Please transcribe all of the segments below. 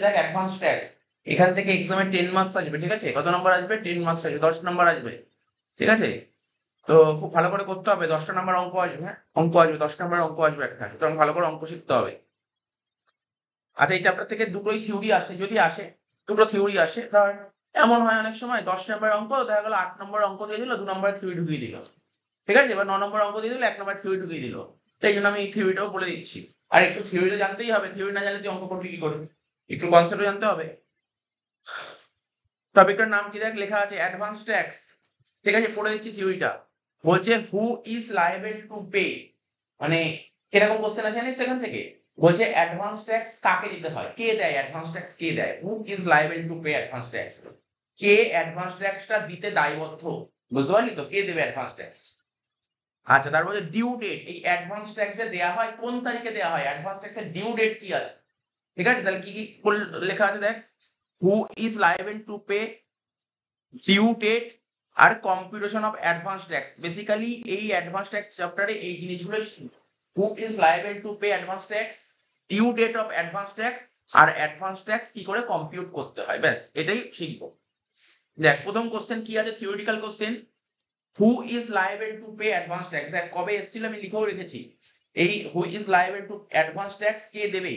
দেখ advance tax, এখান থেকে এক্সামে 10 মার্কস আসবে, ঠিক আছে? কত নম্বর আসবে? 10 মার্কস আসবে, 10 নম্বর আসবে, ঠিক আছে? তো খুব ভালো করে করতে হবে, 10টা নাম্বার অঙ্ক আসবে, হ্যাঁ অঙ্ক আসবে, 10 নম্বর অঙ্ক আসবে একটা, সুতরাং ভালো করে অঙ্ক শিখতে হবে। আচ্ছা, এই চ্যাপ্টার থেকে দুটোই থিওরি আসে, যদি আসে দুটো থিওরি আসে, ধর এমন হয় অনেক সময় 10 নম্বর অঙ্ক দেখা গেল 8 নম্বর অঙ্ক দিয়ে দিল, 2 নম্বর থিওরি ঢুকিয়ে দিল, ঠিক আছে? এবার 9 নম্বর অঙ্ক দিয়ে দিল, 1 নম্বর থিওরি ঢুকিয়ে দিল। তো এই জন্য আমি এই থিওরিটাও বলে দিচ্ছি। আর একটু থিওরি তো জানতেই হবে, থিওরি না জানলে তুই অঙ্ক করবি কি করে? একটু কনসেপ্টও জানতে হবে। টপিকটার নাম কি দেখ, লেখা আছে অ্যাডভান্স ট্যাক্স, ঠিক আছে? পড়ে দিচ্ছি থিওরিটা। বলছে হু ইজ লায়েবল টু পে, মানে কিরকম কোশ্চেন আছে জানিস এখান থেকে? বলছে অ্যাডভান্স ট্যাক্স কাকে দিতে হয়, কে দেয় অ্যাডভান্স ট্যাক্স, কে দেয়? Who is liable to pay advance tax, কে অ্যাডভান্স ট্যাক্সটা দিতে দায়বদ্ধ, বুঝতে পারলি তো? কে দেবে অ্যাডভান্স ট্যাক্স? আচ্ছা, তারপরে ডিউ ডেট, এই অ্যাডভান্স ট্যাক্সে দেয়া হয় কোন তারিখে দেয়া হয়, অ্যাডভান্স ট্যাক্সের ডিউ ডেট কি আছে, ঠিক আছে? তাহলে কি কি লেখা আছে দেখ, who is liable to pay, due date, আর computation of advance tax. Basically এই অ্যাডভান্স ট্যাক্স চ্যাপ্টারে এই জিনিসগুলো, who is liable to pay advance tax, due date of advance tax, আর অ্যাডভান্স ট্যাক্স কি করে কম্পিউট করতে হয়, ব্যাস এটাই শিখবো। দেখ প্রথম কোশ্চেন কি আছে, theoretical question, who is liable to pay advance tax. দেখ কবে এসেছিল আমি লিখেও রেখেছি, এই who is liable to advance tax কে দেবে,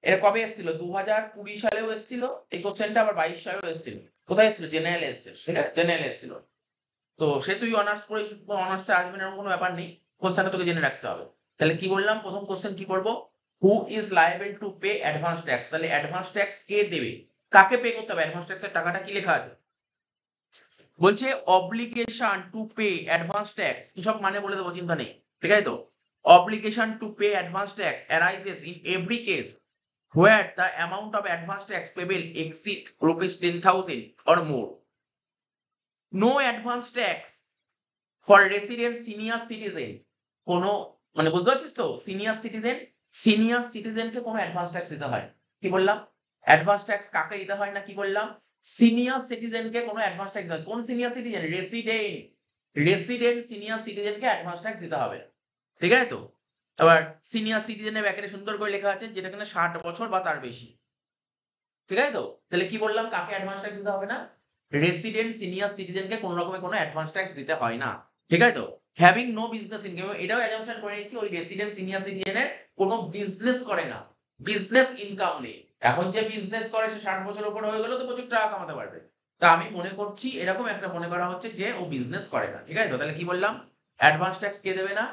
এটা কবে এসেছিল? 2020 সালেও এসেছিল এই কোশ্চেনটা, আবার 22 সালেও এসেছিল। কোথায় এসেছিল? জেনারেলে এসেছিল, ঠিক আছে? জেনারেলে এসেছিল। তো সে তুই অনার্স পড়ে, অনার্সে আসবে না এরকম কোনো ব্যাপার নেই, কোশ্চেনটা তোকে জেনে রাখতে হবে। তাহলে কি বললাম, প্রথম কোশ্চেন কি করবো, হু is liable to pay advance tax, তাহলে অ্যাডভান্স ট্যাক্স কে দেবে, কাকে পে করতে হবে অ্যাডভান্স ট্যাক্সের টাকাটা, কি লেখা আছে? বলছে obligation two pay advance tax, এসব মানে বলে দেবো, চিন্তা নেই, ঠিক আছে তো? Obligation two pay advance tax arises in every case where the amount of advance tax payable exceed rupees 10,000 or more. No advance tax for resident senior citizen, কোনো, মানে বুঝতে পারছিস তো? সিনিয়র সিটিজেনকে কোনো অ্যাডভান্স ট্যাক্স দিতে হয়। কি বললাম? অ্যাডভান্স ট্যাক্স কাকে দিতে হয় না কি বললাম? সিনিয়র সিটিজেনকে কোনো অ্যাডভান্স ট্যাক্স দিতে হয়। কোন সিনিয়র সিটিজেন? রেসিডেন্ট সিনিয়র সিটিজেনকে অ্যাডভান্স ট্যাক্স দিতে হবে, ঠিক আছে তো? আবার সিনিয়র সিটিজেনের ব্যাকেটে সুন্দর করে লেখা আছে যেটা কিনা 60 বছর বা তার বেশি, ঠিক আছে তো? তাহলে কি বললাম, কাকে অ্যাডভান্স ট্যাক্স দিতে হবে না? রেসিডেন্ট সিনিয়র সিটিজেনকে কোনো রকমের কোনো অ্যাডভান্স ট্যাক্স দিতে হয় না, ঠিক আছে তো? হ্যাভিং নো বিজনেস ইনকাম, এটাও অ্যাজাম্পশন করে নিচ্ছি ওই রেসিডেন্ট সিনিয়র সিটিজেনের কোনো বিজনেস করে না, বিজনেস ইনকাম নেই। এখন যে বিজনেস করে সে 60 বছর উপর হয়ে গেল তো প্রচুর টাকা কামাতে পারবে। তা আমি মনে করছি এরকম একটা মনে করা হচ্ছে যে ও বিজনেস করে না, ঠিক আছে তো? তাহলে কি বললাম, অ্যাডভান্স ট্যাক্স কে দেবে না?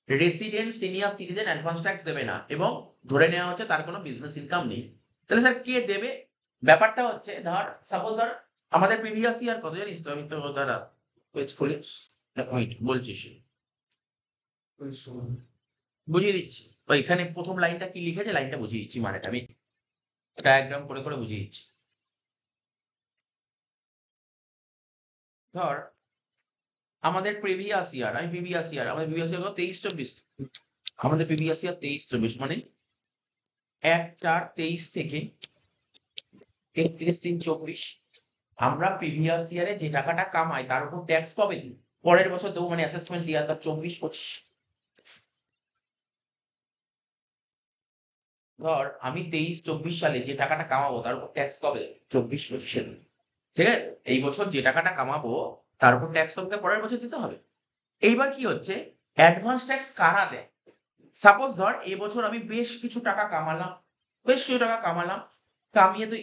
Resident senior citizen advance tax দেবে না, এবং ধরে নেওয়া হচ্ছে তার কোনো বিজনেস ইনকাম নেই। তাহলে স্যার কে দেবে? ব্যাপারটা হচ্ছে, ধর সাপোজ ধর আমাদের প্রিভিয়াস ইয়ার কত জানিস তো? আমি তো দাঁড়া পেজ খুলি, এক মিনিট বলছিস, বুঝিয়ে দিচ্ছি। এখানে প্রথম লাইনটা কি লিখেছে, লাইনটা বুঝিয়ে দিচ্ছি, মানেটা আমি ডায়াগ্রাম করে করে বুঝিয়ে দিচ্ছি। ধর আমাদের প্রিভিয়াস ইয়ার, আমাদের প্রিভিয়াস ইয়ার 23-24, আমাদের প্রিভিয়াস ইয়ার 23-24 মানে 1/4/23 থেকে 31/3/24, আমরা প্রিভিয়াস ইয়ারে যে টাকাটা কামাই তার উপর ট্যাক্স কবে দিই? পরের বছর দেবো, মানে অ্যাসেসমেন্ট ইয়ার তার 24-25। ধর আমি 23-24 সালে যে টাকাটা কামাবো তার উপর ট্যাক্স কবে? 24-25 সালে, ঠিক আছে? এই বছর যে টাকাটা কামাবো তার উপর ট্যাক্স তোমাকে পরের বছর দিতে হবে। এইবার কি হচ্ছে, অ্যাডভান্স ট্যাক্স কারা দেয়? সাপোজ ধর এবছর আমি বেশ কিছু টাকা কামালাম, কামিয়ে তো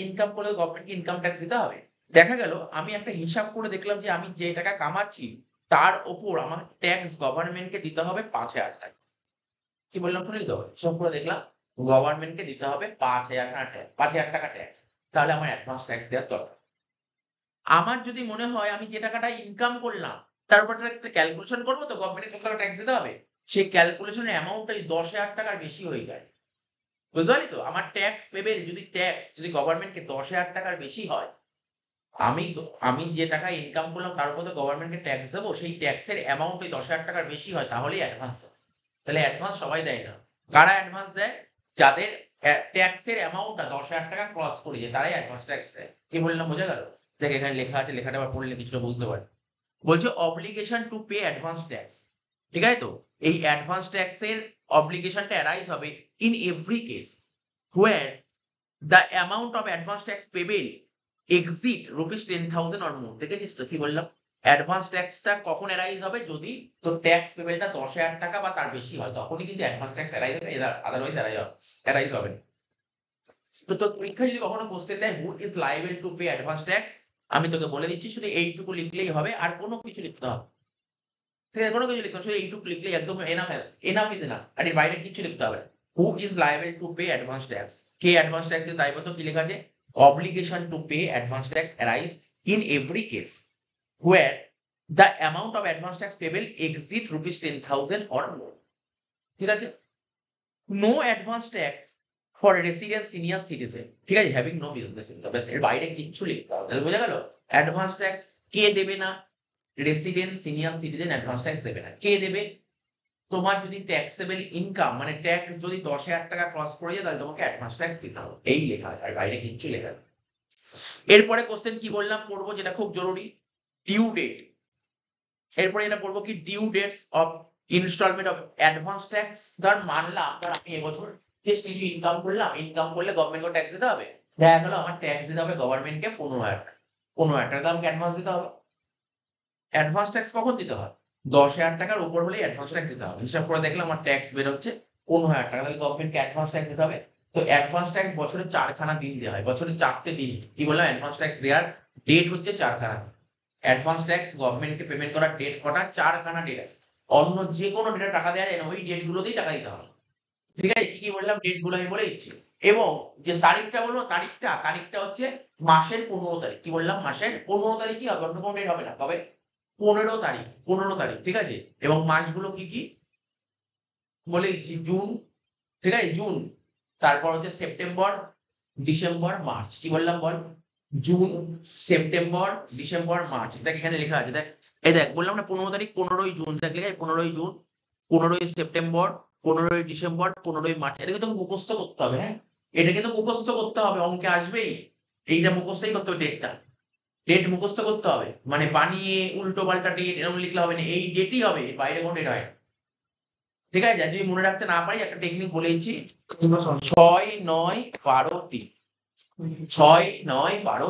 ইনকাম করে গভর্নমেন্টকে ইনকাম ট্যাক্স দিতে হবে। দেখা গেল আমি একটা হিসাব করে দেখলাম যে আমি যে টাকা কামাচ্ছি তার ওপর আমার ট্যাক্স গভর্নমেন্টকে দিতে হবে 5,000 টাকা। কি বললাম শুনলি তো? হিসাব করে দেখলাম গভর্নমেন্টকে দিতে হবে 5,000 টাকা ট্যাক্স। তাহলে আমার অ্যাডভান্স ট্যাক্স দেওয়ার দরকার। আমার যদি মনে হয় আমি যে টাকাটা ইনকাম করলাম তার উপর একটা ক্যালকুলেশন করবো তো গভর্নমেন্টকে কত টাকা ট্যাক্স দিতে হবে, সেই ক্যালকুলেশনের অ্যামাউন্টটা 10,000 টাকার বেশি হয়ে যায়, বুঝতে পারলি তো? আমার ট্যাক্স যদি গভর্নমেন্টকে 10,000 টাকার বেশি হয়, আমি আমি যে টাকা ইনকাম করলাম তার উপর তো গভর্নমেন্টকে ট্যাক্স দেবো, সেই ট্যাক্সের অ্যামাউন্ট ওই 10,000 টাকার বেশি হয়, তাহলেই অ্যাডভান্স দেবো। তাহলে অ্যাডভান্স সবাই দেয় না। কারা অ্যাডভান্স দেয়? যাদের ট্যাক্সের অ্যামাউন্টটা 10,000 টাকা ক্রস করে যায় তারাই অ্যাডভান্স ট্যাক্স দেয়। কি বললাম, বোঝা গেল? দেখ এখানে লেখা আছে, লেখাটা আবার পড়লে কিছুটা বুঝতে পারি। বলছে obligation two pay advance tax, ঠিক আছে তো? এই অ্যাডভান্স ট্যাক্সের অব্লিগেশনটা অ্যারাইজ হবে in every case where the amount of advance tax payable exit rupees 10,000 or মোর। দেখেছিস তো কি বললাম? অ্যাডভান্স ট্যাক্সটা কখন অ্যারাইজ হবে? যদি তোর ট্যাক্স পেবেলটা 10,000 টাকা বা তার বেশি হয়, তখনই কিন্তু অ্যাডভান্স ট্যাক্স অ্যারাইজ হবে, আদারওয়াইজ অ্যারাইজ হবে না। তো তোর পরীক্ষায় যদি কখনো কোশ্চেন দেয় who is liable to pay advance tax, আমি তোকে বলে দিচ্ছি শুধু এইটুকু লিখলেই হবে, আর কোনো কিছু লিখতে হবে। ঠিক আছে, কোনো কিছু লিখতে হবে, শুধু এইটুকু লিখলেই একদম এনাফ ইজ এনাফ, আর এর বাইরে কিছু লিখতে হবে। হু is liable to pay advance tax, কে অ্যাডভান্স ট্যাক্সের দায়বদ্ধ, কি লেখা আছে? Obligation two pay advance tax arise in every case where the amount of advance tax payable exceed rupees 10,000 or more. ঠিক আছে? No advance tax for resident senior citizen, ঠিক আছে, হ্যাভিং নো বিজনেস ইনকাম। ব্যাস, এর বাইরে কিচ্ছু লিখতে হবে, তাহলে বোঝা গেল অ্যাডভান্স ট্যাক্স কে দেবে না? Resident senior citizen advance tax দেবে না। কে দেবে? তোমার যদি ট্যাক্সেবল ইনকাম মানে ট্যাক্স যদি 10,000 টাকা ক্রস করে যায়, তাহলে তোমাকে অ্যাডভান্স ট্যাক্স দিতে হবে, এই লেখা আছে, আর বাইরে কিচ্ছু লেখা নেই। এরপরে কোশ্চেন কি বললাম পড়বো, যেটা খুব জরুরি, ডিউ ডেট। এরপরে এটা পড়বো কি, due dates of instalment of advance tax. ধর মানলাম আমি এবছর বেশ কিছু ইনকাম করলাম, ইনকাম করলে গভর্নমেন্টকে ট্যাক্স দিতে হবে, দেখা গেল আমার ট্যাক্স দিতে হবে গভর্নমেন্টকে 15,000 টাকা। 15,000 টাকা আমাকে অ্যাডভান্স দিতে হবে। অ্যাডভান্স ট্যাক্স কখন দিতে হয়? 10,000 টাকার উপর হলেই অ্যাডভান্স ট্যাক্স দিতে হবে। হিসাব করে দেখলাম আমার ট্যাক্স বের হচ্ছে 15,000 টাকা, তাহলে গভর্নমেন্টকে অ্যাডভান্স ট্যাক্স দিতে হবে। তো অ্যাডভান্স ট্যাক্স বছরে 4খানা দিন দেওয়া হয়, বছরে 4টে দিন। কি বললাম? অ্যাডভান্স ট্যাক্স দেওয়ার ডেট হচ্ছে 4খানা। অ্যাডভান্স ট্যাক্স গভর্নমেন্টকে পেমেন্ট করার ডেট কটা? 4খানা ডেট আছে। অন্য যে কোনো ডেটে টাকা দেওয়া যায় না, ওই ডেট গুলোতেই টাকা দিতে হবে। ঠিক আছে, কি কি বললাম? ডেট গুলো আমি বলে দিচ্ছি। এবং যে তারিখটা বলবো, তারিখটা হচ্ছে মাসের 15 তারিখ। কি বললাম? মাসের 15 তারিখ কি হবে? অন্য কোনো ডেট হবে না, তবে 15 তারিখ, 15 তারিখ, ঠিক আছে। এবং মাসগুলো কি কি বলে দিচ্ছি, জুন, ঠিক আছে, জুন, তারপর হচ্ছে সেপ্টেম্বর, ডিসেম্বর, মার্চ। কি বললাম বল? June, September, December, March. দেখ এখানে লেখা আছে, দেখ এই দেখ, বললাম না 15 তারিখ, 15ই জুন, দেখ লেখা 15ই জুন, 15ই সেপ্টেম্বর, 15ই ডিসেম্বর, 15ই মার্চ। এটা কিন্তু মুখস্থ করতে হবে, হ্যাঁ, এটা কিন্তু মুখস্থ করতে হবে, অঙ্কে আসবেই। এইটা মুখস্থই করতে হবে, ডেটটা, ডেট মুখস্থ করতে হবে, মানে বানিয়ে উল্টো পাল্টা ডেট এরকম লিখলে হবে না, এই ডেটই হবে, এর বাইরে কোনো ডেট হয় না। ঠিক আছে, যদি মনে রাখতে না পারি একটা টেকনিক বলে দিচ্ছি, 6, 9, 12, 3, 6, 9, 12,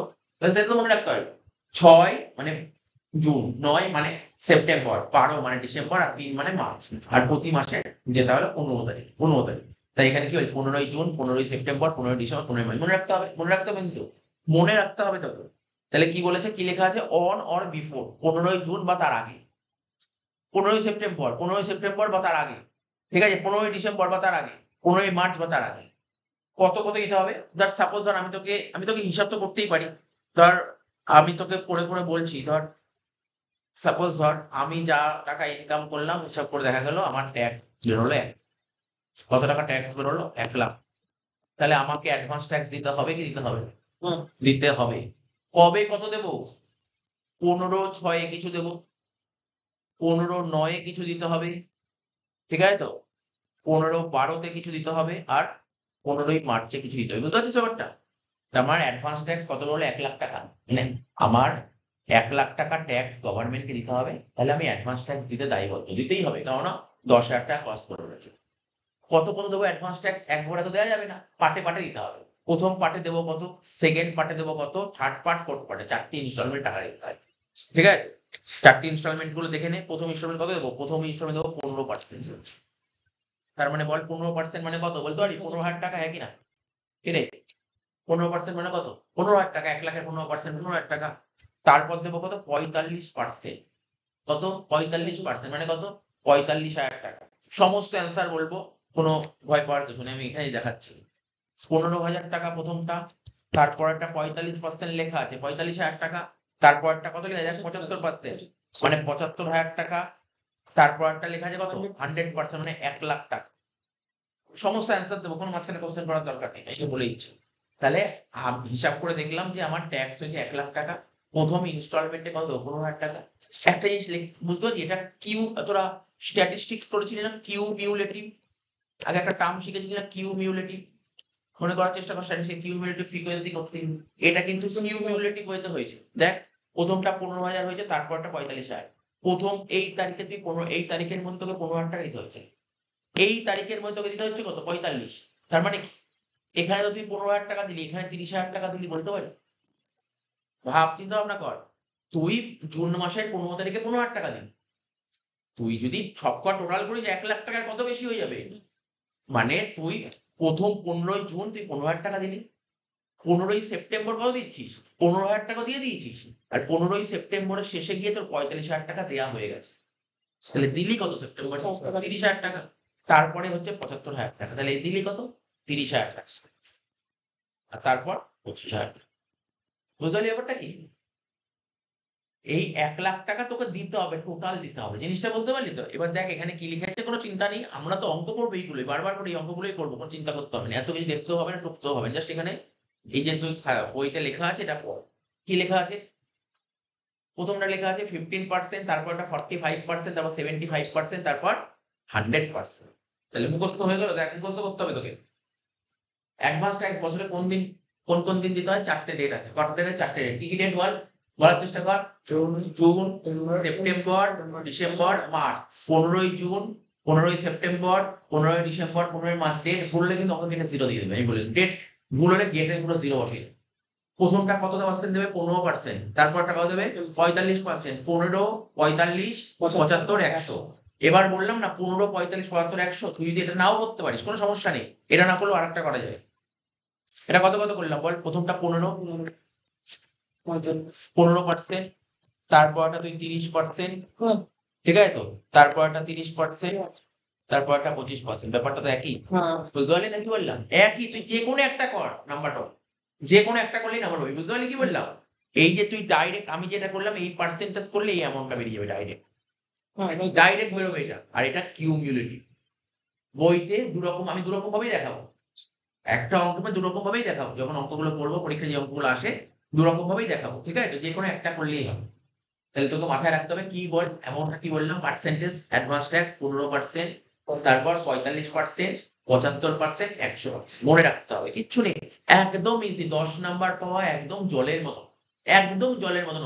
সেটা তো মনে রাখতে হবে। 6 মানে জুন, 9 মানে সেপ্টেম্বর, 12 মানে ডিসেম্বর, আর 3 মানে মার্চ। আর প্রতি মাসে যেটা হলো 15 তারিখ, 15 তারিখ। তাই এখানে কি হয়? 15ই জুন, 15ই সেপ্টেম্বর, 15ই ডিসেম্বর, 15ই মার্চ। মনে রাখতে হবে, মনে রাখতে হবে, কিন্তু মনে রাখতে হবে তো। তাহলে কি বলেছে, কি লেখা আছে? অন অর বিফোর 15ই জুন বা তার আগে, 15ই সেপ্টেম্বর, 15ই সেপ্টেম্বর বা তার আগে, ঠিক আছে, 15ই ডিসেম্বর বা তার আগে, 15ই মার্চ বা তার আগে। কত কত দিতে হবে? ধর সাপোজ, ধর আমি তোকে হিসাব তো করতেই পারি। ধর আমি তোকে করে করে বলছি, ধর সাপোজ, ধর আমি যা টাকা ইনকাম করলাম, হিসাব করে দেখা গেল আমার ট্যাক্স বেরোলো কত টাকা ট্যাক্স বেরোলো? 1,00,000। তাহলে আমাকে অ্যাডভান্স ট্যাক্স দিতে হবে কি দিতে হবে? দিতে হবে। কবে কত দেবো? 15/6 কিছু দেবো, 15/9 কিছু দিতে হবে, ঠিক আছে তো, 15/12 কিছু দিতে হবে, আর 15ই মার্চে কিছু দিতে হবে। বুঝতে পারছিস ব্যাপারটা? আমার অ্যাডভান্স ট্যাক্স কত বললো? 1,00,000 টাকা। মানে আমার 1,00,000 টাকা ট্যাক্স গভর্নমেন্টকে দিতে হবে, তাহলে আমি অ্যাডভান্স ট্যাক্স দিতে দায়বদ্ধ, দিতেই হবে, কেননা 10,000 টাকা কস্ট করে রয়েছে। কত কত দেবো অ্যাডভান্স ট্যাক্স? একবারে তো দেওয়া যাবে না, পার্টে পার্টে দিতে হবে। প্রথম পার্টে দেবো কত, সেকেন্ড পার্টে দেবো কত, থার্ড পার্ট, ফোর্থ পার্টে, 4টে ইনস্টলমেন্ট টাকা দিতে হয়। ঠিক আছে, 4টে ইনস্টলমেন্ট গুলো দেখে নে। প্রথম ইনস্টলমেন্ট কত দেবো? প্রথম ইনস্টলমেন্ট দেবো 15%। তার মানে বল 15% মানে কত বলতে পারি? 15,000 টাকা, হ্যাঁ কিনা? ঠিক আছে, 15% মানে কত? 15,000 টাকা, 1,00,000-এর 15%, 15,000 টাকা। তারপর দেবো কত? 45%। কত? 45% মানে কত? 45,000 টাকা। সমস্ত অ্যান্সার বলবো, কোনো ভয় পাওয়ার কিছু নেই, আমি এখানেই দেখাচ্ছি। 15,000 টাকা প্রথমটা, তারপর একটা 45% লেখা আছে 45,000 টাকা, তারপর একটা কত লেখা আছে? 75%, মানে 75,000 টাকা। তারপর একটা লেখা আছে কত? 100% মানে 1,00,000 টাকা। সমস্ত অ্যান্সার দেবো, কোনো মাঝখানে কোশ্চেন করার দরকার নেই, এটা বলে দিচ্ছি। তাহলে হিসাব করে দেখলাম যে আমার ট্যাক্স হয়েছে 1,00,000 টাকা। প্রথম ইনস্টলমেন্টে কত? 15,000 টাকা। একটা জিনিস বুঝতে পারছি, এটা কিউ, তোরা স্ট্যাটিস্টিক্স করেছিলি না, কিউমিউলেটিভ, আগে একটা টার্ম শিখেছিলি না, কিউমিউলেটিভ। মনে করার চেষ্টা কর, স্ট্যাটিস্টিক্স কিউমিউলেটিভ ফ্রিকোয়েন্সি করতে। এটা কিন্তু কিউমিউলেটিভ ওয়েতে হয়েছে। দেখ, প্রথমটা 15,000 হয়েছে, তারপরটা 45,000। প্রথম এই তারিখে তুই এই তারিখের মধ্যে তোকে 15,000 টাকা দিতে হয়েছে, এই তারিখের মধ্যে তোকে দিতে হচ্ছে কত? 45। তার মানে এখানে তো তুই 15,000 টাকা দিলি, এখানে 30,000 টাকা দিলি, বলতে পারি? ভাব, চিন্তা ভাবনা কর। তুই জুন মাসের 15 তারিখে 15,000 টাকা দিলি, তুই যদি সবকটা টোটাল করিস 1,00,000 টাকার কত বেশি হয়ে যাবে। মানে তুই প্রথম 15ই জুন তুই 15,000 টাকা দিলি, 15ই সেপ্টেম্বর কত দিচ্ছিস, 15,000 টাকা দিয়ে দিয়েছিস, আর 15ই সেপ্টেম্বরের শেষে গিয়ে তোর 45,000 টাকা দেওয়া হয়ে গেছে। তাহলে দিলি কত সেপ্টেম্বর? 30,000 টাকা। তারপরে হচ্ছে 75,000 টাকা, তাহলে এই দিলি কত? 30,000 টাকা। আর তারপর 25,000 টাকা। বুঝতে পারলি ব্যাপারটা কি? এই 1,00,000 টাকা তোকে দিতে হবে, টোটাল দিতে হবে, জিনিসটা বলতে পারলি তো? এবার দেখ এখানে কি লিখে আছে, কোনো চিন্তা নেই, আমরা তো অঙ্ক করবো এইগুলোই, বারবার করে এই অঙ্কগুলোই করবো, কোনো চিন্তা করতে হবে না, এত কিছু দেখতেও হবে না, টুকতেও হবে না, জাস্ট এখানে এই যে তুই বইতে লেখা আছে এটা পড়। কি লেখা আছে? প্রথমটা লেখা আছে 15%, তারপর একটা 45%, তারপর 75%, তারপর 100%। তাহলে মুখস্থ হয়ে গেল? দেখ মুখস্থ করতে হবে তোকে। অ্যাডভান্স ট্যাক্স বছরে কোন দিন কোন কোন দিন দিতে হয়? 4টে ডেট আছে। কত ডেটের? 4টে ডেট। কি কি ডেট বল, বলার চেষ্টা কর। June, September, December, March. 15ই জুন, 15ই সেপ্টেম্বর, 15ই ডিসেম্বর, 15ই মার্চ। ডেট ভুললে কিন্তু আমাকে গেটে 0 দিয়ে দেবে, আমি বলি ডেট ভুল হলে গেটে পুরো 0 বসিয়ে দেবে। প্রথমটা কত পার্সেন্ট দেবে? 15%। তারপরটা কত দেবে? 45%। 15, 45, 75, 100। এবার বললাম না 15, 45, 75, 100, তুই যদি এটা নাও করতে পারিস কোনো সমস্যা নেই, এটা না করলেও আরেকটা করা যায়। এটা কত কত করলাম বল? প্রথমটা 15%, তারপরটা তুই 30%, ঠিক আছে তো? তারপরটা 30%, তারপরটা 25%। ব্যাপারটা তো একই, বুঝতে পারলি না কি বললাম? একই, তুই যে কোনো একটা কর নাম্বারটা, যে কোনো একটা করলেই নাম্বার পাবি, বুঝতে পারলি কি বললাম? এই যে তুই ডাইরেক্ট আমি যেটা করলাম এই পার্সেন্টেজ করলে এই অ্যামাউন্টটা বেরিয়ে যাবে, ডাইরেক্ট ডাইরেক্ট বেরোবে এটা। আর এটা কিউমুলেটিভ। বইতে দুরকম, আমি দুরকম ভাবেই দেখাবো, একটা অঙ্ককে দুরকম ভাবেই দেখাবো, যখন অঙ্কগুলো করবো পরীক্ষায় যে অঙ্কগুলো আসে দুরকম ভাবেই দেখাবো, ঠিক আছে? তো যে কোনো একটা করলেই হবে। তাহলে তোকে মাথায় রাখতে হবে কি বল, অ্যামাউন্টটা কি বললাম? পার্সেন্টেজ, অ্যাডভান্স ট্যাক্স 15%, তারপর 45%, 75%, 100%। মনে রাখতে হবে, কিচ্ছু নেই, একদম ইজি। 10 নাম্বার পাওয়া একদম জলের মতো, একদম জলের মতন।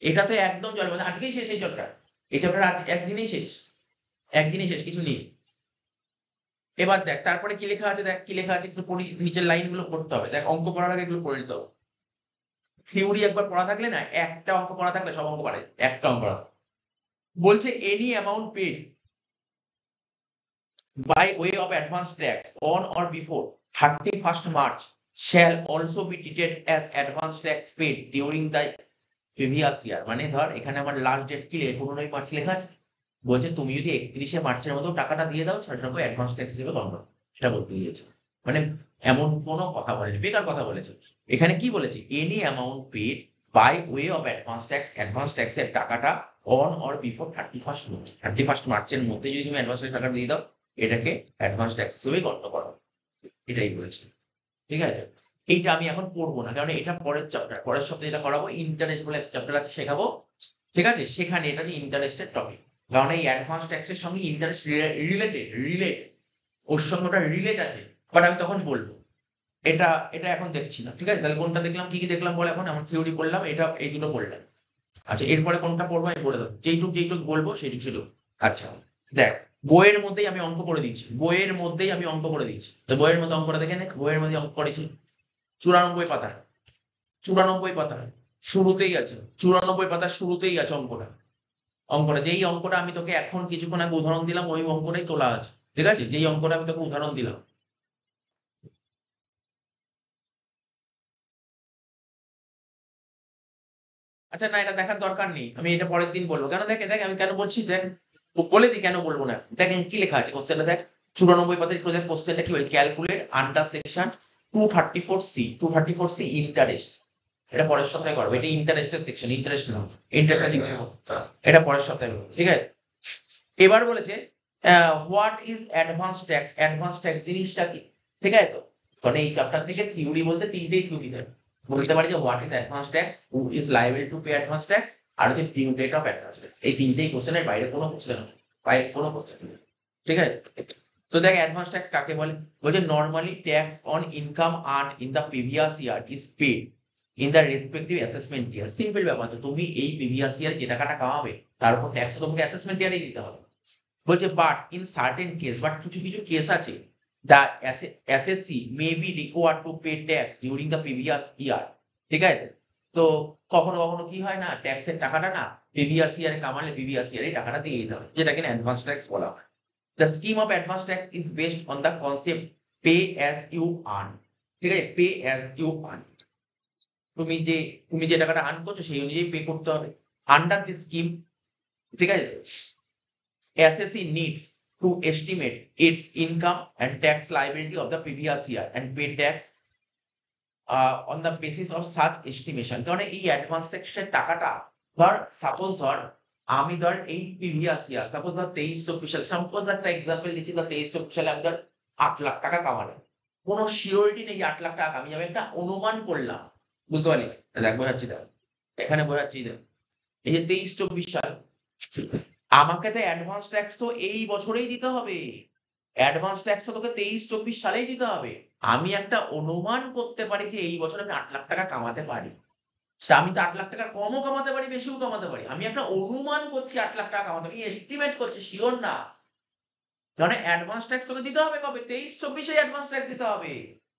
এটা তো একদম জলের মতো, আজকেই শেষ এই চ্যাপ্টার, এই চ্যাপ্টার একদিনেই শেষ, একদিনই শেষ, কিছু নেই। এবার দেখ তারপরে কি লেখা আছে, দেখ কি লেখা আছে, একটু পড়ি, নিচের লাইনগুলো পড়তে হবে, দেখ অঙ্ক করার আগে এগুলো পড়ে নিতে হবে। থিওরি একবার পড়া থাকলে না, একটা অঙ্ক পড়া থাকলে সব অঙ্ক পারে, একটা অঙ্ক পড়া। বলছে any amount paid by way of advance tax on or before 31st March shall also be treated as advance tax paid during the previous year। মানে ধর এখানে আমার লাস্ট ডেট কি 15ই মার্চ লেখা আছে, বলছে তুমি যদি 31শে মার্চের মতো টাকাটা দিয়ে দাও, সেটা অ্যাডভান্স ট্যাক্স হিসেবে গণ্য, সেটা বলতে দিয়েছে। মানে এমন কোনো কথা বলেনি, বেকার কথা বলেছে। এখানে কি বলেছে? Any amount paid by way of advance ট্যাক্সের টাকাটা অন অর বিফোর 31st মার্চের মধ্যে যদি তুমি অ্যাডভান্স টাকা দিয়ে দাও, এটাকে অ্যাডভান্স ট্যাক্স হিসেবে গণ্য করো, এটাই বলেছে, ঠিক আছে? এইটা আমি এখন পড়বো না, কারণ এটা পরের চ্যাপ্টার, পরের সপ্তাহে যেটা করাবো ইন্টারেস্ট বলে একটা চ্যাপ্টার আছে, শেখাবো, ঠিক আছে? সেখানে এটা যে ইন্টারেস্টের টপিক, কারণ এই অ্যাডভান্স ট্যাক্সের সঙ্গে ইন্টারেস্ট রিলেট, ওর সঙ্গে ওটা রিলেট আছে, বাট আমি তখন বলবো। এটা এটা এখন দেখছি না, ঠিক আছে? তাহলে কোনটা দেখলাম, কি কি দেখলাম বল? এখন আমার থিওরি করলাম, এটা এই দুটো পড়লাম। আচ্ছা এরপরে কোনটা পড়বো আমি বলে দেবো, যেইটুক বলবো সেইটুক। আচ্ছা দেখ, বইয়ের মধ্যেই আমি অঙ্ক করে দিচ্ছি, বইয়ের মধ্যেই আমি অঙ্ক করে দিচ্ছি। তো বইয়ের মধ্যে অঙ্কটা দেখে নে, বইয়ের মধ্যে অঙ্ক করেছি 94 পাতা, 94 পাতা শুরুতেই আছে, 94 পাতার শুরুতেই আছে অঙ্কটা যেই অঙ্কটা আমি তোকে এখন কিছুক্ষণ আগে উদাহরণ দিলাম, ওই অঙ্কটাই তোলা আছে, ঠিক আছে? যেই অঙ্কটা আমি তোকে উদাহরণ দিলাম। আচ্ছা না, এটা দেখার দরকার নেই, আমি এটা পরের দিন বলবো। কেন? দেখ দেখ আমি কেন বলছি, দেখ বলে দিই কেন বলবো না। দেখেন কি লেখা আছে কোশ্চেনটা, দেখ 94 পাতার একটু দেখ কোশ্চেনটা কি বলে, calculate under section 234C interest. এটা পরের সপ্তাহে করবো, এটা ইন্টারেস্টের সেকশন, ইন্টারেস্ট না, ইন্টারেস্ট, এটা পরের সপ্তাহে করবো, ঠিক আছে? এবার বলেছে হোয়াট ইজ অ্যাডভান্স ট্যাক্স জিনিসটা কি, ঠিক আছে তো? কারণ এই চ্যাপ্টার থেকে থিওরি বলতে তিনটেই থিওরি দেয়, বলতে পারি যে what is advance tax, who is liable to pay advance tax, আর হচ্ছে due date of advance tax. এই তিনটেই কোশ্চেনের বাইরে কোনো কোশ্চেন নেই, বাইরে কোনো কোশ্চেন নেই, ঠিক আছে? তো দেখ অ্যাডভান্স ট্যাক্স কাকে বলে, বলছে normally tax on income earn in the previous year is paid in the respective assessment year. Simple ব্যাপার, তো তুমি এই প্রিভিয়াস ইয়ার যে টাকাটা কামাবে তার উপর ট্যাক্স তোমাকে অ্যাসেসমেন্ট ইয়ারেই দিতে হবে। বলছে but in certain case, but কিছু কিছু কেস আছে the SSC may be required to pay tax during the previous year, ঠিক আছে? তো কখনো কখনো কি হয় না, ট্যাক্সের টাকাটা না প্রিভিয়াস ইয়ারে কামালে প্রিভিয়াস ইয়ারে টাকাটা দিয়ে দিতে হয়, যেটা কিনা অ্যাডভান্স ট্যাক্স বলা হয়। The scheme of advance tax is based on the concept pay as you earn, ঠিক আছে? pay as you earn, তুমি যে টাকাটা আর্ন করছো সেই অনুযায়ী পে করতে হবে। আন্ডার দিস স্কিম, ঠিক আছে, SSC needs to estimate its income and tax liability of the previous year and pay tax on the basis of such estimation। কারণ এই অ্যাডভান্স ট্যাক্সের টাকাটা ধর আমি এই প্রিভিয়াস ইয়ার সাপোজ ধর 23-24 সালে, সাপোজ একটা এক্সাম্পল দিচ্ছি, ধর 23-24 সালে আমি 8 লাখ টাকা কামালাম, কোনো সিওরিটি নেই 8 লাখ টাকা কামিয়ে যাবে, একটা অনুমান করলাম, বুঝতে পারলি? দেখ বোঝাচ্ছি, দেখ এখানে বোঝাচ্ছি, দেখ এই যে 23-24 সাল, আমাকে তো অ্যাডভান্স ট্যাক্স তো এই বছরেই দিতে হবে, অ্যাডভান্স ট্যাক্স তো তোকে 23-24 সালেই দিতে হবে। আমি একটা অনুমান করতে পারি যে এই বছর আমি 8 লাখ টাকা কামাতে পারি, আমি তো 8 লাখ টাকার কমও কামাতে পারি, বেশিও কামাতে পারি, আমি একটা অনুমান করছি 8 লাখ টাকা কামাতে পারি, এস্টিমেট করছি, শিওর না। কারণ অ্যাডভান্স ট্যাক্স তোকে দিতে হবে কবে? 23-24 এ অ্যাডভান্স ট্যাক্স দিতে হবে।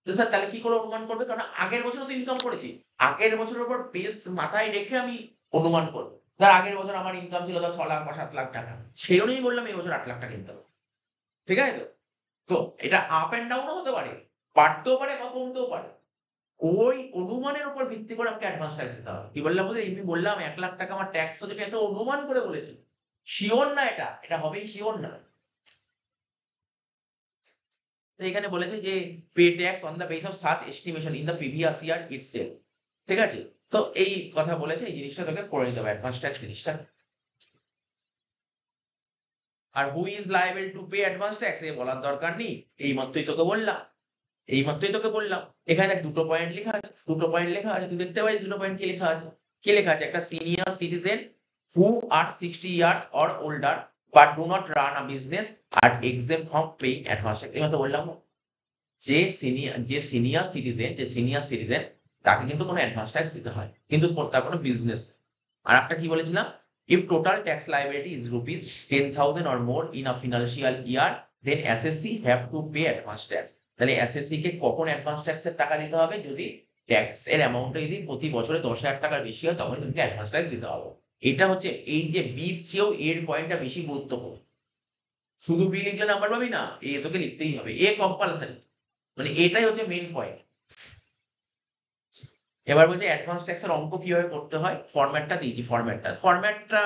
তো স্যার তাহলে কি করে অনুমান করবে? কারণ আগের বছর তো ইনকাম করেছি, আগের বছরের উপর বেস মাথায় রেখে আমি অনুমান করব। ধর আগের বছর আমার ইনকাম ছিল ধর 6 লাখ বা 7 লাখ টাকা, সেই অনুযায়ী বললাম এই বছর 8 লাখ টাকা ইনকাম, ঠিক আছে? তো এটা আপ এন্ড ডাউনও হতে পারে, বাড়তেও পারে বা কমতেও পারে। ওই অনুমানের উপর ভিত্তি করে আমাকে অ্যাডভান্স ট্যাক্স দিতে হবে। কি বললাম বুঝলি? আমি বললাম 1 লাখ টাকা আমার ট্যাক্স হচ্ছে, একটা অনুমান করে বলেছি, শিওর না, এটা হবেই শিওর না। তো এখানে বলেছে যে pay tax on the base of such estimation in the previous year itself, ঠিক আছে? তো এই কথা বলেছে, এই জিনিসটা তোকে করে নিতে হবে অ্যাডভান্স ট্যাক্স জিনিসটা। আর who is liable to pay advance tax এ বলার দরকার নেই, এইমাত্রই তোকে বললাম। এখানে দেখ দুটো পয়েন্ট লেখা আছে, তুই দেখতে পারিস দুটো পয়েন্ট কি লেখা আছে। কি লেখা আছে? একটা senior citizen who are 60 years or older but do not run a business are exempt from paying advance tax. এইমাত্র বললাম না, যে সিনিয়র সিটিজেন তাকে কিন্তু কোনো অ্যাডভান্স ট্যাক্স দিতে হয়, কিন্তু তার কোনো বিজনেস। আর একটা কি বলেছিলাম, if total tax liability is rupees 10,000 or more in a financial year then SSC have to pay advance tax. তাহলে এসএসসি কে কখন অ্যাডভান্স ট্যাক্সের টাকা দিতে হবে? যদি ট্যাক্স এর অ্যামাউন্টটা যদি প্রতি বছরে 10,000 টাকার বেশি হয় তখন কিন্তু অ্যাডভান্স ট্যাক্স দিতে হবে। এটা হচ্ছে এই যে বির চেয়েও এর পয়েন্টটা বেশি গুরুত্বপূর্ণ। শুধু বি লিখলে নাম্বার পাবি না, এ তোকে লিখতেই হবে, এ কম্পালসারি, মানে এটাই হচ্ছে মেইন পয়েন্ট। এবার বলছে অ্যাডভান্স ট্যাক্সের অঙ্ক কিভাবে করতে হয়, ফরম্যাটটা দিয়েছি, ফরম্যাটটা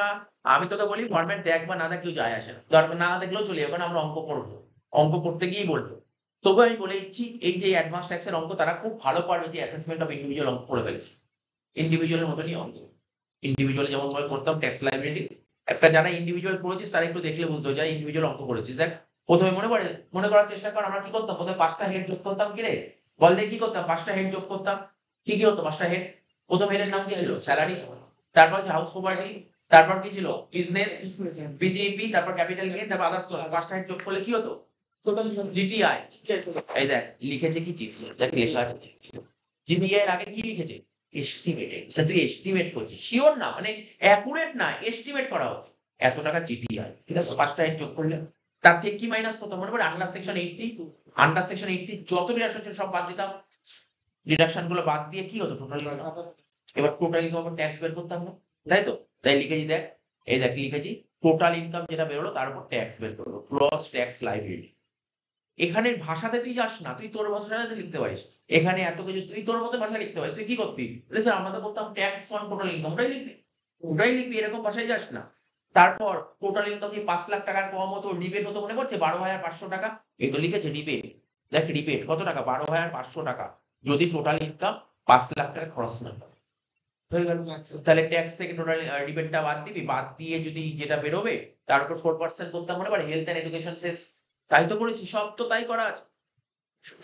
আমি তোকে বলি, ফরম্যাট দেখ বা না দেখ কেউ যায় আসে না, দরকার না দেখলেও চলে যাবে, কারণ আমরা অঙ্ক করবো, অঙ্ক করতে গিয়েই বলবো। তবু আমি বলে দিচ্ছি, এই যে অ্যাডভান্স ট্যাক্সের অঙ্ক তারা খুব ভালো পারবে যে অ্যাসেসমেন্ট অফ ইন্ডিভিজুয়াল অঙ্ক করে ফেলেছে, ইন্ডিভিজুয়ালের মতনই অঙ্ক। ইন্ডিভিজুয়াল যেমন ভাবে করতাম ট্যাক্স লায়াবিলিটি, একটা যারা ইন্ডিভিজুয়াল করেছিস তারা একটু দেখলে বুঝতে হবে, যারা ইন্ডিভিজুয়াল অঙ্ক করেছিস। দেখ প্রথমে মনে করার চেষ্টা কর, আমরা কি করতাম? প্রথমে 5টা হেড যোগ করতাম, কি রে বল দেখি, কি করতাম? 5টা হেড যোগ করতাম, কি কি হতো? 5টা হেড, প্রথম হেডের নাম কি ছিল? স্যালারি, তারপর হাউস প্রপার্টি, তারপর কি ছিল? বিজনেস, বিজেপি, তারপর ক্যাপিটাল গেইন, তারপর আদার্স। 5টা হেড যোগ করলে কি হতো? জিটিআই। এই দেখ লিখেছে কি জিটিআই, দেখ লেখা আছে জিটিআই এর আগে কি লিখেছে? এস্টিমেটেড। তুই এস্টিমেট করছিস, শিওর না, মানে অ্যাকুরেট না, এস্টিমেট করা হচ্ছে এত টাকা জিটিআই, ঠিক আছে? 5টা হেড যোগ করলে তার থেকে কি মাইনাস করতে মনে পড়ে? আন্ডার সেকশন 80 যত ডিডাকশন ছিল সব বাদ দিতাম, ডিডাকশন গুলো বাদ দিয়ে কি হতো? Total income. এবার টোটাল ইনকাম ট্যাক্স বের করতাম না, তাই তো? তাই লিখেছি, দেখ এই দেখ লিখেছি, টোটাল ইনকাম যেটা বেরোলো তার উপর ট্যাক্স বের করবো, গ্রস ট্যাক্স লায়াবিলিটি। এখানের ভাষাতে তুই যাস না, তুই তোর ভাষাতে লিখতে পারিস, এখানে এত কিছু তুই তোর মতো ভাষায় লিখতে পারিস। তুই কি করবি? স্যার আমরা তো করতাম ট্যাক্স অন টোটাল ইনকাম, ওটাই লিখবি, এরকম ভাষায় যাস না। তারপর টোটাল ইনকাম যদি 5 লাখ টাকার কম হতো, রিবেট হতো, মনে পড়ছে? 12,500 টাকা, এই তো লিখেছে রিবেট। দেখ রিবেট কত টাকা? 12,500 টাকা, যদি টোটাল ইনকাম 5 লাখ টাকা খরচ না করে। হয়ে গেল। তাহলে ট্যাক্স থেকে টোটাল রিবেটটা বাদ দিবি, বাদ দিয়ে যদি যেটা বেরোবে তার উপর 4% করতাম, মনে পড়ে? হেলথ এন্ড এডুকেশন শেষ, তাই তো করেছি, সব তো তাই করা আছে,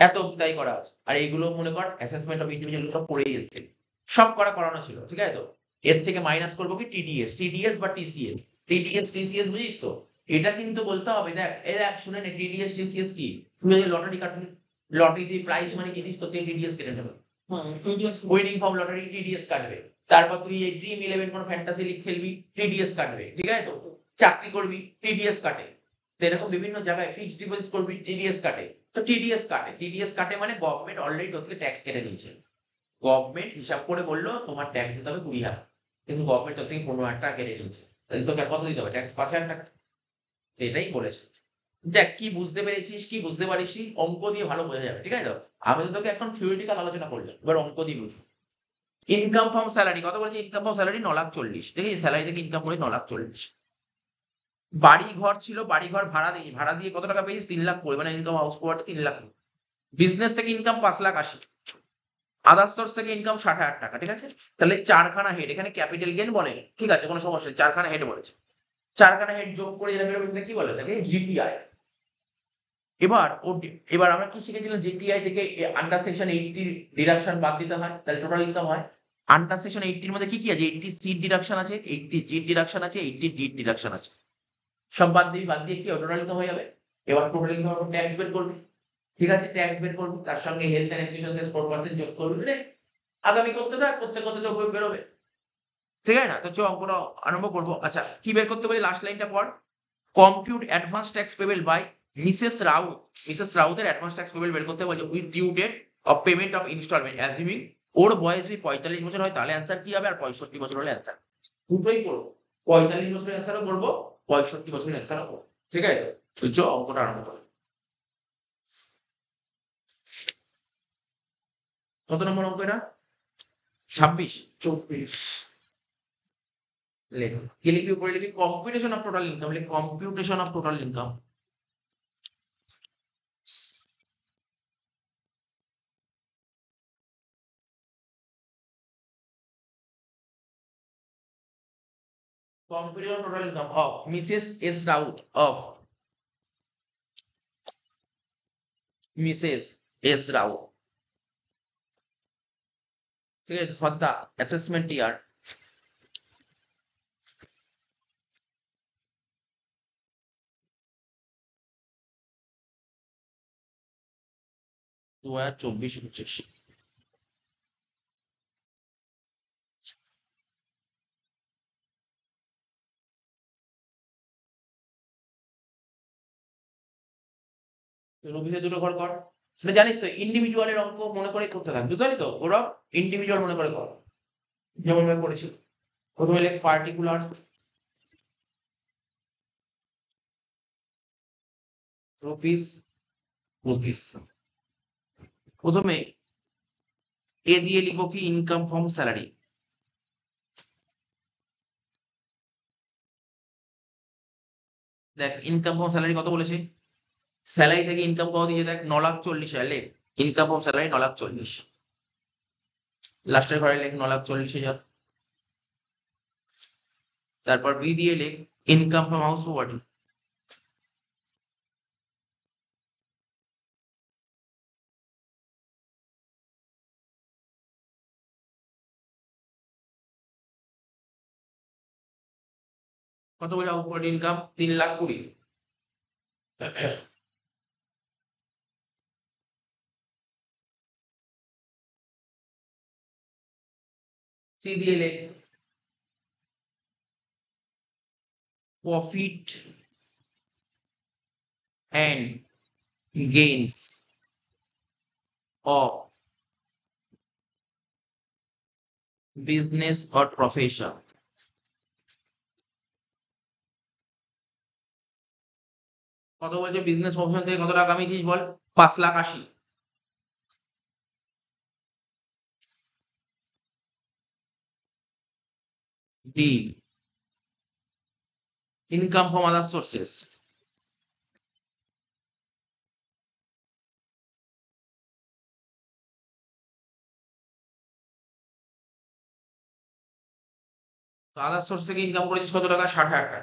এত তাই করা আছে। আর এইগুলো মনে কর অ্যাসেসমেন্ট অফ ইন্ডিভিজুয়াল সব পড়েই এসেছে, সব করানো ছিল, ঠিক আছে? তো এর থেকে মাইনাস করবো কি? টিডিএস বা টিসিএস, বুঝিস তো? এটা কিন্তু বলতে হবে, দেখ শুনে নে, টিডিএস টিসিএস কি? তুই যদি লটারি কাটবি, লটারি দিয়ে প্রাইজ মানে জিনিস তো টিডিএস কেটে নেবে, উইনিং ফর্ম লটারি টিডিএস কাটবে। তারপর তুই এই ড্রিম 11 কোন ফ্যান্টাসি লিগ খেলবি, টিডিএস কাটবে, ঠিক আছে? তো চাকরি করবি, টিডিএস কাটে। তো এরকম বিভিন্ন জায়গায় ফিক্সড ডিপোজিট করবি, টিডিএস কাটে। তো টিডিএস কাটে মানে গভর্নমেন্ট অলরেডি তোর থেকে ট্যাক্স কেটে নিয়েছে। গভর্নমেন্ট হিসাব করে বললো তোমার ট্যাক্স দিতে হবে 20,000, কিন্তু গভর্নমেন্ট তোর থেকে 15,000 টাকা কেটে নিয়েছে, তাহলে তোকে আর কত দিতে হবে? ট্যাক্স 5,000 টাকা। এটাই বলেছে। দেখ কি বুঝতে পেরেছিস কি বুঝতে পারিস, অঙ্ক দিয়ে ভালো বোঝা যাবে, ঠিক আছে তো? আমি তো তোকে এখন থিওরিটিক্যাল আলোচনা করলাম, এবার অঙ্ক দিয়ে বুঝবো। ইনকাম ফ্রম স্যালারি কত বলছে? Income from salary 9,40,000। দেখি স্যালারি থেকে ইনকাম করে 9,40,000। বাড়ি ঘর ছিল, বাড়ি ঘর ভাড়া দিয়ে কত টাকা পেয়েছিস? 3,20,000, মানে ইনকাম হাউস প্রপার্টি 3,00,000। বিজনেস থেকে ইনকাম 5,80,000। আদার সোর্স থেকে ইনকাম 60,000 টাকা, ঠিক আছে? তাহলে 4খানা হেড, এখানে ক্যাপিটাল গেইন বলে, ঠিক আছে, কোনো সমস্যা নেই, 4খানা হেড বলেছে। 4খানা হেড যোগ করে যেটা বেরোবে কি বলে তাকে? জিটিআই। এবার আমরা কি শিখেছিলাম? জিটিআই থেকে আন্ডার সেকশন 80 ডিডাকশন বাদ দিতে হয়, তাহলে টোটাল ইনকাম হয়। আন্ডার সেকশন 80 এর মধ্যে কি কি আছে? 80 সি ডিডাকশন আছে, 80 জি ডিডাকশন আছে, 80 ডি ডিডাকশন আছে। সব বাদ দিয়ে কি টোটাল ইনকাম হয়ে যাবে। এবার টোটাল ইনকাম ট্যাক্স বের করবি, ঠিক আছে? ট্যাক্স বের করবি, তার সঙ্গে হেলথ এন্ড এডুকেশন সেস 4% যোগ করবি, মানে আগামী করতে থাক, করতে করতে তো বেরোবে, ঠিক আছে না? তো চল অঙ্কটা আরম্ভ করবো। আচ্ছা কি বের করতে বলি? লাস্ট লাইনটা পড়। Compute advance tax payable by Mrs Raut. Mrs রাউতের অ্যাডভান্স ট্যাক্স পেবল বের করতে বলছে with due date of payment of instalment assuming ওর বয়স যদি 45 বছর হয় তাহলে অ্যান্সার কি হবে, আর 65 বছর হলে অ্যান্সার। দুটোই করবো, 45 বছরের অ্যান্সারও করবো, 65 বছরের অ্যান্সারও করবো, ঠিক আছে? তো চ অঙ্কটা আরম্ভ করো। কত নম্বর অঙ্ক এটা? 26, 24 লেখো। কি লিখবি? উপরে লিখবি কম্পিউটেশন অফ টোটাল ইনকাম, লিখ computation of total income. Computation of total income of Mrs. S. Raut of Mrs. S. Raut. ঠিক আছে, for the assessment year 2024-25। রবিতে দুটো ঘর কর। মানে জানিস তো ইন্ডিভিজুয়ালের অঙ্ক মনে করে করতে থাক, বুঝতে পারলি তো? ওরা ইন্ডিভিজুয়াল মনে করে কর, যেমন ভাবে করেছি। প্রথমে লেখ পার্টিকুলার্স রুপিস রুপিস। প্রথমে এ দিয়ে লিখবো কি? Income from salary. দেখ ইনকাম ফ্রম স্যালারি কত বলেছে? স্যালারি থেকে ইনকাম কত দিয়েছে? দেখ 9,40,000 লেখ। Income from salary 9,40,000। লাস্টের ঘরে লেখ 9,40,000। তারপর বি দিয়ে লেখ ইনকাম ফ্রম হাউস প্রপার্টি। কত বলে হাউস প্রপার্টি ইনকাম? 3,20,000। সি দিয়ে লেখ profit and gains of business or profession. কত বলছে? বিজনেস প্রফেশন থেকে কত টাকা কামিয়েছিস বল? 5,80,000। D income from other sources. তো আদার সোর্স থেকে ইনকাম করেছিস কত টাকা? 60,000 টাকা।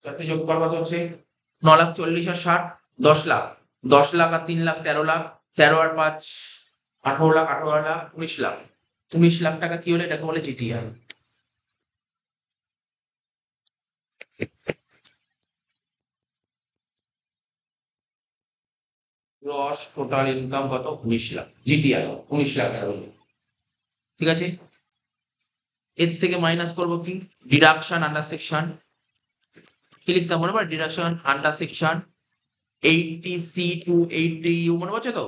চারটে যোগ কর, কত হচ্ছে? 9,40,000 আর 60, 10,00,000। 10,00,000 আর 3,00,000 13,00,000। 13 আর 5 18,00,000, 18,00,000 19,00,000। 19,00,000 টাকা কি হলো? এটাকে বলে জিটিআই। গ্রস টোটাল ইনকাম কত? 19,00,000। জিটিআই 19,00,000 টাকা হলো, ঠিক আছে? এর থেকে মাইনাস করবো কি? ডিডাকশন আন্ডার সেকশন কি লিখতাম মনে পড়ে? Deduction under section 80C to 80U, মনে পড়ছে তো?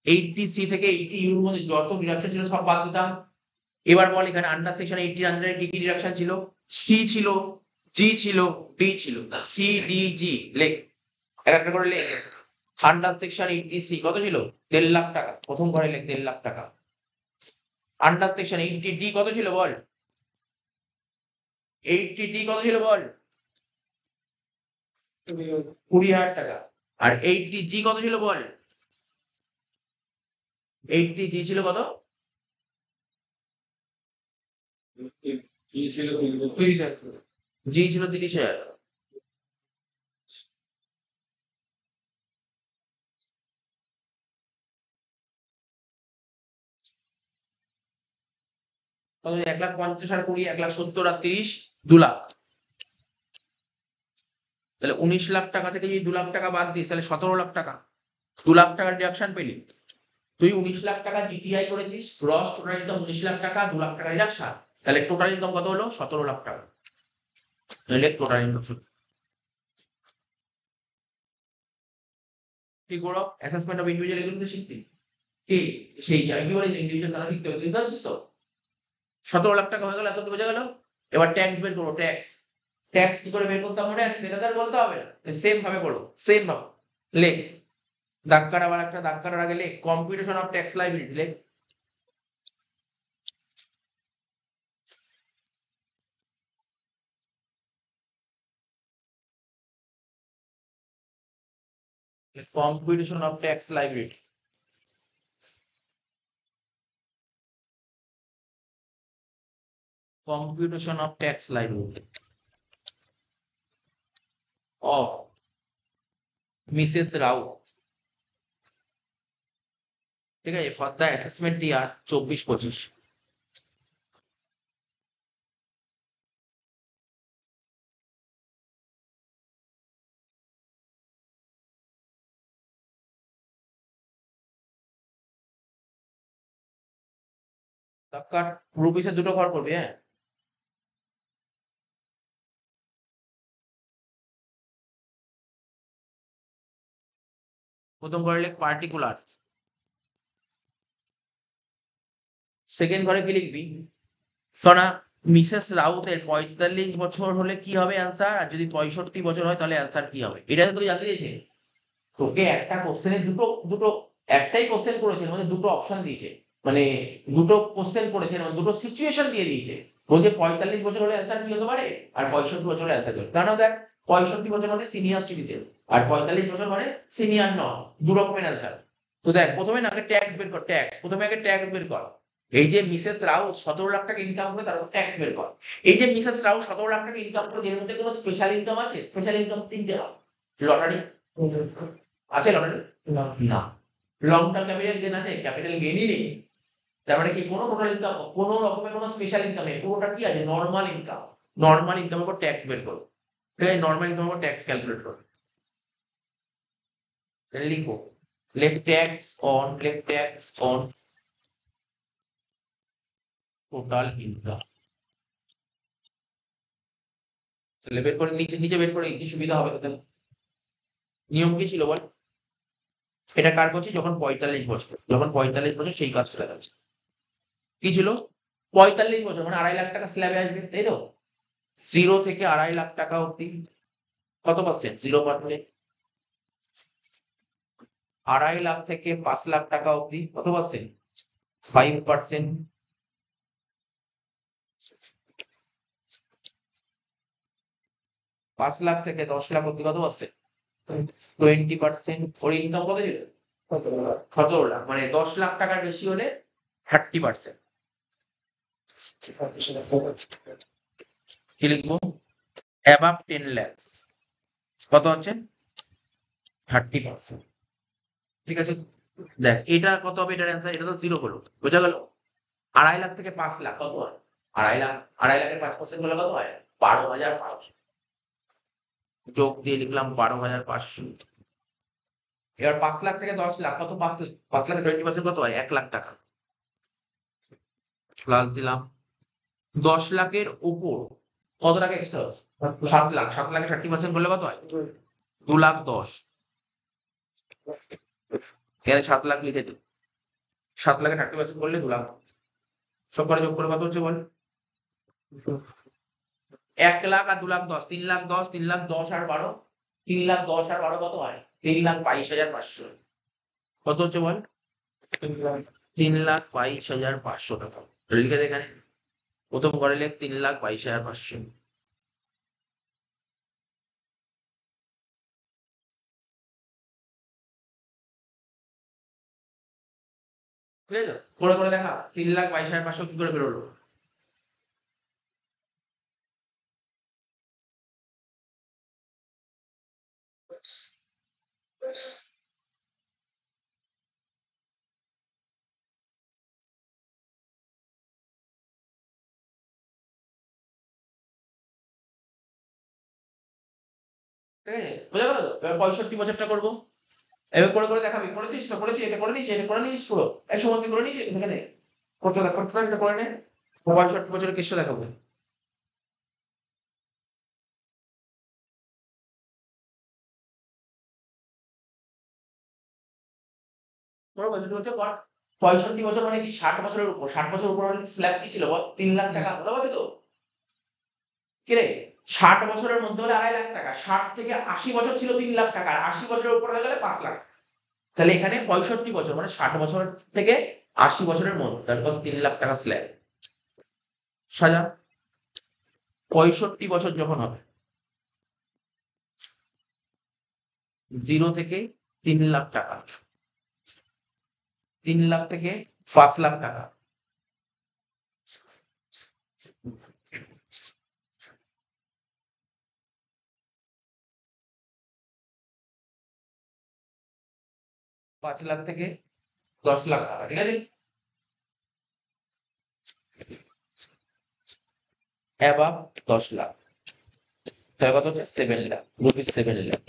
80C থেকে 80U এর মধ্যে যত ডিডাকশন ছিল সব বাদ দিতাম। এবার বল এখানে আন্ডার সেকশন 80 এর আন্ডারে কি কি ডিডাকশন ছিল? সি ছিল, জি ছিল, ডি ছিল। সি ডি জি লেখ, একটা করে লেখ। আন্ডার সেকশন 80C কত ছিল? 1.5 লাখ টাকা। প্রথম ঘরে লেখ 1.5 লাখ টাকা। আন্ডার সেকশন 80D কত ছিল বল? 80D কত ছিল বল? 20,000 টাকা। আর 80G কত ছিল বল? 80G ছিল কত? জি ছিল 30,000। কত? 1,50,000 আর 20, 1,70,000 আর 30, 2 লাখ। তাহলে 19 লাখ টাকা থেকে যদি 2 লাখ টাকা বাদ দিস তাহলে 17 লাখ টাকা। 2 লাখ টাকার ডিডাকশন পেলি। তুই 19 লাখ টাকা জিটিআই করেছিস, গ্রস টোটাল ইনকাম 19 লাখ টাকা, 2 লাখ টাকা ডিডাকশন। তাহলে টোটাল ইনকাম কত হলো? 17 লাখ টাকা। তাহলে টোটাল ইনকাম ঠিক করো। অ্যাসেসমেন্ট অফ ইন্ডিভিজুয়াল এগুলো তো শিখতি কি? সেই আমি কি বলি ইন্ডিভিজুয়াল দ্বারা শিখতে হবে, বুঝতে পারছিস তো? 17 লাখ টাকা হয়ে গেল, এত বোঝা গেল। এবার ট্যাক্স বের করবো। ট্যাক্স ট্যাক্স কি করে বের করতে মনে আছে? সেটা তো আর বলতে হবে না, সেম ভাবে করবো, সেম ভাবে লেখ। দাক্কার আবার একটা দাক্কার আগে লেখ কম্পিউটেশন অফ ট্যাক্স লাইবিলিটি লেখ। Computation of tax liability. Computation of tax liability of Mrs Rau, ঠিক আছে, ফর দ্য অ্যাসেসমেন্ট ইয়ার 24-25। দাক্কার রুপিসে দুটো ঘর করবি, হ্যাঁ? প্রথম ঘরে লেখ পার্টিকুলার। সেকেন্ড ঘরে কি লিখবি? সোনা মিসেস রাউতের 45 বছর হলে কি হবে অ্যান্সার, আর যদি 65 বছর হয় তাহলে অ্যান্সার কি হবে? এটা তো জানতে দিয়েছে তোকে। একটা কোশ্চেনে দুটো দুটো একটাই কোশ্চেন করেছে, মানে দুটো অপশন দিয়েছে, মানে দুটো কোশ্চেন করেছে, মানে দুটো সিচুয়েশন দিয়ে দিয়েছে। বলছে 45 বছর হলে অ্যান্সার কি হতে পারে, আর 65 বছর হলে অ্যান্সার কি হবে। কেন দেখ, 65 বছর মানে সিনিয়র সিটিজেন, আর 45 বছর মানে সিনিয়র নন, দু রকমের অ্যান্সার। তো দেখ প্রথমে না আগে ট্যাক্স বের কর। ট্যাক্স প্রথমে আগে ট্যাক্স বের কর। এই যে মিসেস রাও 17 লাখ টাকা ইনকাম করে, তারপর ট্যাক্স বের কর। এই যে মিসেস রাও 17 লাখ টাকা ইনকাম করে, এর মধ্যে কোনো স্পেশাল ইনকাম আছে? স্পেশাল ইনকাম তিনটে হয়। লটারি আছে? লটারি না। লং টার্ম ক্যাপিটাল গেইন আছে? ক্যাপিটাল গেইনই নেই। তার মানে কি কোনো টোটাল ইনকাম, কোনো রকমের কোনো স্পেশাল ইনকাম নেই, পুরোটা কি আছে? Normal income. নরমাল ইনকামের উপর ট্যাক্স বের করো। ঠিক আছে, নরমাল ইনকামের উপর ট্যাক্স ক্যালকুলেট করো। লিখো left tax on total income. তাহলে বের করে নিচে নিচে বের করে কি সুবিধা হবে তোদের? নিয়ম কি ছিল বল? এটা কার করছি? যখন 45 বছর, যখন 45 বছর সেই কাজটা দেখাচ্ছে। কি ছিল? 45 বছর মানে 2.5 লাখ টাকা স্ল্যাবে আসবে, তাই তো? 0 থেকে 2.5 লাখ টাকা অব্দি কত পার্সেন্ট? 0%। 2.5 লাখ থেকে 5 লাখ টাকা অব্দি কত পার্সেন্ট? 5%। 5 লাখ থেকে 10 লাখ অব্দি কত পার্সেন্ট? 20%। ওর ইনকাম কত ছিল? 17 লাখ। মানে 10 লাখ টাকার বেশি হলে 30%। কি লিখবো? অ্যাবাভ 10 লাখ কত হচ্ছে? 30%। ঠিক আছে, দেখ এটা কত হবে? এটার অ্যান্সার, এটা তো 0 হলো, বোঝা গেল? 2.5 লাখ থেকে 5 লাখ কত হয়? 2.5 লাখ, 2.5 লাখের 5% হলে কত হয়? 12,500। যোগ দিয়ে লিখলাম 12,500। এবার 5 লাখ থেকে 10 লাখ কত? 5 লাখের 20% কত হয়? 1 লাখ টাকা। প্লাস দিলাম 10 লাখের উপর কত টাকা এক্সট্রা হচ্ছে? 7 লাখ। 7 লাখে 30% করলে কত হয়? 2,10,000। এখানে 7 লাখ লিখে দিই। 7 লাখে 30% করলে 2 লাখ। সব করে যোগ করে কত হচ্ছে বল? 1 লাখ আর 2,10,000, 3,10,000, 3,10,000 আর 12, 3,10,000 আর 12 কত হয়? 3,22,500। কত হচ্ছে বল? 3,22,500 টাকা। লিখে দে এখানে। প্রথম ঘরে লেখ 3,22,500। ঠিক আছে, করে করে দেখা 3,22,500 কি করে বেরোলো? ঠিক আছে, বোঝা গেল তো? এবার 65 বছরটা করবো। এবার করে করে দেখাবি। করেছিস তো? করেছি, এটা করে নিয়েছি, এটা করে নিয়েছিস পুরো এক সময় করে নিয়েছি এখানে। করতে থাক, করতে থাক, এটা করে নে। 65 বছরের কেসটা দেখাবো। কোনো 65 বছর কর। 65 বছর মানে কি? 60 বছরের উপর। 60 বছর উপর হলে স্ল্যাব কি ছিল বল? 3 লাখ টাকা। বলা বলছে তো কি রে? 60 বছরের মধ্যে হলে 2.5 লাখ টাকা। 60 থেকে 80 বছর ছিল 3 লাখ টাকা, আর 80 বছরের উপর হয়ে গেলে 5 লাখ। তাহলে এখানে 65 বছর মানে 60 বছর থেকে 80 বছরের মধ্যে, তাহলে কত? 3 লাখ টাকা স্ল্যাব। সাজা। 65 বছর যখন হবে, 0 থেকে 3 লাখ টাকা, 3 লাখ থেকে 5 লাখ টাকা, 5 লাখ থেকে 10 লাখ টাকা। ঠিক আছে, অ্যাবাভ 10 লাখ। তাহলে কত হচ্ছে? 7 লাখ রুপিস। 7 লাখ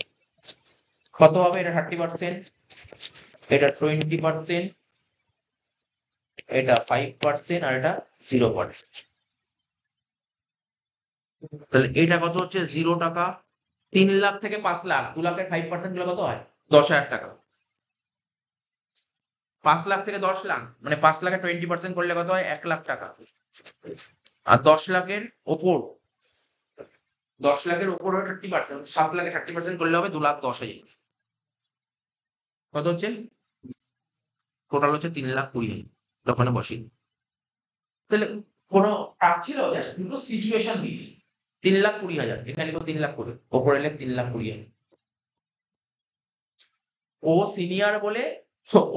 কত হবে? এটা 30%, এটা 20%, এটা 5%, আর এটা 0%। তাহলে এটা কত হচ্ছে? 0 টাকা। 3 লাখ থেকে 5 লাখ, 2 লাখের 5% গুলো কত হয়? 10,000 টাকা। 5 লাখ থেকে 10 লাখ মানে 5 লাখের 20% করলে কত হয়? 1 লাখ টাকা। আর 10 লাখের ওপর, 10 লাখের ওপর 30%, 7 লাখে 30% করলে হবে 2,10,000। কত হচ্ছে? টোটাল হচ্ছে 3,20,000। ওখানে বসিয়ে দিই। তাহলে কোনো কাজ ছিল? জাস্ট দুটো সিচুয়েশন দিয়েছি। 3,20,000 এখানে লিখো 3,20,000, ওপরে লেখ 3,20,000। ও সিনিয়র বলে,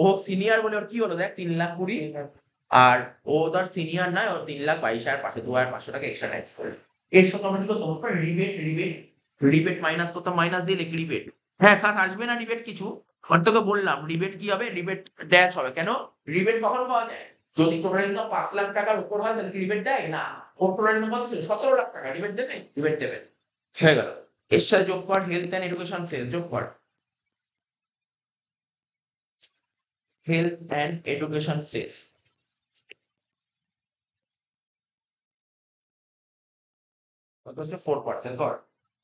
ও সিনিয়র বলে ওর কি হলো দেখ? 3,20,000। আর ও ধর সিনিয়র নয়, ও 3,22,000 পাশে 2,500 টাকা এক্সট্রা ট্যাক্স করে। এর সঙ্গে আমরা কি করতাম? রিবেট, রিবেট, রিবেট মাইনাস করতাম। মাইনাস দিয়ে লিখি রিবেট। হ্যাঁ, খাস আসবে না রিবেট কিছু। আর তোকে বললাম রিবেট কি হবে? রিবেট ড্যাশ হবে। কেন? রিবেট কখন পাওয়া যায়? যদি টোটাল ইনকাম 5 লাখ টাকার উপর হয় তাহলে কি রিবেট দেয়? না। ওর টোটাল ইনকাম কত ছিল? 17 লাখ টাকা। রিবেট দেবে? রিবেট দেবে না। হয়ে গেল। এর সাথে যোগ কর হেলথ অ্যান্ড এডুকেশন সেস। যোগ কর হেলথ অ্যান্ড এডুকেশন সেস। কত হচ্ছে? 4% কর।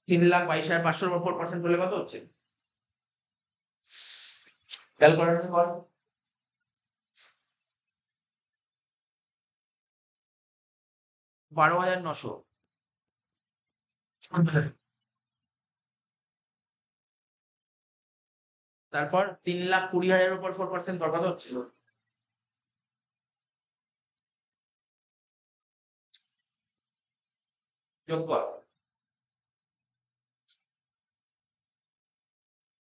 3,22,500 উপর 4% করলে কত হচ্ছে? ক্যালকুলেটর কর। 12,900। তারপর 3,20,000 উপর 4% কর। কত হচ্ছে? যোগ কর।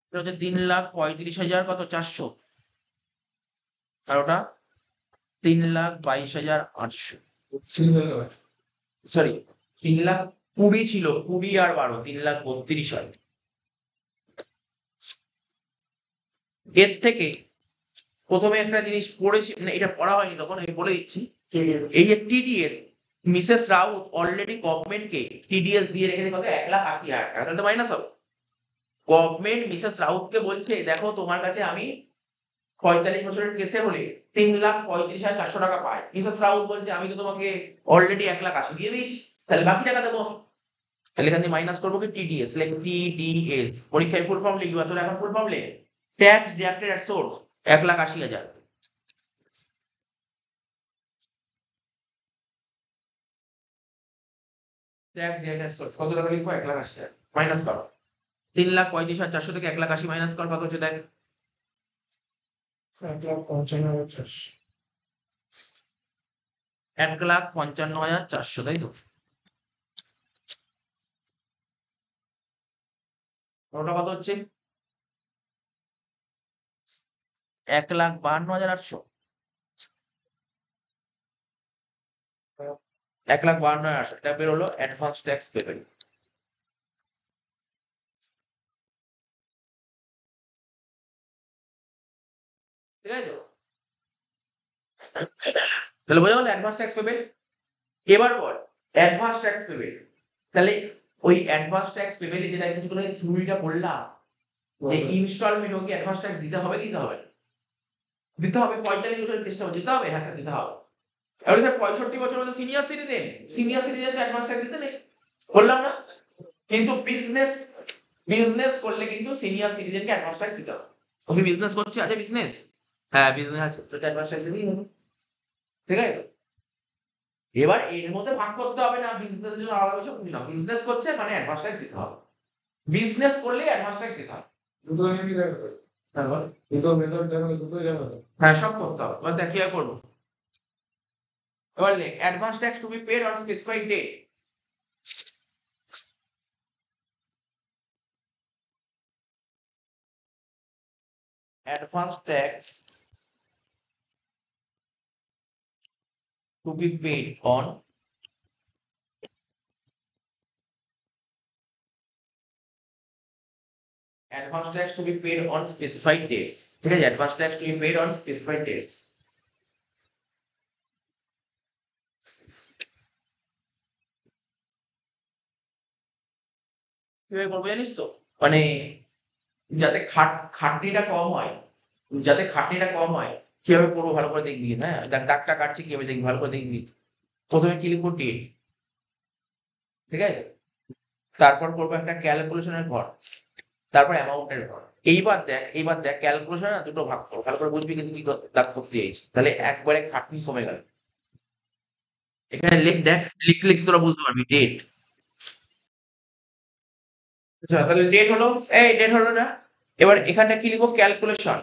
এটা হচ্ছে 3,35,000 কত? 400। আর ওটা 3,22,800। সরি, 3,20,000 ছিল। 20 আর 12, 3,32,000 হয়। এর থেকে প্রথমে একটা জিনিস পড়েছি, মানে এটা পড়া হয়নি তখন, আমি বলে দিচ্ছি। এই যে টিডিএস, মিসেস রাউত অলরেডি গভর্নমেন্টকে টিডিএস দিয়ে রেখেছে কত? 1,80,000 টাকা। তাহলে তো মাইনাস হবে। গভর্নমেন্ট মিসেস রাউতকে বলছে দেখো তোমার কাছে আমি 45 বছরের কেসে হলে 3,35,400 টাকা পাই। মিসেস রাউত বলছে আমি তো তোমাকে অলরেডি 1,80,000 দিয়ে দিয়েছি, তাহলে বাকি টাকা দেবো আমি। তাহলে এখান থেকে মাইনাস করবো কি টিডিএস, লাইক টিডিএস, পরীক্ষায় ফুল ফর্ম লিখবা, তোর এখন ফুল ফর্ম লেখ, tax deducted at source 1,80,000। Tax deducted at source কত টাকা লিখবো? 1,80,000 মাইনাস করো, 3,35,400 থেকে 1,80,000 মাইনাস কর, কত হচ্ছে দেখ? 1,55,400, তাই তো? ওটা কত হচ্ছে? 1,52,800, 1,52,800, এটা বেরোলো অ্যাডভান্স ট্যাক্স পেমেন্ট। ঠিক আছে তো? তাহলে বোঝা গেল অ্যাডভান্স ট্যাক্স পেমেন্ট। এবার বল অ্যাডভান্স ট্যাক্স পেমেন্ট, তাহলে ওই অ্যাডভান্স ট্যাক্স পেমেন্টে যেটা কিছুক্ষণ আগে থিওরিটা বললাম যে ইনস্টলমেন্ট ওকে অ্যাডভান্স ট্যাক্স দিতে হবে কি দিতে হবে? দিতে হবে। 45 বছরের কেসটা দিতে হবে, হ্যাঁ স্যার দিতে হবে। এবার স্যার 65 বছর মধ্যে senior citizen, senior citizen advance tax দিতে নেই, বললাম না? কিন্তু বিজনেস করলে কিন্তু সিনিয়র সিটিজেনকে অ্যাডভান্স ট্যাক্স দিতে হবে। ওকে বিজনেস করছে, আছে বিজনেস, হ্যাঁ বিজনেস আছে, তো অ্যাডভান্স ট্যাক্স দিতেই হবে। ঠিক আছে তো? এবার এর মধ্যে ভাগ করতে হবে না, বিজনেস জন্য আলাদা কিছু না, বিজনেস করছে মানে অ্যাডভান্স ট্যাক্স দিতে হবে, বিজনেস করলে অ্যাডভান্স ট্যাক্স দিতে হবে। দুটো কি দেখাবে? হ্যাঁ বল, দুটো মেথড দেখাবে, দুটোই দেখাবে, হ্যাঁ সব করতে হবে। এবার দেখ কি করবো, এবার লেখ advance tax to be paid on specified date. Advance tax to be paid on advance tax to be paid on specified dates, ঠিক আছে? advance tax to be paid on specified dates। কিভাবে করবো জানিস তো? মানে যাতে খাটনিটা কম হয়, যাতে খাটনিটা কম হয়, কিভাবে করবো ভালো করে দেখবি, হ্যাঁ দেখ দাগটা কাটছি কিভাবে দেখবি, ভালো করে দেখবি। প্রথমে কি লিখবো? ডেট, ঠিক আছে? তারপর করবো একটা ক্যালকুলেশনের ঘর, তারপর অ্যামাউন্টের ঘর। এইবার দেখ ক্যালকুলেশন না দুটো ভাগ করো, ভালো করে বুঝবি কিন্তু কি দাগ করতে চাইছি, তাহলে একবারে খাটনি কমে গেল। এখানে লিখ, দেখ লিখলে কি তোরা বুঝতে পারবি ডেট। আচ্ছা তাহলে ডেট হলো, এই ডেট হলো না, এবার এখানটা কি লিখবো? ক্যালকুলেশন।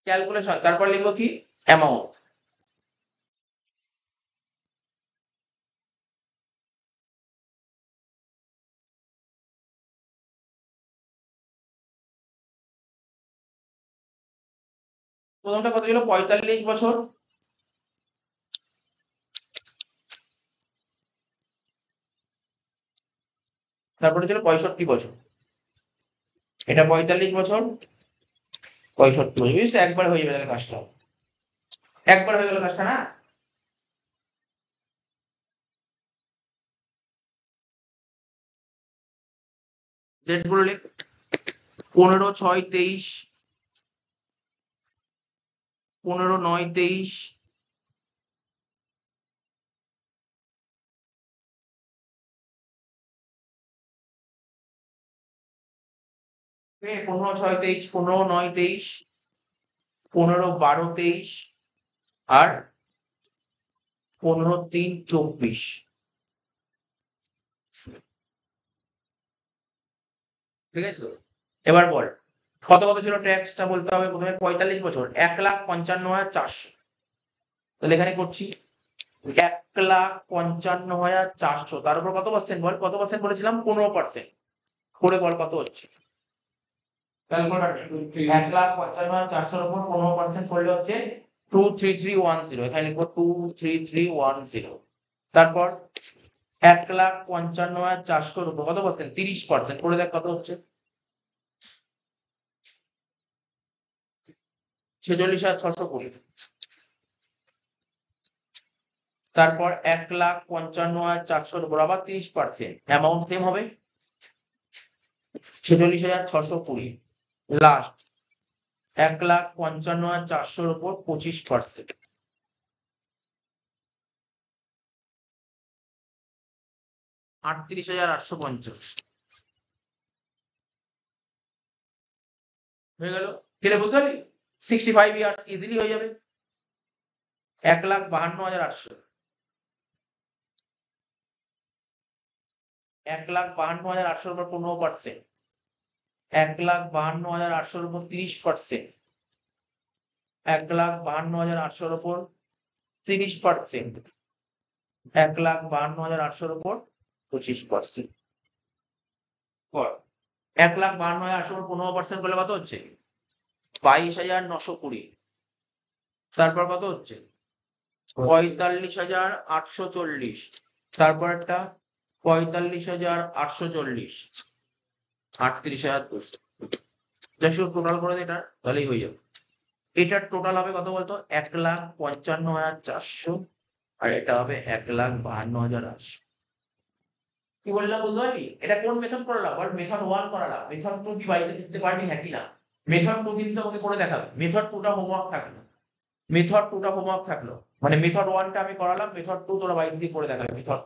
ক্যালকুলেশন তারপর লিখবো কি? অ্যামাউন্ট। প্রথমটা কত ছিল? 45 বছর, তারপরে ছিল 65 বছর, এটা 45 বছর, 65 বছর, বুঝিস তো? একবার হয়ে যাবে তাহলে কাজটা, একবার হয়ে গেল কাজটা না? ডেট গুলো লিখ, 15/6/23, 15/9/23, 15/6/23, 15/9/23, 15/12/23 আর 15/3/24। ঠিক আছে তো? এবার বল কত কত ছিল ট্যাক্সটা বলতে হবে। প্রথমে 45 বছর 1,55,400, তাহলে এখানে করছি 1,55,400, তার উপর কত পার্সেন্ট বল, কত পার্সেন্ট বলেছিলাম? 15%, করে বল কত হচ্ছে? ক্যালকুলেটর 1,55,400 এর উপর 15% করলে হচ্ছে 23310, এখানে লিখবো 23310। তারপর 1,55,400 এর উপর কত পার্সেন্ট? 30% করে দেখ কত হচ্ছে? 46,620। তারপর 1,55,400 এর উপর আবার 30%, অ্যামাউন্ট সেম হবে 46,620। লাস্ট 1,55,400 এর উপর 25%, 38,850 হয়ে গেল। কেটে বলতে পারলি 65 ইয়ার্স ইজিলি হয়ে যাবে। 1,52,800, 1,52,800 এর উপর 15%, 1,52,800 এর উপর 30%, 1,52,800 এর উপর 30%, 1,52,800 এর উপর 25%। 1,52,800 এর 15% করলে কত হচ্ছে? 22,920। তারপর কত হচ্ছে? 45,840। তারপর একটা 45,840, 38,200। জাস্ট টোটাল করে দে এটা, তাহলেই হয়ে যাবে। এটার টোটাল হবে কত বলতো? 1,55,400, আর এটা হবে 1,52,800। কি বললাম বুঝতে পারলি? এটা কোন মেথড করালাম? বল মেথড 1 করালাম। মেথড 2 কি বাড়িতে দেখতে পারবি? হ্যাঁ কি না? মেথড 2 কিন্তু আমাকে করে দেখাবে। মেথড 2টা হোমওয়ার্ক থাকলো। মেথড 2টা হোমওয়ার্ক থাকলো। মানে মেথড 1টা আমি করালাম, মেথড 2 তোরা বাড়িতে দিয়ে করে দেখাবে। মেথড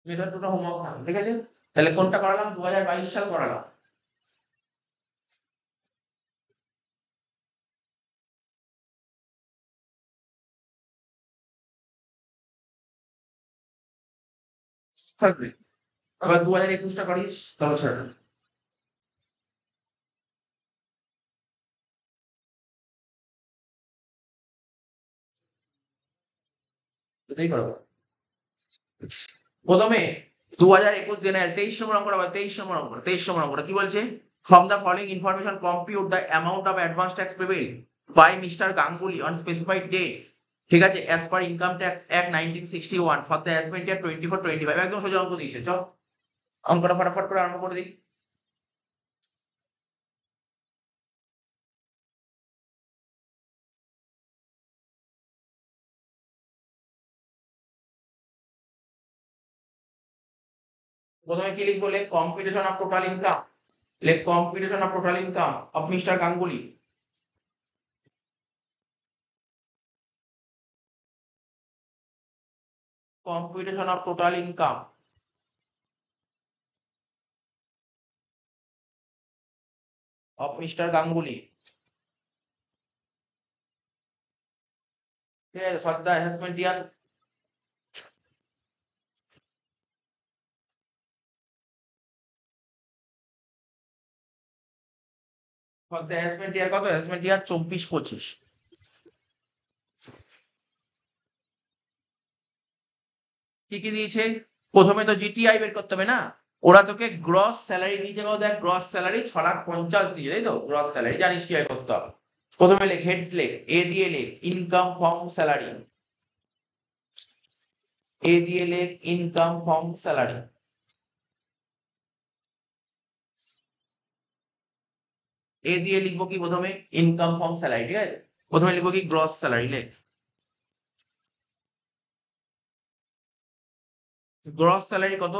মেথড 2টা হোমওয়ার্ক থাকলো, ঠিক আছে? তাহলে কোনটা করালাম? 2022 সাল করালাম। থাকবে। আবার 2021টা করিস, তাহলে ছাড়। এটাই করো। প্রথমে 2021 জেনারেল 23 নম্বর অঙ্ক করা, 23 নম্বর অঙ্ক, 23 নম্বর অঙ্কটা কি বলছে? From the following information compute the amount of advance tax payable by Mr Ganguly on specified dates, ঠিক আছে, as per income tax act 1961 for the assessment year 24-25। একদম সোজা অঙ্ক দিয়েছে। চ অঙ্কটা ফটাফট করে আরম্ভ করে দিই। প্রথমে কি লিখবো? লেখ কম্পিটিশন অফ টোটাল ইনকাম। লেখ computation of total income of mister Ganguly. Computation of total income of mister Ganguly, ঠিক আছে, for the assessment year, for the assessment year কত? Assessment year 24-25। কি কি দিয়েছে? প্রথমে তো জিটিআই বের করতে হবে না? ওরা তোকে গ্রস স্যালারি দিয়েছে কত? দেখ, গ্রস স্যালারি 6,50,000 দিয়েছে, তাই তো? গ্রস স্যালারি জানিস কি করতে হবে। প্রথমে লেখ হেড, লেখ এ দিয়ে লেখ ইনকাম ফ্রম স্যালারি, এ দিয়ে লেখ ইনকাম ফ্রম স্যালারি। এ দিয়ে লিখবো কি প্রথমে? ইনকাম ফ্রম স্যালারি, ঠিক আছে? প্রথমে লিখবো কি? Gross salary. লেখ গ্রস স্যালারি কত?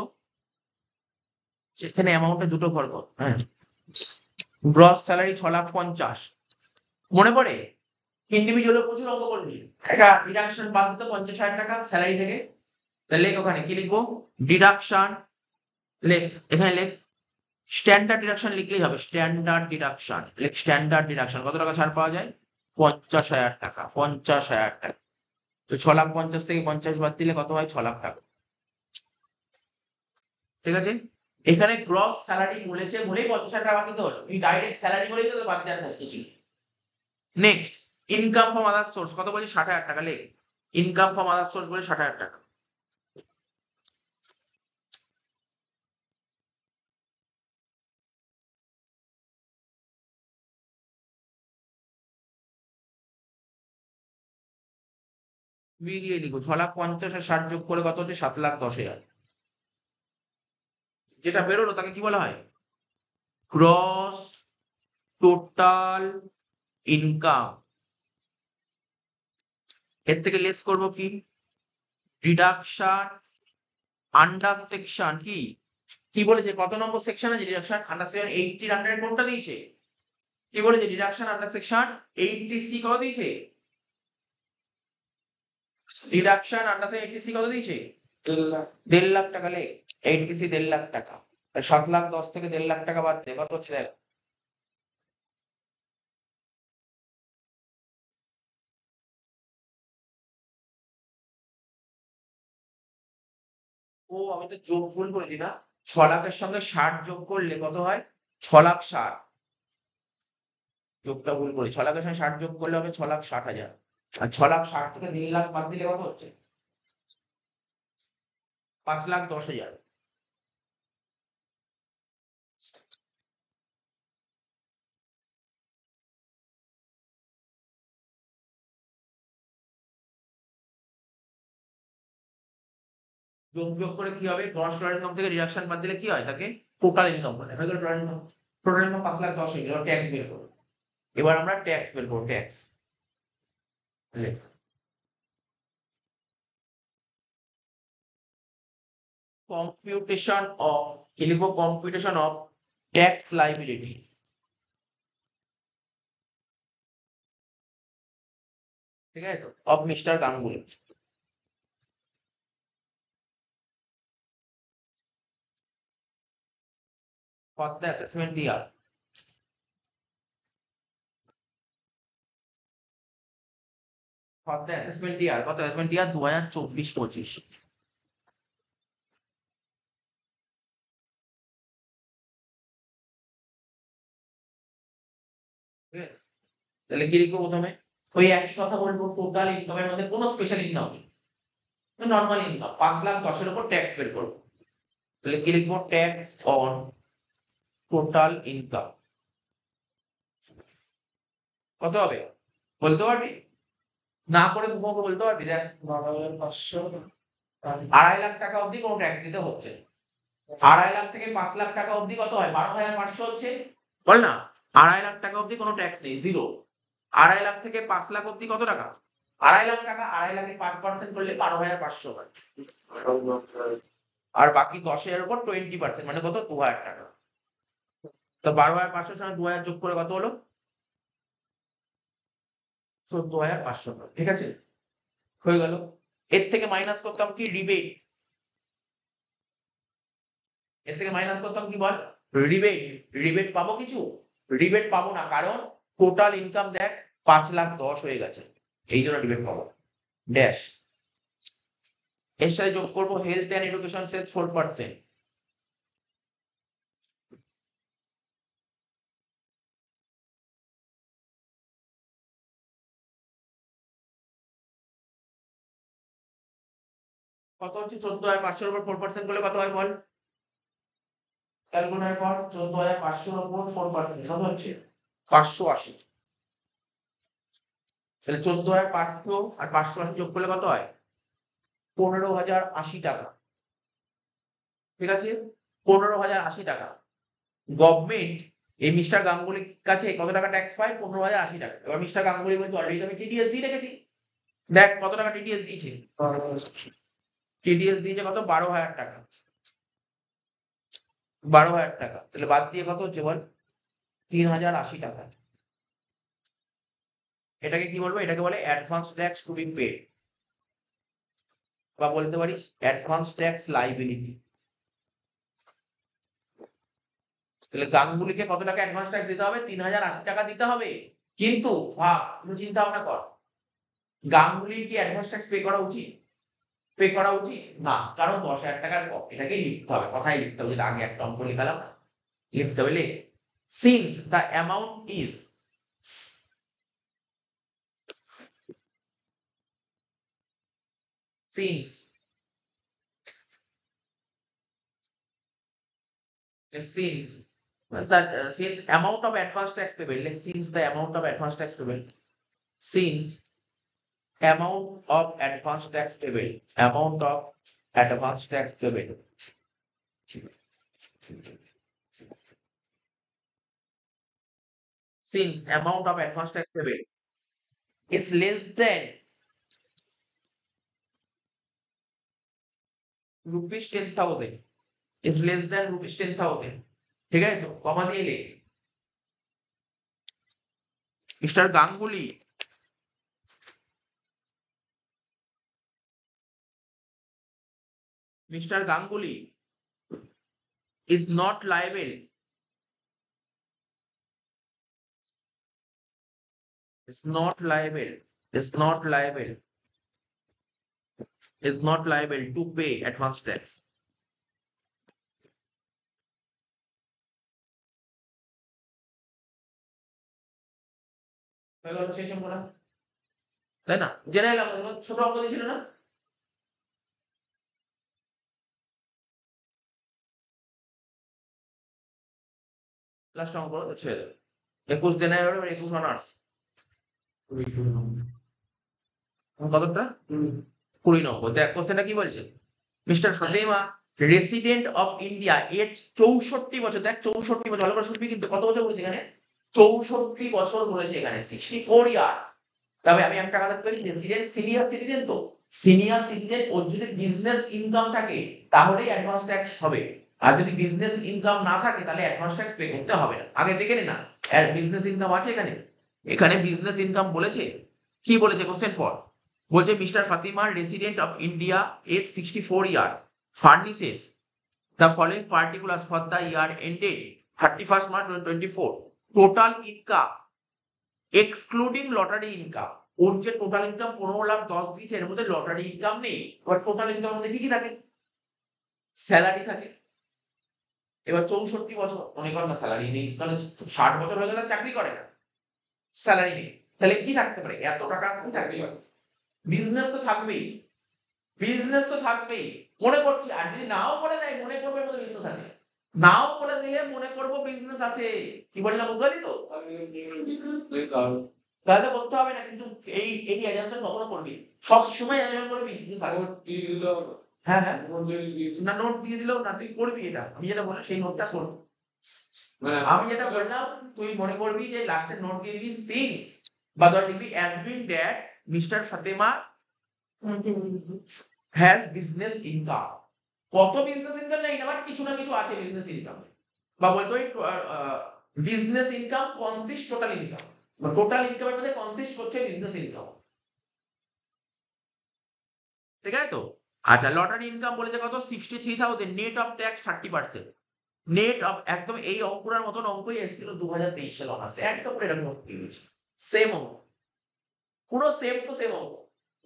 সেখানে অ্যামাউন্টে দুটো ঘর কর। হ্যাঁ, গ্রস স্যালারি 6,50,000। মনে পড়ে? ইন্ডিভিজুয়াল প্রচুর অঙ্ক করবি। একটা ডিডাকশন বাদ দিতে 50,000 টাকা স্যালারি থেকে। তাহলে লেখ ওখানে কি লিখবো? ডিডাকশন। লেখ এখানে লেখ স্ট্যান্ডার্ড ডিডাকশন, লিখলেই হবে স্ট্যান্ডার্ড ডিডাকশন। লেখ স্ট্যান্ডার্ড ডিডাকশন কত টাকা ছাড় পাওয়া যায়? 50,000 টাকা। 50,000 টাকা। তো 6,50,000 থেকে 50 বাদ দিলে কত হয়? 6,00,000 টাকা। ঠিক আছে, এখানে গ্রস স্যালারি বলেছে বলেই 50,000 টাকা বাদ দিতে হলো, তুমি ডাইরেক্ট স্যালারি বলেই তো বাদ দেওয়ার প্রশ্ন ছিল। Next, income from other source কত বলছে? 60,000 টাকা। লেখ ইনকাম ফ্রম আদার সোর্স বলে 60,000 টাকা। বি দিয়ে লিখো 6,50,000 আর 60 যোগ করে কত হচ্ছে? 7,10,000। যেটা বেরোলো তাকে কি বলা হয়? Gross total income. এর থেকে লেস করব কি? Deduction under section. কি বলেছে? কত নম্বর সেকশন আছে? ডিডাকশন আন্ডার সেকশন 80 এর আন্ডারে কোনটা দিয়েছে? কি বলেছে? ডিডাকশন আন্ডার সেকশন 80C কত দিয়েছে? ডিডাকশন আন্ডার সেকশন 80C কত দিয়েছে? 1.5 লাখ টাকা। লেখ 80C 1.5 লাখ টাকা। 7,10,000 থেকে 1.5 লাখ টাকা বাদ দে, কত হচ্ছে দেখ? ও আমি তো যোগ ভুল করেছি না, 6 লাখের সঙ্গে 60 যোগ করলে কত হয়? 6,60,000। যোগটা ভুল করি, 6 লাখের সঙ্গে 60 যোগ করলে হবে 6,60,000। আর 6,60,000 থেকে 1.5 লাখ বাদ দিলে কত হচ্ছে? 5,10,000। যোগ করে কি হবে? গ্রস টোটাল ইনকাম থেকে ডিডাকশন বাদ দিলে কি হয়? তাকে টোটাল ইনকাম বলে। হয়ে গেল টোটাল ইনকাম। টোটাল ইনকাম 5,10,000 হয়ে গেল। ট্যাক্স বের করো। এবার আমরা ট্যাক্স বের করবো। ট্যাক্স কম্পিউটেশন অফ, কি লিখবো? Computation of tax liability. ঠিক আছে তো? Of mister Ganguly. For the assessment year. For the assessment year কত? Assessment year 2024-25। ঠিক আছে, তাহলে কি লিখবো প্রথমে? ওই একই কথা বলবো, টোটাল ইনকামের মধ্যে কোনো স্পেশাল ইনকাম নেই, নর্মাল ইনকাম। 5,10,000 উপর ট্যাক্স বের করবো। তাহলে কি লিখবো? ট্যাক্স অন টোটাল ইনকাম কত হবে? বলতে পারবি? না করে মুখে বলতে পারবি? দেখ 2,500। 2.5 লাখ টাকা অবধি কোনো ট্যাক্স দিতে হচ্ছে। 2.5 লাখ থেকে 5 লাখ টাকা অবধি কত হয়? 12,500 হচ্ছে। বল না, 2.5 লাখ টাকা অবধি কোনো ট্যাক্স নেই, জিরো। 2.5 লাখ থেকে 5 লাখ অবধি কত টাকা? 2.5 লাখ টাকা। 2.5 লাখের 5% করলে 12,500 হয়। আর বাকি 10,000 উপর 20% মানে কত? 2,000 টাকা। তো 12,500 সঙ্গে 2,000 যোগ করে কত হলো? 14,500। ঠিক আছে, হয়ে গেল। এর থেকে মাইনাস করতাম কি? রিবেট। এর থেকে মাইনাস করতাম কি বল? রিবেট। রিবেট পাবো কিছু? রিবেট পাবো না, কারণ টোটাল ইনকাম দেখ 5,10,000 হয়ে গেছে, এই জন্য রিবেট পাবো। ড্যাশ। এর সাথে যোগ করবো হেলথ এন্ড এডুকেশন সেস 4%। কত হচ্ছে? 14,500 উপর 4% করলে কত হয় বল? ক্যালকুলেটর কর। 14,500 উপর 4% কত হচ্ছে? 580। তাহলে 14,500 আর 580 যোগ করলে কত হয়? 15,080 টাকা। ঠিক আছে, 15,080 টাকা। গভর্নমেন্ট এই মিস্টার গাঙ্গুলির কাছে কত টাকা ট্যাক্স পায়? 15,080 টাকা। এবার মিস্টার গাঙ্গুলি বলছে অলরেডি আমি টিডিএস দিয়ে রেখেছি। দেখ কত টাকা টিডিএস দিয়েছে? টিডিএস দিয়েছে কত? 12,000 টাকা। 12,000 টাকা। তাহলে বাদ দিয়ে কত হচ্ছে বল? 3,080 টাকা। এটাকে কি বলবো? এটাকে বলে advance tax to be paid, বা বলতে পারিস অ্যাডভান্স ট্যাক্স লাইবিলিটি। তাহলে গাঙ্গুলিকে কত টাকা অ্যাডভান্স ট্যাক্স দিতে হবে? 3,080 টাকা দিতে হবে। কিন্তু ভাব, তুমি চিন্তা ভাবনা কর, গাঙ্গুলির কি অ্যাডভান্স ট্যাক্স পে করা উচিত? পে করা উচিত না, কারণ 10,000 টাকার কম, এটাকে লিখতে হবে, কথায় লিখতে হবে, যেটা আগে একটা অঙ্ক লিখালাম লিখতে হবে। Since the amount is since since that since amount of advance tax payable, like since the amount of advance tax payable, since amount of advance tax payable, amount of advance tax payable, since amount of advance tax payable is less than rupees 10,000, is less than rupees 10,000, ঠিক আছে তো, কমা দিয়ে লিখ mister Ganguly Mr. Ganguly is not liable, is not liable, is not liable, is not liable to pay advance tax. হয়ে গেল শেষ অঙ্ক না, তাই না? জেনারেল অঙ্ক, ছোট অঙ্ক দিয়েছিল না? লাস্ট অঙ্ক ছেড়ে দেবে। 21 জেনারেল, 21 অনার্স। কতটা? 20 নম্বর। দেখ কোশ্চেনটা কি বলছে, mister Fatema resident of India, age 64 বছর, দেখ 64 বছর, ভালো করে শুনবি কিন্তু, কত বছর বলেছে এখানে? 64 বছর বলেছে এখানে, 64 ইয়ার্স। তবে আমি একটা কথা বলি, রেসিডেন্ট সিনিয়র সিটিজেন, তো সিনিয়র সিটিজেন ওর যদি বিজনেস ইনকাম থাকে তাহলেই অ্যাডভান্স ট্যাক্স হবে, আর যদি বিজনেস ইনকাম না থাকে তাহলে অ্যাডভান্স ট্যাক্স পে করতে হবে না। আগে দেখে নে না, বিজনেস ইনকাম আছে এখানে, এখানে বিজনেস ইনকাম বলেছে, কি বলেছে কোশ্চেন পর, বলছে mister Fatima resident of India age 64 years furnishes the following particulars for the year ended 31st March 2024, total income excluding lottery income. ওর যে টোটাল ইনকাম 15,10,00,000 দিয়েছে, এর মধ্যে লটারি ইনকাম নেই, বাট টোটাল ইনকামের মধ্যে কি কি থাকে? স্যালারি থাকে। এবার 64 বছর, মনে কর না স্যালারি নেই, কারণ 60 বছর হয়ে গেলে চাকরি করে না, স্যালারি নেই, তাহলে কি থাকতে পারে? এত টাকা কি থাকতে পারে? বিজনেস তো থাকবেই, বিজনেস তো থাকবেই, মনে করছি, আর যদি নাও বলে দেয় মনে করবে মধ্যে বিজনেস আছে, নাও বলে দিলে মনে করবো বিজনেস আছে, কি বললাম বুঝলি তো? তাহলে করতে হবে না, কিন্তু এই এই অ্যাজাম্পশন কখনো করবি, সব সময় অ্যাজাম্পশন করবি বিজনেস আছে। হ্যাঁ হ্যাঁ, না নোট দিয়ে দিলেও না, তুই করবি এটা, আমি যেটা বললাম সেই নোটটা কর, আমি যেটা বললাম তুই মনে করবি যে লাস্টের নোট দিয়ে দিবি সিন্স, বা ধর দিবি as bin that mister Fatema has business income, কত বিজনেস ইনকাম নেই না, বাট কিছু না কিছু আছে বিজনেস ইনকাম, বা বলতে পারি business income consist total income, total ইনকামের মধ্যে কনসিস্ট করছে বিজনেস ইনকাম, ঠিক আছে তো? আচ্ছা, লটারি ইনকাম বলেছে কত? 63,000, net off tax 30%, net off, একদম এই অঙ্কুরার মতন অঙ্কই এসেছিল 2023 সালে অনার্সে, একদম এরকম অঙ্ক দিয়েছে, সেম অঙ্ক, পুরো সেম টু সেম অঙ্ক।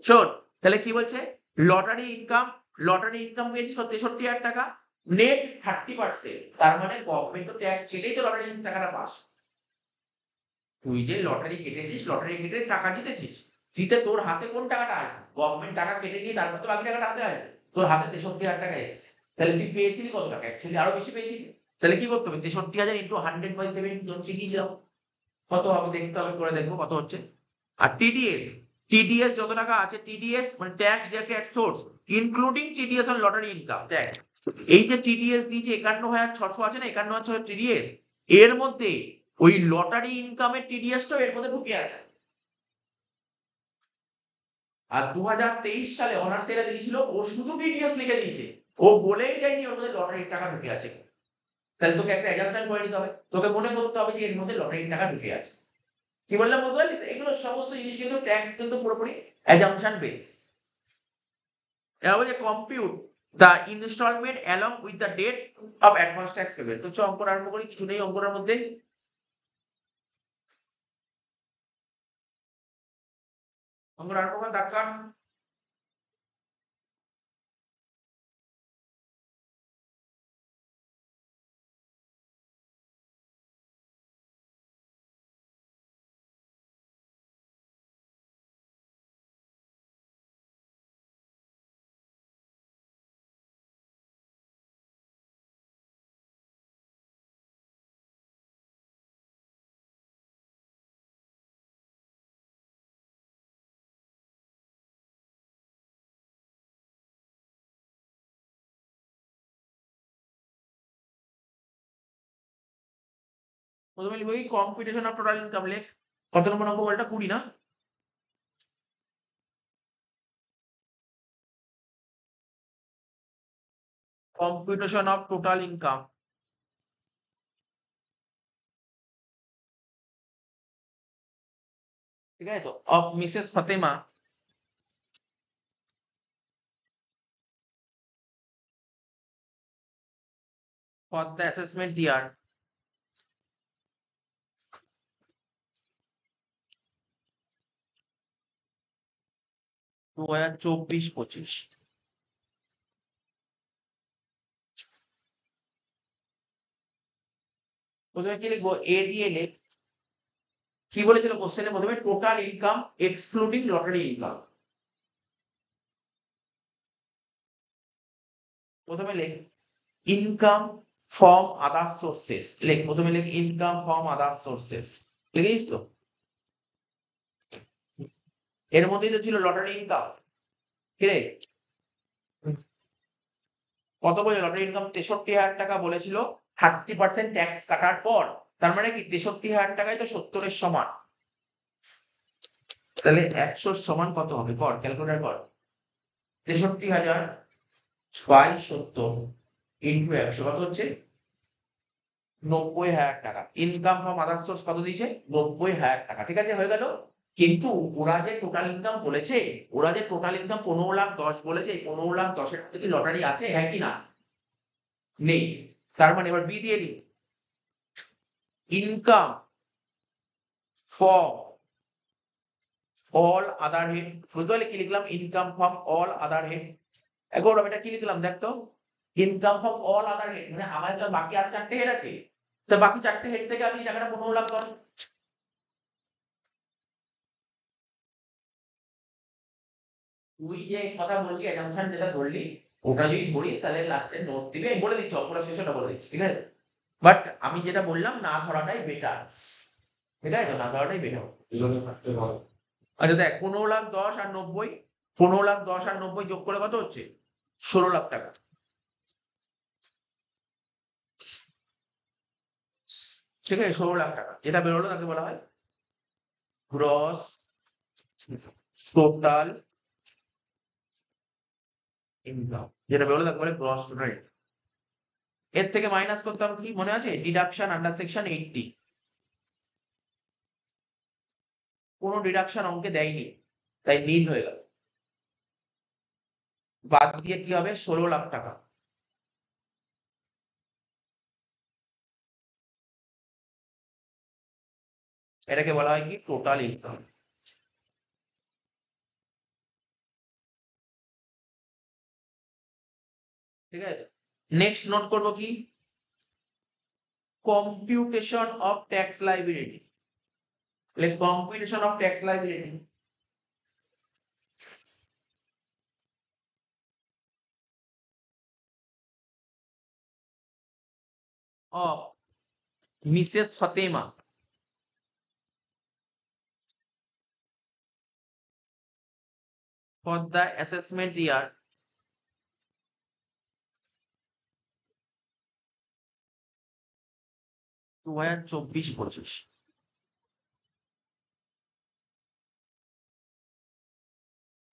শোন, তাহলে কি বলছে, লটারি ইনকাম, লটারি ইনকাম পেয়েছিস 63,000 টাকা, নেট 30%, তার মানে গভর্নমেন্ট তো ট্যাক্স কেটেই তো লটারি টাকাটা পাস, তুই যে লটারি কেটেছিস, লটারি কেটে টাকা জিতেছিস, জিতে তোর হাতে কোন টাকাটা আসবে? গভর্নমেন্ট টাকা কেটে নিয়ে তারপর তো বাকি টাকাটা হাতে আসবে, তোর হাতে 63,000 টাকা এসেছে, তাহলে তুই পেয়েছিলি কত টাকা? অ্যাকচুয়ালি আরো বেশি পেয়েছিলি, তাহলে কি করতে হবে? 63,000 ইন্টু 100/7 হচ্ছে কি ছিল, কত হবে দেখতে হবে, করে দেখবো কত হচ্ছে। আর টিডিএস, টিডিএস যত টাকা আছে, টিডিএস মানে tax directly at source, including TDS on lottery income, দেখ এই যে টিডিএস দিয়েছে 51,600 আছে না, 51,600 টিডিএস, এর মধ্যে ওই লটারি ইনকামের টিডিএসটাও এর মধ্যে ঢুকে আছে। আর 2023 সালে অনার্স এরা দিয়েছিল, ও শুধু টিডিএস লিখে দিয়েছে, ও বলেই যায়নি ওর মধ্যে লটারির টাকা ঢুকে আছে, তাহলে তোকে একটা অ্যাজাম্পশন করে নিতে হবে, তোকে মনে করতে হবে যে এর মধ্যে লটারির টাকা ঢুকে আছে। কি বললাম বুঝতে পারলি? এগুলো সমস্ত জিনিস কিন্তু ট্যাক্স কিন্তু পুরোপুরি অ্যাজাম্পশন বেস। এবার বলছে compute the instalment along with the dates of advance tax payment, তো অঙ্ক আরম্ভ করি, কিছু নেই অঙ্কটার মধ্যে, অঙ্ক আরম্ভ করে দাগ কাট। প্রথমে লিখবো কি কম্পিটিশন অফ টোটাল ইনকাম, লেখ কত নম্বর অঙ্ক বলটা 20 না? কম্পিটিশন অফ টোটাল ইনকাম, ঠিক আছে তো, of Mrs Fatema for the assessment year 2024-25। প্রথমে কি লিখবো? এ দিয়ে লেখ কি বলেছিল কোশ্চেনে, প্রথমে total income excluding lottery income. প্রথমে লেখ ইনকাম ফ্রম আদার সোর্সেস, লেখ প্রথমে লেখ ইনকাম ফ্রম আদার সোর্সেস, লিখেছিস তো? এর মধ্যেই তো ছিল লটারি ইনকাম, কি রে? কত বলে লটারি ইনকাম? 63,000 টাকা বলেছিল 30% ট্যাক্স কাটার পর। তার মানে কি 63,000 টাকায় তো 70-এর সমান। তাহলে 100 সমান কত হবে? কর, ক্যালকুলেটর কর। 63,000 বাই 70 ইন্টু 100 কত হচ্ছে? 90,000 টাকা। ইনকাম ফ্রম আদার সোর্স কত দিয়েছে? 90,000 টাকা। ঠিক আছে, হয়ে গেল। কিন্তু ওরা যে টোটাল ইনকাম বলেছে, ওরা যে টোটাল ইনকাম 15,10,000 বলেছে, 15,10,000 মধ্যে কি লটারি আছে? হ্যাঁ কি না? নেই। তার মানে এবার বি দিয়ে দিই, income from all other head. বুঝতে পারলে কি লিখলাম? Income from all other head. এখন এটা কি লিখলাম দেখ তো, income from all other head, মানে আমার তো বাকি আরো 4টে হেড আছে, তো বাকি 4টে হেড থেকে আছে এই টাকাটা 15,00,000 কর। তুই যে কথা বললি, অ্যাজাম্পশন যেটা ধরলি, ওটা যদি ধরিস তাহলে লাস্টে নোট দিবি, আমি বলে দিচ্ছি, অঙ্কটা শেষে ওটা বলে দিচ্ছি, ঠিক আছে? বাট আমি যেটা বললাম না ধরাটাই বেটার, ঠিক আছে তো, না ধরাটাই বেটার। আচ্ছা দেখ, 15,10,000 আর 90, 15,10,000 আর 90 যোগ করে কত হচ্ছে? 16,00,000 টাকা। ঠিক আছে, 16,00,000 টাকা যেটা বেরোলো তাকে বলা হয় গ্রস টোটাল ইনকাম, যেটা বেরোলো তাকে বলে গ্রস টোটাল। এর থেকে মাইনাস করতে হবে কি মনে আছে? Deduction under section 80। কোনো ডিডাকশন অঙ্কে দেয়নি, তাই নীল হয়ে গেল। বাদ দিয়ে কি হবে? 16,00,000 টাকা। এটাকে বলা হয় কি? Total income. ঠিক আছে, নেক্সট নোট করব কি? Computation of tax liability. Computation of tax liability of Mrs Fatema for the assessment year 2024-25।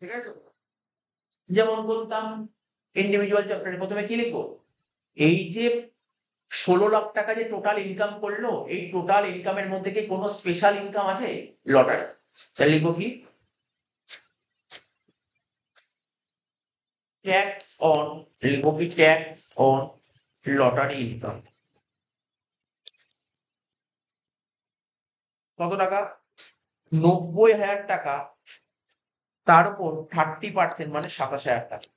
ঠিক আছে তো, যেমন বলতাম ইন্ডিভিজুয়াল চ্যাপ্টারে প্রথমে কি লিখবো? এই যে 16,00,000 টাকা যে টোটাল ইনকাম করলো, এই টোটাল ইনকামের মধ্যে কি কোনো স্পেশাল ইনকাম আছে? লটারি। তাহলে লিখবো কি? ট্যাক্স অন, লিখবো কি? Tax on lottery income. কত টাকা? 90,000 টাকা, তার উপর 30% মানে 27,000 টাকা।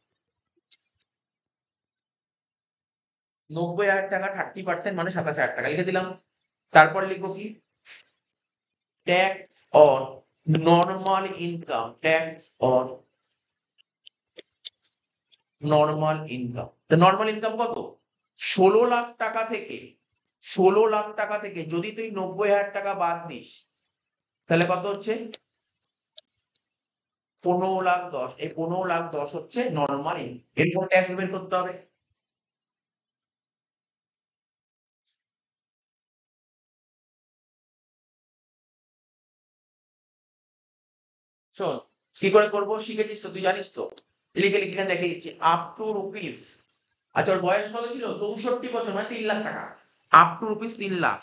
90,000 টাকা 30% মানে 27,000 টাকা লিখে দিলাম। তারপর লিখবো কি? Tax on normal income, tax on normal income. তো নর্মাল ইনকাম কত? 16,00,000 টাকা থেকে, 16,00,000 টাকা থেকে যদি তুই 90,000 টাকা বাদ দিস, তাহলে কত হচ্ছে? 15,10,000। এই 15,10,000 হচ্ছে নর্মাল ইনকাম। এরপর ট্যাক্স বের করতে হবে। শোন, কি করে করবো শিখেছিস তো, তুই জানিস তো। লিখে লিখে এখানে দেখে দিচ্ছি আপ টু রুপিস। আচ্ছা, ওর বয়স কত ছিল? 64 বছর, মানে 3 লাখ টাকা। Up to rupees 3 lakh.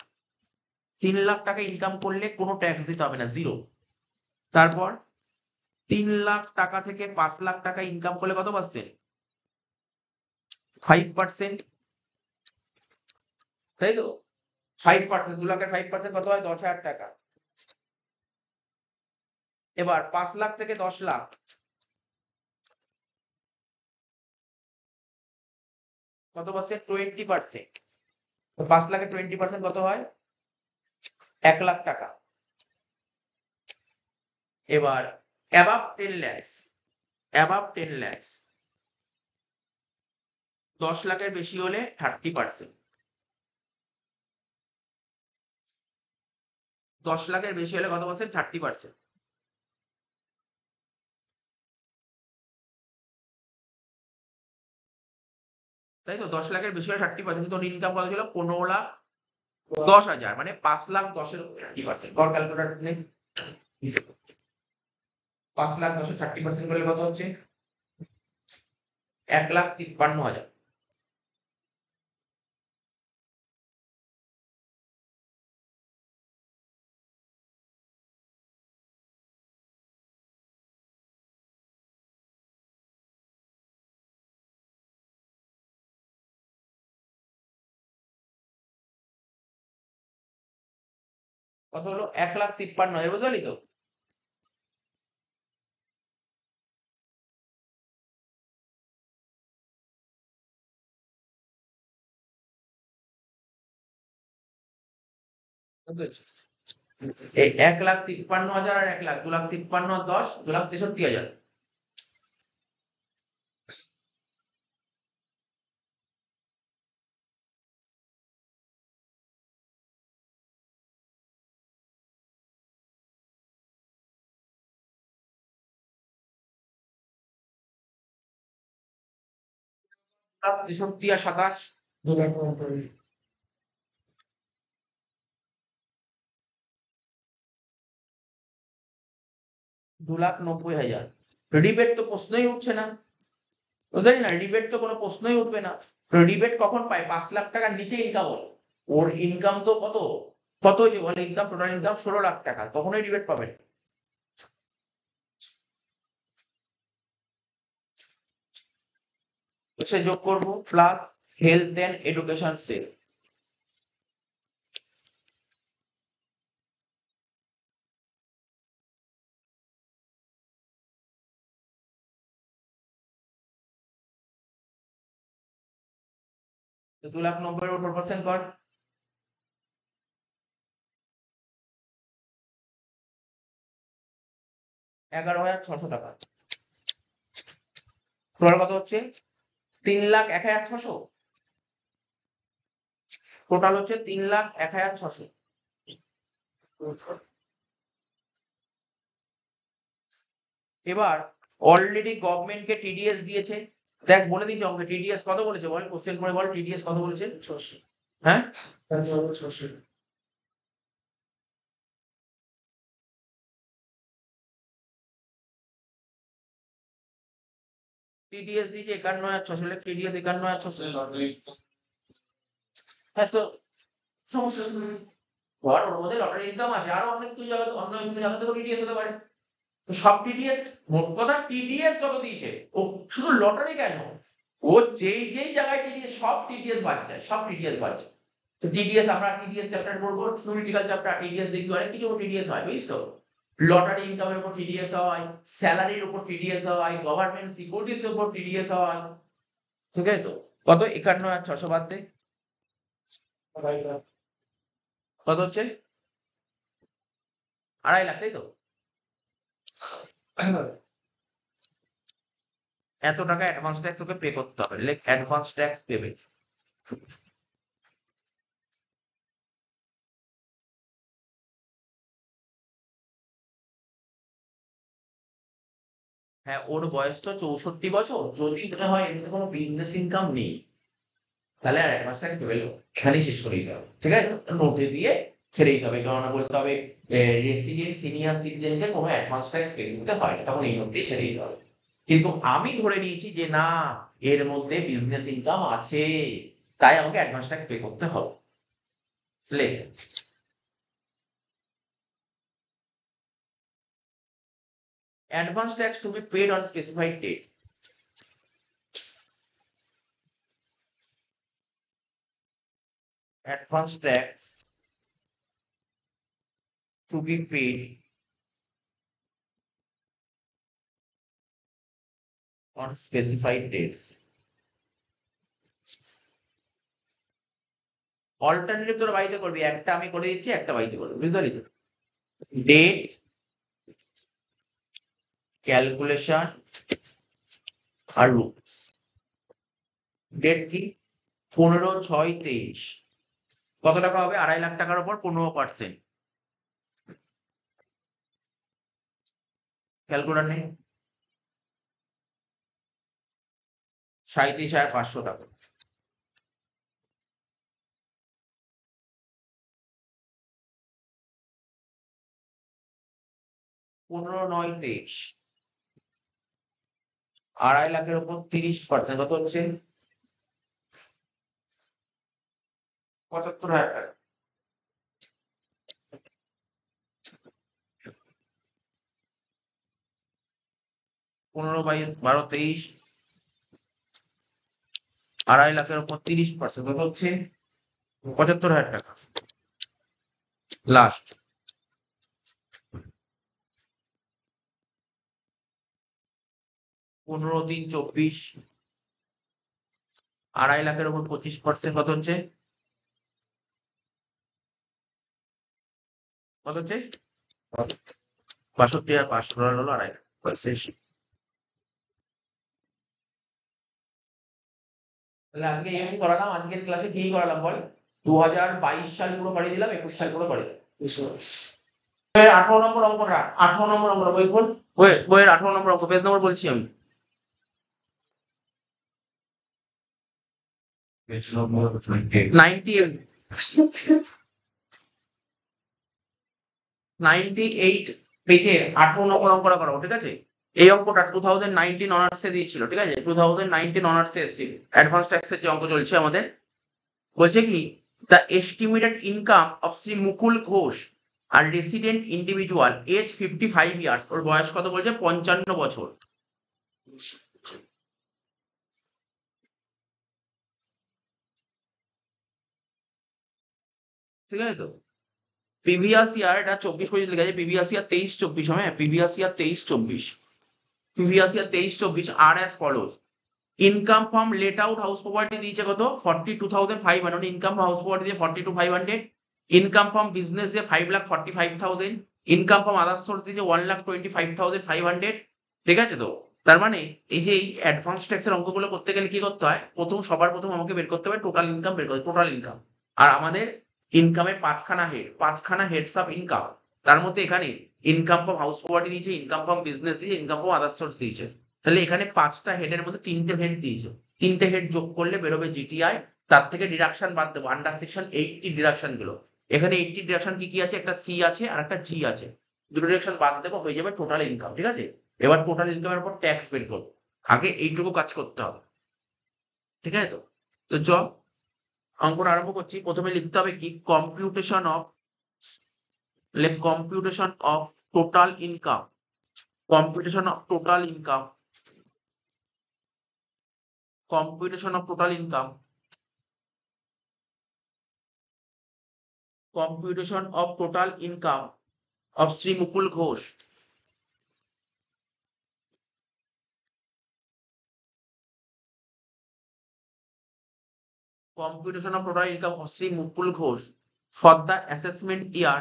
3 lakh টাকা ইনকাম করলে কোনো ট্যাক্স দিতে হবে না, জিরো। তারপর 3 লাখ টাকা থেকে 5 লাখ টাকা ইনকাম করলে কত পার্সেন্ট? 5%। তাই তো, 5%, 2 লাখের 5% কত হয়? 10,000 টাকা। এবার 5 লাখ থেকে 10 লাখ কত পার্সেন্ট? 20%। 5 লাখের 20% কত হয়? 1 লাখ টাকা। এবার অ্যাবাভ 10 lakhs, অ্যাবাভ 10 lakhs 10 লাখের বেশি হলে 30%। 10 লাখের বেশি হলে কত পার্সেন্ট? 30%। তাই তো, 10 লাখের বেশি হলে 30%, কিন্তু ওর ইনকাম কত ছিল? 15,10,000, মানে 5,10,000 30%। কর ক্যালকুলেটর নেই। 5,10,000 30% করলে কত হচ্ছে? 1,53,000। কত হলো? 1,53,000, বুঝতে পারলি তো? বুঝতে পেরেছিস? এই 1,53,000 আর 1 লাখ, 2,53,000 আর 10, 2,63,000। লাখ 63 আর 27, 2,90,000। রিবেট তো প্রশ্নই উঠছে না, বুঝলি না? রিবেট তো কোনো প্রশ্নই উঠবে না। রিবেট কখন পায়? 5 লাখ টাকার নিচে ইনকাম হল। ওর ইনকাম তো কত, কত হয়েছে বলে? ইনকাম, টোটাল ইনকাম 16 লাখ টাকা, কখনোই রিবেট পাবেন। সে যোগ করবো plus health and education cess. তো 2,90,000 এর উপর পার্সেন্ট কর। 11,600 টাকা। টোটাল কত হচ্ছে? 3,01,600। টোটাল হচ্ছে 3,01,600। এবার অলরেডি গভর্নমেন্টকে টিডিএস দিয়েছে। দেখ, বলে দিয়েছে অঙ্কে টিডিএস কত বলেছে বল, কোশ্চেন করে বল টিডিএস কত বলেছে? 600। হ্যাঁ, 600। টিডিএস দিয়েছে 51,600, টিডিএস 51,600। হ্যাঁ, তো সমস্যা নেই। ধর ওর মধ্যে লটারি ইনকাম আছে, আরো অনেক কিছু জায়গা, অন্য বিভিন্ন জায়গা থেকে টিডিএস হতে পারে। তো সব টিডিএস, মোট কথা টিডিএস যত দিয়েছে, ও শুধু লটারি কেন, ও যেই যেই জায়গায় টিডিএস, সব টিডিএস বাদ যায়, সব টিডিএস বাদ যায়। তো টিডিএস, আমরা টিডিএস চ্যাপ্টার করবো, থিওরিটিক্যাল চ্যাপ্টার, টিডিএস দেখবি, অনেক কিছু টিডিএস হয়, বুঝিস তো? লটারি ইনকামের উপর টিডিএস হয়, স্যালারির উপর টিডিএস হয়, গভর্নমেন্ট সিকিউরিটির উপর টিডিএস হয়। ঠিক আছে তো? কত? 51,600 বাদ দে, কত হচ্ছে? 2.5 লাখ, তাই তো? এত টাকা অ্যাডভান্স ট্যাক্স ওকে পে করতে হবে, লেখ অ্যাডভান্স ট্যাক্স পেমেন্ট। হ্যাঁ, ওর বয়স তো 64 বছর, যদি মনে হয় এমনি কোনো বিজনেস ইনকাম নেই, তাহলে আর অ্যাডভান্স ট্যাক্স পেবে না। এখানেই শেষ করে দিতে হবে, ঠিক আছে? নোটে দিয়ে ছেড়ে দিতে হবে, কেননা বলতে হবে রেসিডেন্ট সিনিয়র সিটিজেনকে কোনো অ্যাডভান্স ট্যাক্স পে করতে হয় না, তখন এই মধ্যেই ছেড়ে দিতে হবে। কিন্তু আমি ধরে নিয়েছি যে না, এর মধ্যে বিজনেস ইনকাম আছে, তাই আমাকে অ্যাডভান্স ট্যাক্স পে করতে হবে। লেখ, advance tax to be paid on specified date. Advance tax to be paid on specified dates. Alternative তোরা বাড়িতে করবি, একটা আমি করে দিচ্ছি, একটা বাড়িতে করবি, বুঝতে পারলি তো? ডেট ক্যালকুলেশন আর রুলস। ডেট কি? 15/6/23। কত টাকা হবে? 2.5 লাখ টাকার উপর 15%। ক্যালকুলেটর নেই? 37,500 টাকা। 15/9/23, 2.5 লাখের উপর 30%, কত হচ্ছে? 75,000 টাকা। 15/12/23, 2.5 লাখের উপর 30%, কত হচ্ছে? 75,000 টাকা। লাস্ট 15/3/24, 2.5 লাখের উপর 25%, কত হচ্ছে? কত হচ্ছে? 62,500 হলো 2.5 লাখ, শেষ। তাহলে আজকে এই করালাম, আজকের ক্লাসে কি করালাম বল? 2022 সাল পুরো করে দিলাম, 21 সাল পুরো করে দিলাম। 18 নম্বর অঙ্কটা, 18 নম্বর অঙ্কটা বই খোল, বইয়ের 18 নম্বর অঙ্ক, পেজ নম্বর বলছি আমি। পেজ নম্বর 98 পেজে 18 নম্বর অঙ্কটা করাবো, ঠিক আছে? এই অঙ্কটা 2019 অনার্সে দিয়েছিল, ঠিক আছে? 2019 অনার্সে এসেছিল, অ্যাডভান্স ট্যাক্সের যে অঙ্ক চলছে আমাদের। বলছে কি, the estimated income of Shri Mukul Ghosh আর রেসিডেন্ট ইন্ডিভিজুয়াল এজ 55 ইয়ার্স। ওর বয়স কত বলছে? 55 বছর। ঠিক আছে তো? প্রিভিয়াস ইয়ার, এটা 24 পর্যন্ত লেখা আছে, প্রিভিয়াস ইয়ার 23-24, হ্যাঁ প্রিভিয়াস ইয়ার 23-24, প্রিভিয়াস ইয়ার 23-24 আর as follows. Income from let out house property দিয়েছে কত? 42,500, ইনকাম ফ্রম হাউস প্রপার্টি দিয়ে 42,500, ইনকাম ফ্রম বিজনেস দিয়ে 5,45,000, ইনকাম ফ্রম আদার সোর্স দিয়েছে 1,25,500। ঠিক আছে তো? তার মানে এই যে এই অ্যাডভান্স ট্যাক্সের অঙ্কগুলো করতে গেলে কি করতে হয়? সবার প্রথম আমাকে বের করতে হবে টোটাল ইনকাম, বের করতে টোটাল ইনকাম। আর আমাদের ইনকামের 5খানা হেডস অফ ইনকাম। তার মধ্যে এখানে ইনকাম ফ্রম হাউস প্রপার্টি দিয়েছে, ইনকাম ফ্রম বিজনেস দিয়েছে, ইনকাম ফ্রম আদার সোর্স দিয়েছে। তাহলে এখানে 5টা হেডের মধ্যে 3টে হেড দিয়েছে, 3টে হেড যোগ করলে বেরোবে জিটিআই। তার থেকে ডিডাকশন বাদ দেবো, আন্ডার সেকশন 80 ডিডাকশন গুলো। এখানে 80 ডিডাকশন কি কি আছে? একটা সি আছে আর একটা জি আছে, দুটো ডিডাকশন বাদ দেবো, হয়ে যাবে টোটাল ইনকাম। ঠিক আছে? এবার টোটাল ইনকামের উপর ট্যাক্স বের করবো, আগে এইটুকু কাজ করতে হবে। ঠিক আছে তো? তো চ অঙ্কটা আরম্ভ করছি। প্রথমে লিখতে হবে কি, computation of total income, computation of total income, computation of total income, computation of total income of Shri Mukul Ghosh. Computation of total income of Sri Mukul Ghosh for the assessment year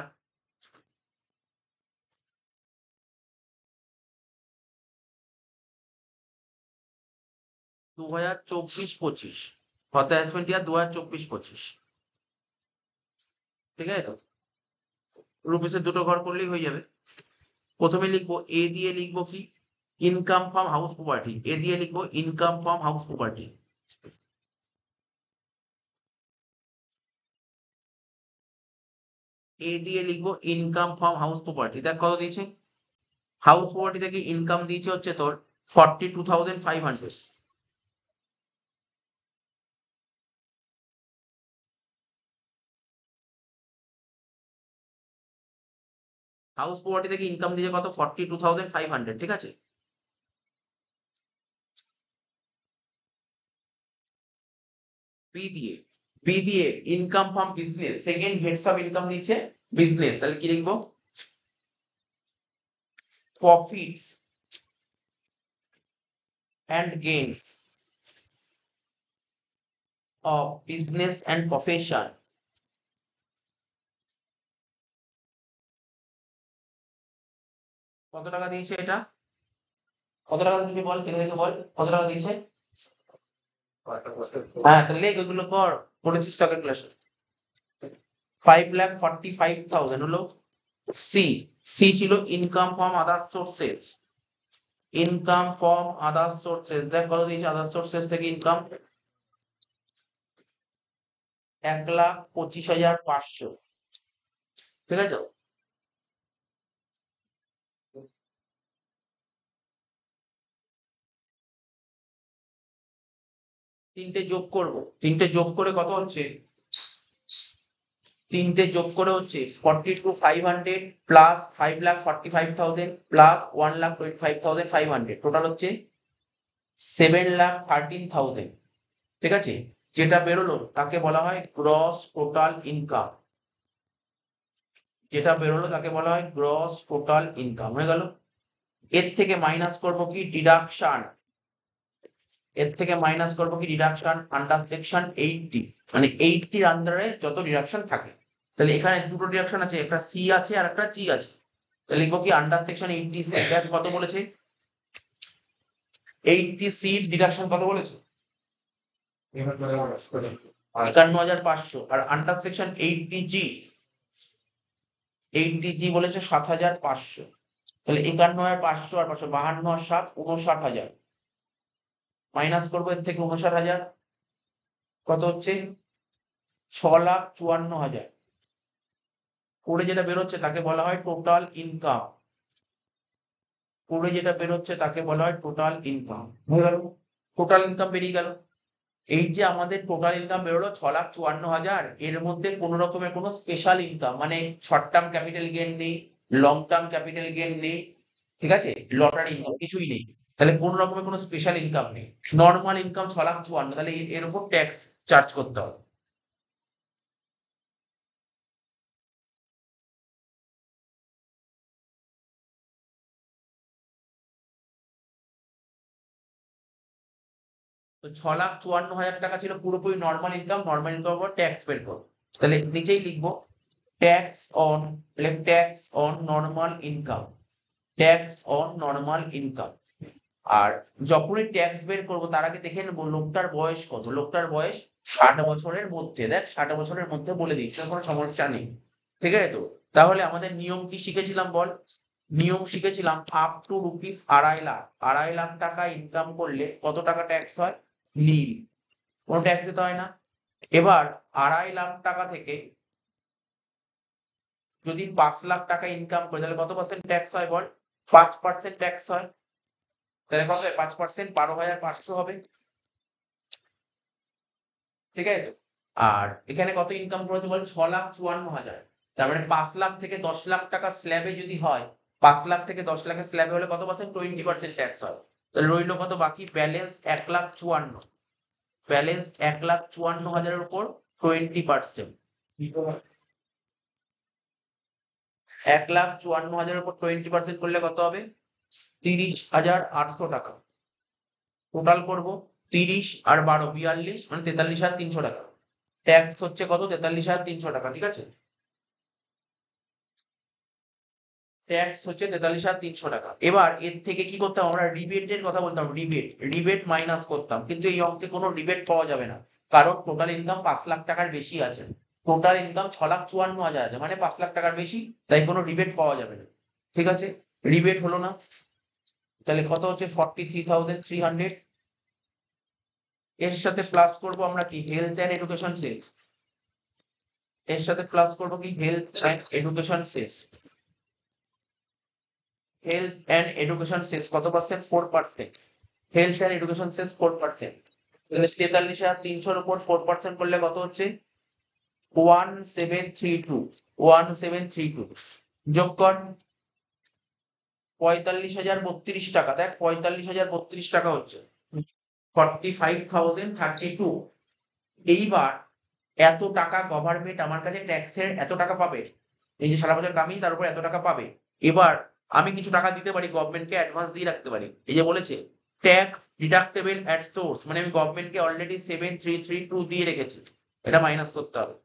2024-25, for the assessment year 2024-25। ঠিক আছে তো? রুপিসের দুটো ঘর করলেই হয়ে যাবে। প্রথমে লিখবো, এ দিয়ে লিখবো কি, ইনকাম ফ্রম হাউস প্রপার্টি, এ দিয়ে লিখবো ইনকাম ফ্রম হাউস প্রপার্টি। এ দিয়ে লিখবো ইনকাম ফ্রম হাউস প্রপার্টি। দেখ কত দিয়েছে, হাউস প্রপার্টি থেকে ইনকাম দিয়েছে হচ্ছে তোর 42,500। হাউস প্রপার্টি থেকে ইনকাম দিয়েছে কত, 42,500, ঠিক আছে। বি দিয়ে income from business, second heads of income দিয়েছে বিজনেস, তাহলে কি লিখবো, profits and gains of business and profession. কত টাকা দিয়েছে এটা, কত টাকা দিয়েছে বল, থেকে দেখে বল কত টাকা দিয়েছে। হ্যাঁ তাহলে লেখ ওইগুলো কর, করেছিস টাকার ক্লাস। 5,45,000 হলো সি। সি ছিল income from other sources, income from other sources, দেখ কত দিয়েছে আদার সোর্সেস থেকে ইনকাম, 1,25,500, ঠিক আছে। তিনটে যোগ করব, তিনটে যোগ করে কত হচ্ছে, তিনটে যোগ করে হচ্ছে 42,500 প্লাস 5,45,000 প্লাস 1,25,500, টোটাল হচ্ছে 7,13,000, ঠিক আছে। যেটা বেরোলো তাকে বলা হয় গ্রস টোটাল ইনকাম, যেটা বেরোলো তাকে বলা হয় গ্রস টোটাল ইনকাম, হয়ে গেল। এর থেকে মাইনাস করবো কি ডিডাকশন, এর থেকে মাইনাস করবো কি ডিডাকশন আন্ডার সেকশন 80, মানে 80-র আন্ডারে যত ডিডাকশন থাকে। তাহলে এখানে দুটো ডিডাকশন আছে, একটা সি আছে আর একটা জি আছে, তাহলে লিখবো কি আন্ডার সেকশন 80 সি, কত বলেছে 80 সি ডিডাকশন কত বলেছে 51,500, আর আন্ডার সেকশন 80 জি, 80 জি বলেছে 7,500, তাহলে 51,500 আর 500, 52 আর 7 59,000, মাইনাস করবো এর থেকে 59,000, কত হচ্ছে 6,54,000, করে যেটা বেরোচ্ছে তাকে বলা হয় টোটাল ইনকাম, করে যেটা বেরোচ্ছে তাকে বলা হয় টোটাল ইনকাম, হয়ে গেল, টোটাল ইনকাম বেরিয়ে গেল। এই যে আমাদের টোটাল ইনকাম বেরোলো 6,54,000, এর মধ্যে কোনো রকমের কোনো স্পেশাল ইনকাম মানে শর্ট টার্ম ক্যাপিটাল গেইন নেই, লং টার্ম ক্যাপিটাল গেইন নেই, ঠিক আছে, লটারি ইনকাম কিছুই নেই, তাহলে কোন রকমের কোনো স্পেশাল ইনকাম নেই, নর্মাল ইনকাম 6,54,000, তাহলে এর উপর ট্যাক্স চার্জ করতে হবে। তো 6,54,000 টাকা ছিল পুরোপুরি নর্মাল ইনকাম, নর্মাল ইনকাম উপর ট্যাক্স বের করো, তাহলে নিচেই লিখবো tax on, tax on normal income, tax on normal income. আর যখনই ট্যাক্স বের করবো তার আগে দেখে নেবো লোকটার বয়স কত, লোকটার বয়স 60 বছরের মধ্যে, দেখ 60 বছরের মধ্যে বলে দিচ্ছে, কোনো সমস্যা নেই, ঠিক আছে। তো তাহলে আমাদের নিয়ম কি শিখেছিলাম বল, নিয়ম শিখেছিলাম up to rupees 2.5 lakh, 2.5 lakh টাকা ইনকাম করলে কত টাকা ট্যাক্স হয়, নীল, কোনো ট্যাক্স দিতে হয় না। এবার 2.5 লাখ টাকা থেকে যদি 5 লাখ টাকা ইনকাম করে তাহলে কত পার্সেন্ট ট্যাক্স হয় বল, 5% ট্যাক্স হয়, তাহলে কত হয় 5%, 12,500 হবে, ঠিক আছে তো। আর এখানে কত ইনকাম করেছে বল, 6,54,000, তার মানে 5 লাখ থেকে 10 লাখ টাকা স্ল্যাবে যদি হয়, 5 লাখ থেকে 10 লাখের স্ল্যাবে হলে কত পার্সেন্ট, 20% ট্যাক্স হয়, তাহলে রইলো কত বাকি, ব্যালেন্স 1,54,000, ব্যালেন্স 1,54,000-এর উপর 20%, 1,54,000-এর উপর 20% করলে কত হবে, 30,800 টাকা, টোটাল করবো 30 আর 12 42, মানে 43,300 টাকা, ট্যাক্স হচ্ছে কত, 43,300 টাকা, ঠিক আছে, ট্যাক্স হচ্ছে 43,300 টাকা। এবার এর থেকে কি করতাম আমরা, রিবেটের কথা বলতাম, রিবেট, রিবেট মাইনাস করতাম, কিন্তু এই অঙ্কে কোনো রিবেট পাওয়া যাবে না, কারণ টোটাল ইনকাম 5 লাখ টাকার বেশি আছে, টোটাল ইনকাম 6,54,000 আছে, মানে 5 লাখ টাকার বেশি, তাই কোনো রিবেট পাওয়া যাবে না, ঠিক আছে, রিবেট হলো না, তাহলে কত হচ্ছে 43,300, এর সাথে প্লাস করব আমরা কি হেলথ অ্যান্ড এডুকেশন সেলস, এর সাথে প্লাস করবো কি health and education cess. Health and education cess কত percent? 4%। Health and education cess 4%। তাহলে 43,300-র উপর 4% করলে কত হচ্ছে? 1732। যোগ কর 45,032 টাকা। দেখ 45,032 টাকা হচ্ছে 45,032। এইবার এত টাকা গভর্নমেন্ট আমার কাছে ট্যাক্সের এত টাকা পাবে, এই যে সারা বছর কামিয়ে তার উপর এত টাকা পাবে। এবার আমি কিছু টাকা দিতে পারি, গভর্নমেন্টকে অ্যাডভান্স দিয়ে রাখতে পারি। এই যে বলেছে ট্যাক্স ডিডাক্টেবল অ্যাট সোর্স, মানে আমি গভর্নমেন্টকে অলরেডি 7332 দিয়ে রেখেছি, এটা মাইনাস করতে হবে।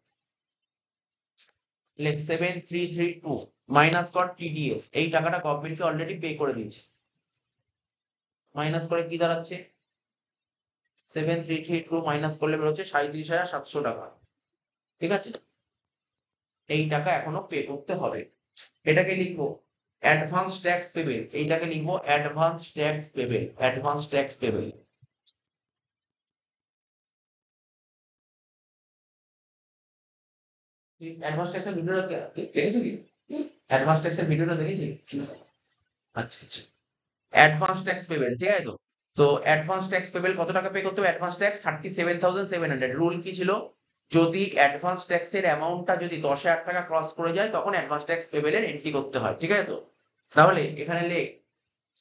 লেখ 7332 মাইনাস কর টিডিএস, এই টাকাটা গভর্নমেন্টকে অলরেডি পে করে দিয়েছে। মাইনাস করে কি দাঁড়াচ্ছে? 7332 মাইনাস করলে বেরোচ্ছে 37,700 টাকা। ঠিক আছে, এই টাকা এখনো পে করতে হবে। এটাকে লিখবো অ্যাডভান্স ট্যাক্স পেবেল, এইটাকে লিখবো advance tax payable, advance tax payable. Advance ট্যাক্সের ভিডিওটা দেখেছিস কি? অ্যাডভান্স ট্যাক্সের ভিডিওটা দেখেছিস? আচ্ছা আচ্ছা, অ্যাডভান্স ট্যাক্স পেবেল, ঠিক আছে। তো তো অ্যাডভান্স ট্যাক্স পেবেল কত টাকা পে করতে হবে? Advance tax 37,700। রুল কি ছিল? যদি অ্যাডভান্স ট্যাক্সের অ্যামাউন্টটা যদি 10,000 টাকা ক্রস করে যায় তখন অ্যাডভান্স ট্যাক্স পেবেলের এন্ট্রি করতে হয়, ঠিক আছে। তো তাহলে এখানে লেখ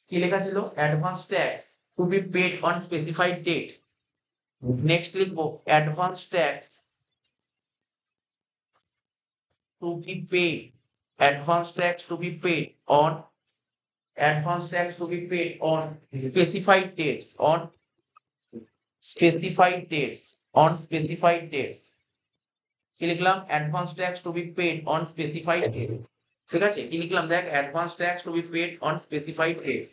কি লেখা ছিল? Advance tax to be paid on specified date. Next লিখবো advance tax to be paid, advance tax to be paid on, advance tax to be paid on specified dates, on specified dates, on specified dates. কি লিখলাম? Advance tax to be paid on specified date. ঠিক আছে, কি লিখলাম দেখ? Advance tax to be paid on specified dates.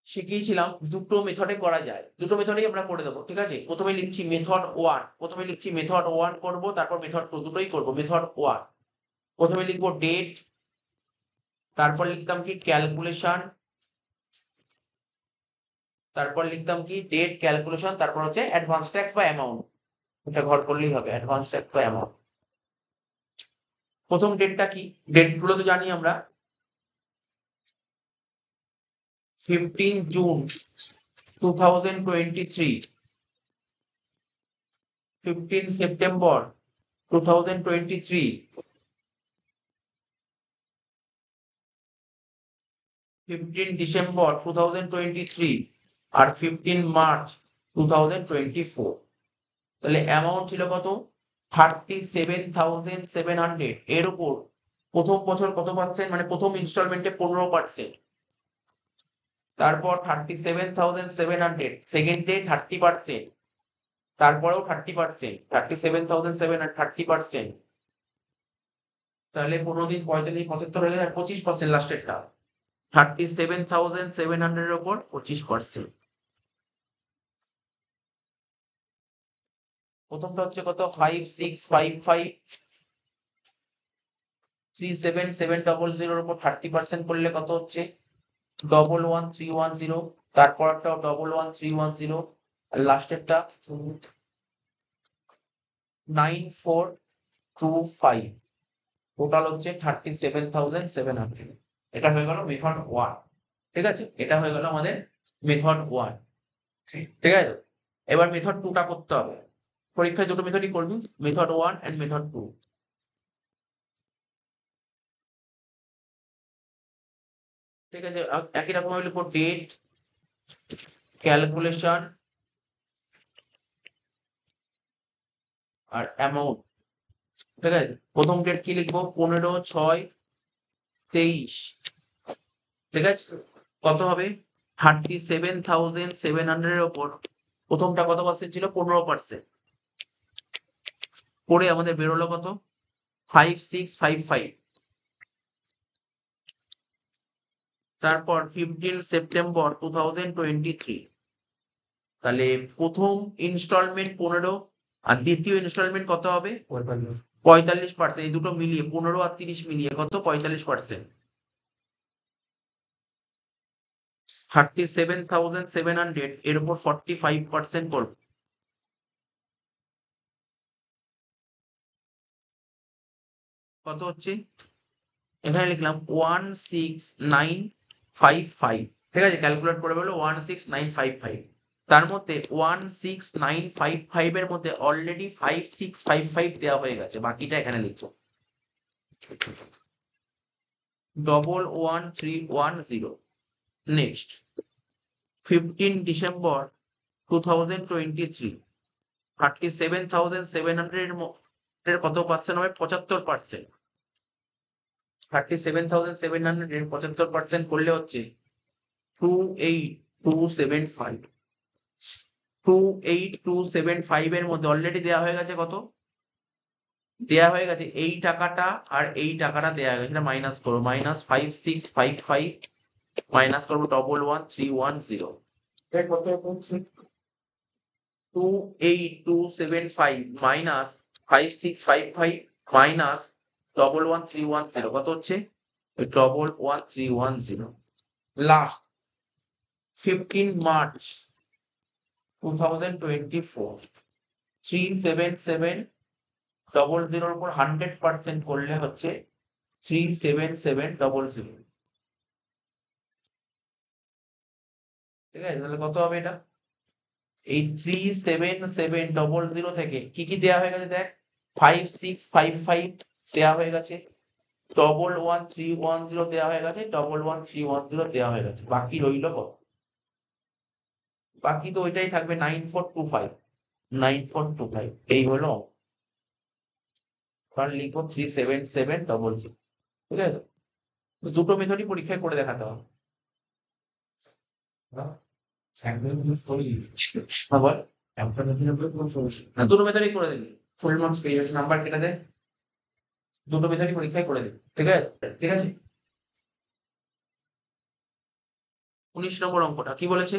শিখিয়েছিলাম দুটো মেথডে করা যায়, দুটো মেথডেই আমরা করে দেবো, ঠিক আছে। প্রথমে লিখছি মেথড ওয়ান, প্রথমে লিখছি মেথড ওয়ান করবো, তারপর মেথড টু, দুটোই করবো। মেথড ওয়ান প্রথমে লিখবো ডেট, তারপর লিখতাম কি ক্যালকুলেশন, তারপর লিখতাম কি ডেট ক্যালকুলেশন, তারপর হচ্ছে অ্যাডভান্স ট্যাক্স বা অ্যামাউন্ট। এটা ঘর করলেই হবে, অ্যাডভান্স ট্যাক্স বা অ্যামাউন্ট। প্রথম ডেটটা কি? ডেট গুলো তো জানি আমরা, 15 জুন 2023, 15 সেপ্টেম্বর 2023, 15 ডিসেম্বর 2023 আর 15 মার্চ 2024। তাহলে অ্যামাউন্ট ছিল কত? 37,700। এর উপর প্রথম বছর কত পার্সেন্ট, মানে প্রথম ইনস্টলমেন্টে 15%, তারপর 37,700 সেকেন্ডে 30%, তারপরেও 30%, 37,700 30%, তাহলে 15 দিন 45 75 হয়ে যায়, 25% লাস্টেরটা। 37,700 এর উপর 25%। প্রথমটা হচ্ছে কত? 5655,37700 এর উপর 30% করলে কত হচ্ছে? 11310। তারপর একটা 11310, আর লাস্টেরটা 9425। টোটাল হচ্ছে 37,700। এটা হয়ে গেল মেথড ওয়ান, ঠিক আছে। এটা হয়ে গেল আমাদের মেথড ওয়ান, ঠিক আছে। এবার মেথড টুটা করতে হবে। পরীক্ষায় দুটো মেথডই করবি, method one and method two. ঠিক আছে, একই রকম ভাবে লিখবো ডেট ক্যালকুলেশন আর অ্যামাউন্ট। ঠিক আছে, প্রথম ডেট কি লিখবো? 15/6/23। ঠিক আছে, কত হবে? 37,700 এর ওপর প্রথমটা কত পার্সেন্ট ছিল? 15%। করে আমাদের বেরোলো কত? 5655। তারপর 15 সেপ্টেম্বর 2023। তাহলে প্রথম ইনস্টলমেন্ট 15, আর দ্বিতীয় ইনস্টলমেন্ট কত হবে? 45%। এই দুটো মিলিয়ে 15 আর 30 মিলিয়ে কত? 45%। 37,700 এর উপর 45% করবো। কত হচ্ছে, এখানে লিখলাম 16955, ঠিক আছে, ক্যালকুলেট করে বলো 16955। তার মধ্যে 16955 এর মধ্যে অলরেডি 5655 দেওয়া হয়ে গেছে, বাকিটা এখানে লিখছো। 11310। নেক্সট, 15 ডিসেম্বর 2023, 37,700 এর কত পার্সেন্ট হবে, 75%। 37,700 এর 75% করলে হচ্ছে 28275। 28275 এর মধ্যে অলরেডি দেওয়া হয়ে গেছে কত, দেওয়া হয়ে গেছে এই টাকাটা আর এই টাকাটা দেওয়া হয়ে গেছে, এটা মাইনাস করো, -5655 মাইনাস করবো 11310। 28275 মাইনাস 5655 মাইনাস 11310 কত হচ্ছে, 11310। লাস্ট 15 মার্চ 2024, 37700 উপর 100% করলে হচ্ছে 37700। ঠিক আছে, তাহলে কত হবে এটা, এই 37700 থেকে কি কি দেওয়া হয়ে গেছে দেখ, 5655 দেওয়া হয়ে গেছে, 11310 দেওয়া হয়ে গেছে, 11310 দেওয়া হয়ে গেছে, বাকি রইল কত, বাকি তো ওইটাই থাকবে 9425। 9425 এই হলো, কারণ লিখবো 37700। ঠিক আছে, তো দুটো মেথডই পরীক্ষায় করে দেখাতে হবে। আবার দুটো মেথডই করে দিবি, ফুল মার্কস পেয়ে যাবি, নাম্বার কেটে দে, দুটো মেথডই পরীক্ষায় করে দিবি। ঠিক আছে, ঠিক আছে। 19 নম্বর অঙ্কটা কি বলেছে,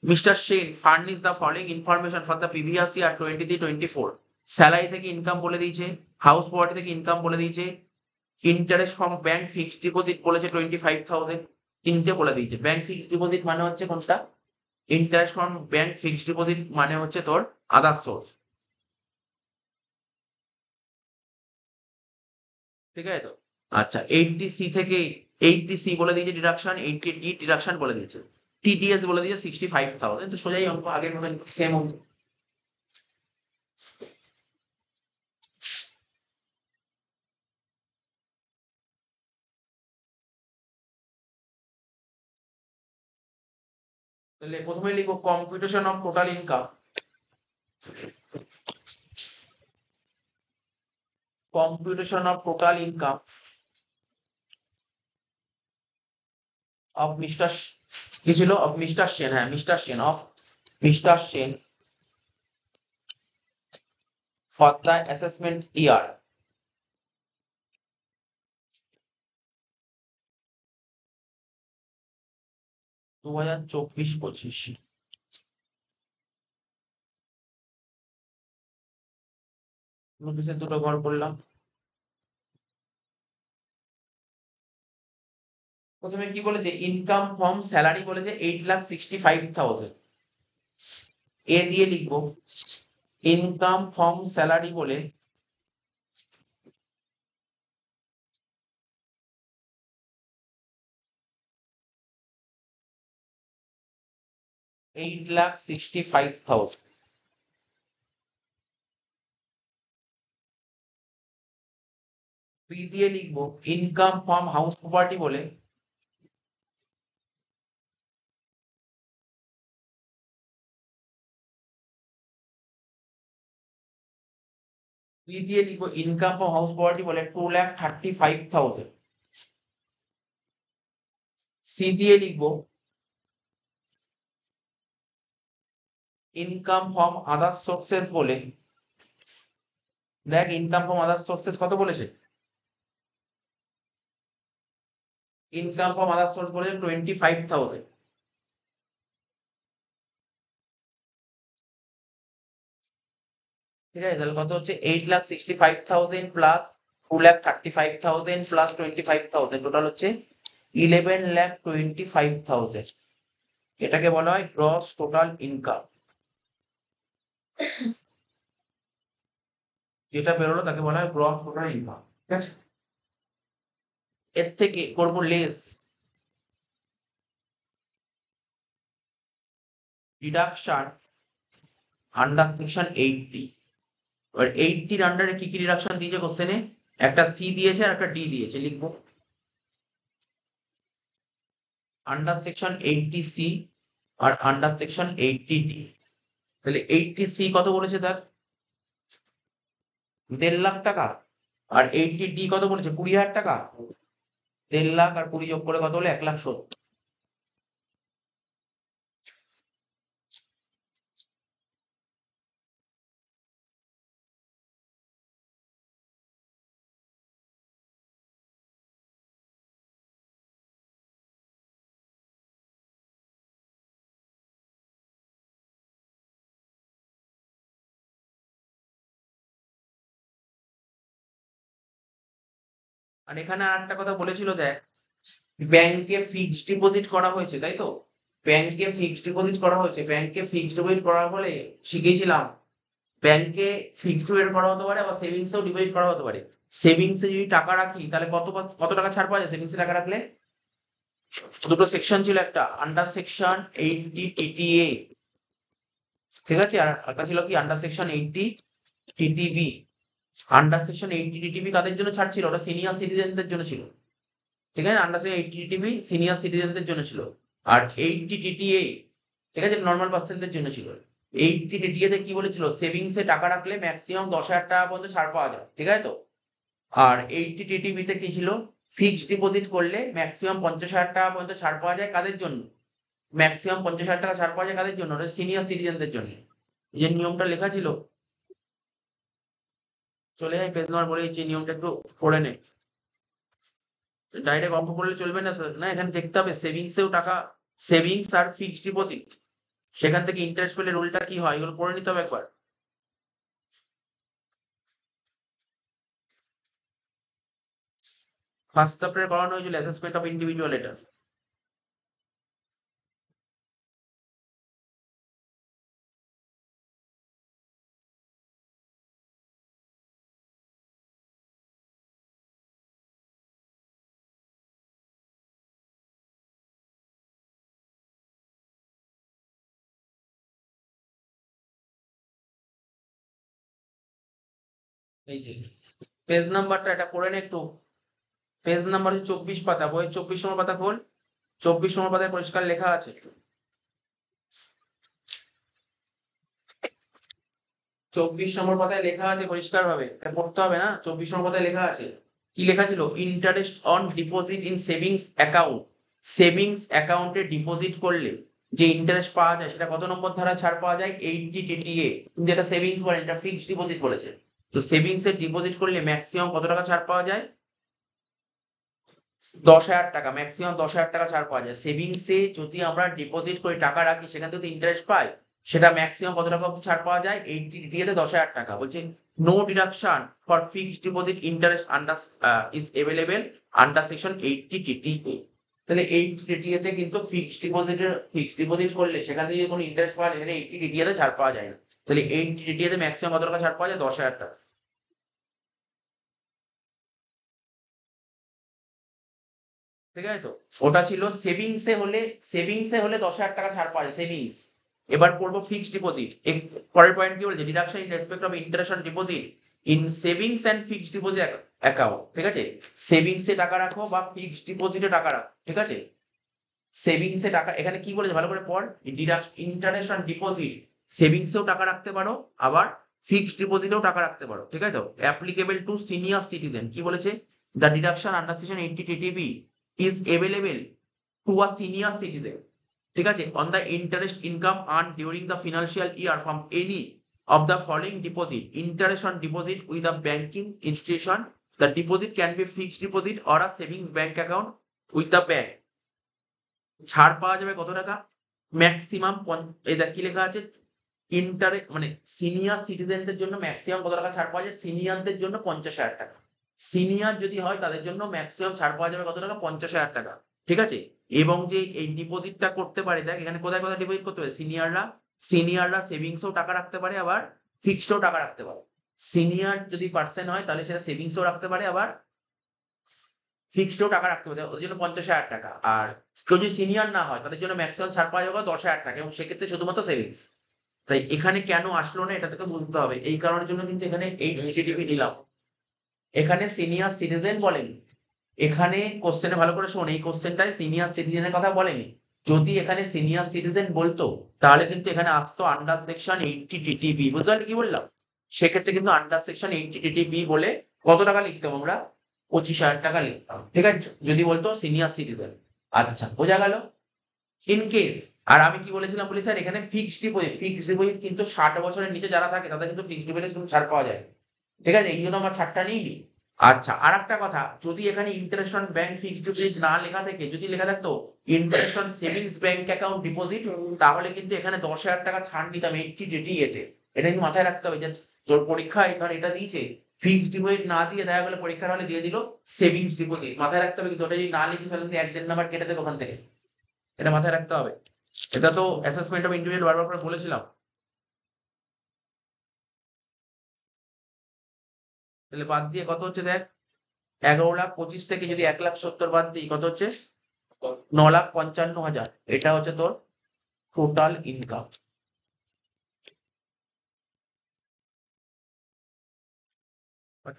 mister Sen furnish the following information for the previous year 23-24। Salary থেকে ইনকাম বলে দিয়েছে, হাউস প্রপার্টি থেকে ইনকাম বলে দিয়েছে, interest from bank fixed deposit বলেছে 25,000, তিনটে বলে দিয়েছে। ব্যাংক ফিক্সড ডিপোজিট মানে হচ্ছে কোনটা, interest from bank fixed deposit মানে হচ্ছে তোর আদার সোর্স। ঠিক আছে তো, আচ্ছা 80C থেকে 80C বলে দিয়েছে ডিডাকশন, 80D ডিডাকশন বলে দিয়েছে, টিডিএস বলে দিয়েছে 65,000। তো সোজাই অঙ্ক, আগের মতন সেম অঙ্ক। তাহলে প্রথমে লিখবো computation of total income, computation of total income of mister, কি ছিল, অফ মিস্টার সেন, হ্যাঁ mister Sen, of mister Sen for the assessment year 2024-25। নোটিশের দুটো ঘর করলাম। প্রথমে কি বলেছে, ইনকাম ফ্রম স্যালারি বলেছে 8,65,000, এ দিয়ে লিখবো ইনকাম ফ্রম স্যালারি বলে 8,65,000। বি দিয়ে লিখবো ইনকাম ফ্রম হাউস প্রপার্টি বলে বি দিয়ে লিখবো ইনকাম ফ্রম হাউস প্রপার্টি বলে 2,35,000। সি দিয়ে লিখবো ইনকাম ফ্রম আদার সোর্সেস বলে, দেখ ইনকাম ফ্রম আদার সোর্সেস কত বলেছে, ইনকাম ফ্রম আদার সোর্স বলেছে 25,000। ঠিক আছে, তাহলে কত হচ্ছে 8,65,000 প্লাস 2,35,000 প্লাস 25,000, টোটাল হচ্ছে 11,25,000। এটাকে বলা হয় গ্রস টোটাল ইনকাম, যেটা বেরোলো তাকে বলা হয় গ্রস টোটাল ইনকাম। ঠিক আছে, এর থেকে করব লেস ডিডাকশন আন্ডার সেকশন 80। এবার 80-র আন্ডারে কি কি ডিডাকশন দিয়েছে কোশ্চেনে? একটা সি দিয়েছে আর একটা ডি দিয়েছে, লিখবো আন্ডার সেকশন 80C আর আন্ডার সেকশন 80D। তাহলে 80C কত বলেছে দেখ, 1.5 লাখ টাকা। আর 80D কত বলেছে, 20,000 টাকা। 1.5 লাখ আর 20 যোগ করে কত হলো, 1,70,000। আর এখানে আর একটা কথা বলেছিল দেখ, ব্যাংকে ফিক্সড ডিপোজিট করা হয়েছে, তাই তো? ব্যাংকে ফিক্সড ডিপোজিট করা হয়েছে, ব্যাংকে ফিক্সড ডিপোজিট করার ফলে শিখেছিলাম ব্যাংকে ফিক্সড ডিপোজিট করা হতে পারে, আবার সেভিংসেও ডিপোজিট করা হতে পারে। সেভিংসে যদি টাকা রাখি তাহলে কত টাকা ছাড় পাওয়া যায় সেভিংসে টাকা রাখলে? দুটো সেকশন ছিল, একটা আন্ডার সেকশন 80 টিটিএ, ঠিক আছে, আর একটা ছিল কি আন্ডার সেকশন 80 টিটিবি। আন্ডার সেকশন 80 টিটিবি কাদের জন্য ছাড় ছিল? ওটা সিনিয়র সিটিজেনদের জন্য ছিল, ঠিক আছে। আন্ডার সেকশন 80 টিটিবি সিনিয়র সিটিজেনদের জন্য ছিল। আর 80 টিটিএ, ঠিক আছে, নর্মাল পার্সনদের জন্য ছিল। 80 টিটিএ তে কি বলেছিল, সেভিংসে টাকা রাখলে ম্যাক্সিমাম 10,000 টাকা পর্যন্ত ছাড় পাওয়া যায়, ঠিক আছে তো। আর 80 টিটিবি তে কি ছিল, ফিক্সড ডিপোজিট করলে ম্যাক্সিমাম 50,000 টাকা পর্যন্ত ছাড় পাওয়া যায়, কাদের জন্য? ম্যাক্সিমাম 50,000 টাকা ছাড় পাওয়া যায় কাদের জন্য? ওটা সিনিয়র সিটিজেনদের জন্য। এই যে নিয়মটা লেখা ছিল, চলে যায় পেজ নাম্বার বলে দিচ্ছি, নিয়মটা একটু পড়ে নে। ডাইরেক্ট অঙ্ক করলে চলবে না, না এখানে দেখতে হবে সেভিংসেও টাকা, সেভিংস আর ফিক্সড ডিপোজিট, সেখান থেকে ইন্টারেস্ট পেলে রুলটা কি হয় এগুলো পড়ে নিতে হবে একবার। ফার্স্ট চ্যাপ্টারে করানো হয়েছিল অ্যাসেসমেন্ট অফ ইন্ডিভিজুয়াল এটা। এই যে পেজ নাম্বারটা এটা পড়ে নে একটু। পেজ নাম্বার হচ্ছে 24 পাতা, বই 24 নম্বর পাতা খোল। 24 নম্বর পাতায় পরিষ্কার লেখা আছে, 24 নম্বর পাতায় লেখা আছে পরিষ্কার ভাবে, এটা পড়তে হবে না। 24 নম্বর পাতায় লেখা আছে, কি লেখা ছিল, interest on deposit in savings account. Savings অ্যাকাউন্টে ডিপোজিট করলে যে ইন্টারেস্ট পাওয়া যায় সেটা কত নম্বর ধারা ছাড় পাওয়া যায়, 80 টিটিএ। কিন্তু এটা সেভিংস বলে, এটা ফিক্সড ডিপোজিট বলেছে। তো সেভিংসে ডিপোজিট করলে ম্যাক্সিমাম কত টাকা ছাড় পাওয়া যায়, 10,000 টাকা, ম্যাক্সিমাম 10,000 টাকা ছাড় পাওয়া যায়। সেভিংসে যদি আমরা ডিপোজিট করে টাকা রাখি সেখান থেকে ইন্টারেস্ট পাই, সেটা ম্যাক্সিমাম কত টাকা ছাড় পাওয়া যায়, 80 টিটিএতে 10,000 টাকা। বলছে no deduction for fixed deposit interest under is available under section 80 TTA. তাহলে 80 টিটিএতে কিন্তু ফিক্সড ডিপোজিট করলে সেখান থেকে কোনো ইন্টারেস্ট পাওয়া যায়, 80 টিটিএতে ছাড় পাওয়া যায় না। তাহলে 80 টিটিএতে ম্যাক্সিমাম কত টাকা ছাড় পাওয়া যায়, 10,000 টাকা, ঠিক আছে তো। ওটা ছিল সেভিংসে হলে, সেভিংসে হলে 10,000 টাকা ছাড় পাওয়া যায় সেভিংস। এবার পড়বো ফিক্সড ডিপোজিট। পরের পয়েন্ট কি বলছে, deduction in respect of interest on deposit in savings and fixed deposit account, ঠিক আছে। সেভিংসে টাকা রাখো বা ফিক্সড ডিপোজিটে টাকা রাখো, ঠিক আছে। সেভিংসে টাকা, এখানে কি বলেছে ভালো করে পড়, ইন্টারেস্ট অন ডিপোজিট, সেভিংসেও টাকা রাখতে পারো আবার ফিক্সড ডিপোজিটেও টাকা রাখতে পারো, ঠিক আছে তো। অ্যাপ্লিকেবল টু সিনিয়র সিটিজেন, কি বলেছে, the deduction under section 80 TTB is available to a senior citizen, ঠিক আছে, on the interest income earn during the financial year from any of the following deposit: interest on deposit with a banking institution, the deposit can be fixed deposit or a savings bank account with the bank। ছাড় পাওয়া যাবে কত টাকা, maximum, এটা কি লেখা আছে, মানে সিনিয়র সিটিজেনদের জন্য ম্যাক্সিমাম কত টাকা ছাড় পাওয়া যায়, সিনিয়রদের জন্য 50,000 টাকা। সিনিয়র যদি হয় তাদের জন্য ম্যাক্সিমাম ছাড় পাওয়া যাবে কত টাকা, 50,000 টাকা, ঠিক আছে। এবং যে এই ডিপোজিটটা করতে পারে, দেখ এখানে কোথায় কোথায় ডিপোজিট করতে পারে, সিনিয়ররা সেভিংসেও টাকা রাখতে পারে আবার ফিক্সডও টাকা রাখতে পারে। সিনিয়র যদি পার্সন হয় তাহলে সেটা সেভিংসও রাখতে পারে আবার ফিক্সডেও টাকা রাখতে হবে, ওদের জন্য 50,000 টাকা। আর কেউ যদি সিনিয়র না হয় তাদের জন্য ম্যাক্সিমাম ছাড় পাওয়া যাবে 10,000 টাকা, এবং সেক্ষেত্রে শুধুমাত্র সেভিংস। তাই এখানে কেন আসলো না এটা থেকে বুঝতে হবে, এই কারণের জন্য কিন্তু এখানে এই জিডিপি নিলাম। এখানে সিনিয়র সিটিজেন বলেনি, এখানে কোশ্চেনে ভালো করে শোন, এই কোশ্চেনটায় সিনিয়র সিটিজেনের কথা বলেনি। যদি এখানে সিনিয়র সিটিজেন বলতো তাহলে কিন্তু এখানে আসতো আন্ডার সেকশন 80 টিটিবি, বুঝতে পারলি কি বললাম? সেক্ষেত্রে কিন্তু আন্ডার সেকশন 80 টিটিবি বলে কত টাকা লিখতাম আমরা? 25,000 টাকা লিখতাম, ঠিক আছে, যদি বলতো সিনিয়র সিটিজেন। আচ্ছা, বোঝা গেল। ইন কেস, আর আমি কি বলেছিলাম বলি স্যার, এখানে ফিক্সড ডিপোজিট কিন্তু 60 বছরের নিচে যারা থাকে তাদের কিন্তু ফিক্সড ডিপোজিট কিন্তু ছাড় পাওয়া যায়, ঠিক আছে, এই জন্য আমরা ছাড়টা নিইনি। আচ্ছা, আর একটা কথা, যদি এখানে interest on bank fixed deposit না লেখা থেকে যদি লেখা থাকতো interest on savings bank account deposit, তাহলে কিন্তু এখানে 10,000 টাকা ছাড় নিতাম 80 ডিডি এতে। এটা কিন্তু মাথায় রাখতে হবে যে তোর পরীক্ষায় ধর এটা দিয়েছে ফিক্সড ডিপোজিট না দিয়ে দেখা গেলো পরীক্ষার হলে দিয়ে দিল সেভিংস ডিপোজিট, মাথায় রাখতে হবে কিন্তু ওটা যদি না লিখিস তাহলে কিন্তু 1 নাম্বার কেটে দেবে ওখান থেকে, এটা মাথায় রাখতে হবে। এটা তো অ্যাসেসমেন্ট অফ ইন্ডিভিজুয়াল বারবার করে বলেছিলাম। তাহলে বাদ দিয়ে কত হচ্ছে দেখ, 11,25,000 থেকে যদি 1,70,000 বাদ দিই কত হচ্ছে? 9,55,000। এটা হচ্ছে তোর টোটাল ইনকাম।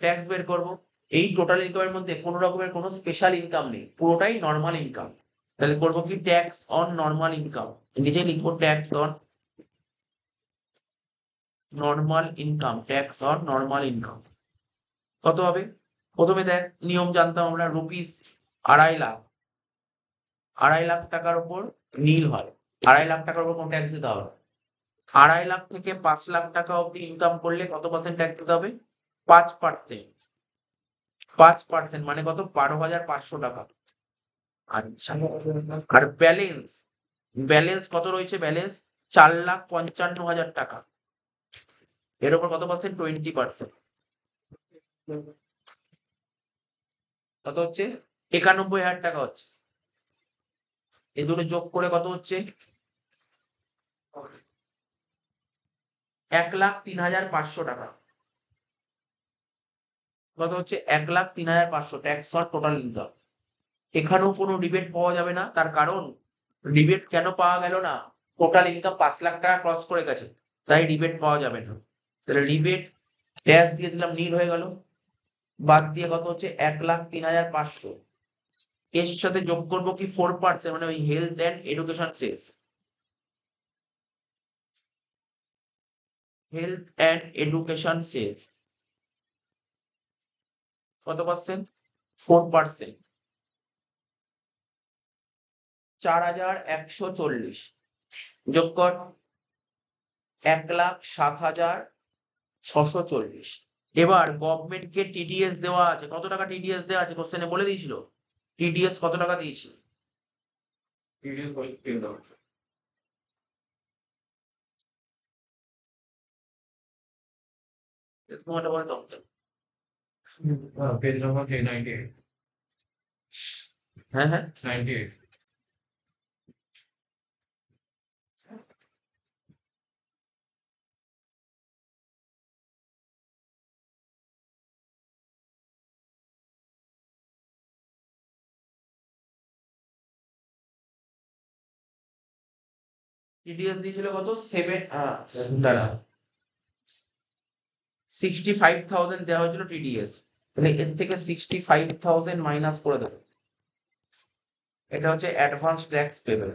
ট্যাক্স বের করবো, এই টোটাল ইনকামের মধ্যে কোনো রকমের কোনো স্পেশাল ইনকাম নেই, পুরোটাই নর্মাল ইনকাম। তাহলে করবো কি, ট্যাক্স অন নর্মাল ইনকাম, নিজে লিখবো tax on normal income, tax on normal income কত হবে? প্রথমে দেখ, নিয়ম জানতাম আমরা, রুপিস 2.5 লাখ, 2.5 লাখ টাকার উপর নীল হয়, 2.5 লাখ টাকার উপর কোনো ট্যাক্স দিতে হবে না। 2.5 লাখ থেকে 5 লাখ টাকা অব্দি ইনকাম করলে কত পার্সেন্ট ট্যাক্স দিতে হবে? 5%। 5% মানে কত? 12,500 টাকা। আচ্ছা, আর ব্যালেন্স, ব্যালেন্স কত রয়েছে? ব্যালেন্স 4,55,000 টাকা, এর উপর কত পার্সেন্ট? 20%। কত হচ্ছে? 91,000 টাকা হচ্ছে। এই দুটো যোগ করে কত হচ্ছে? 1,03,500 টাকা। কত হচ্ছে? 1,03,500 ট্যাক্স অন টোটাল ইনকাম। এখানেও কোনো রিবেট পাওয়া যাবে না, তার কারণ রিবেট কেন পাওয়া গেল না? টোটাল ইনকাম 5 লাখ টাকা ক্রস করে গেছে, তাই রিবেট পাওয়া যাবে না। তাহলে রিবেট ট্যাক্স দিয়ে দিলাম, নীল হয়ে গেল। বাদ দিয়ে কত হচ্ছে? 1,03,500। এর সাথে যোগ করবো কি 4%, মানে ওই health and education cess, health and education cess কত পার্সেন্ট? 4%। 4,140 যোগ কর 1,07,640। এবার গভর্নমেন্টকে টিডিএস দেওয়া আছে, কত টাকা টিডিএস দেওয়া আছে কোশ্চেনে বলে দিয়েছিল? টিডিএস কত টাকা দিয়েছি? তোমারটা বলতো। পেজ নম্বর 98। হ্যাঁ হ্যাঁ, 98। টিডিএস দিয়েছিল কত? দাঁড়া, 65,000 দেওয়া হয়েছিল টিডিএস। তাহলে এর থেকে 65,000 মাইনাস করে দেবো, এটা হচ্ছে অ্যাডভান্স ট্যাক্স পেবল।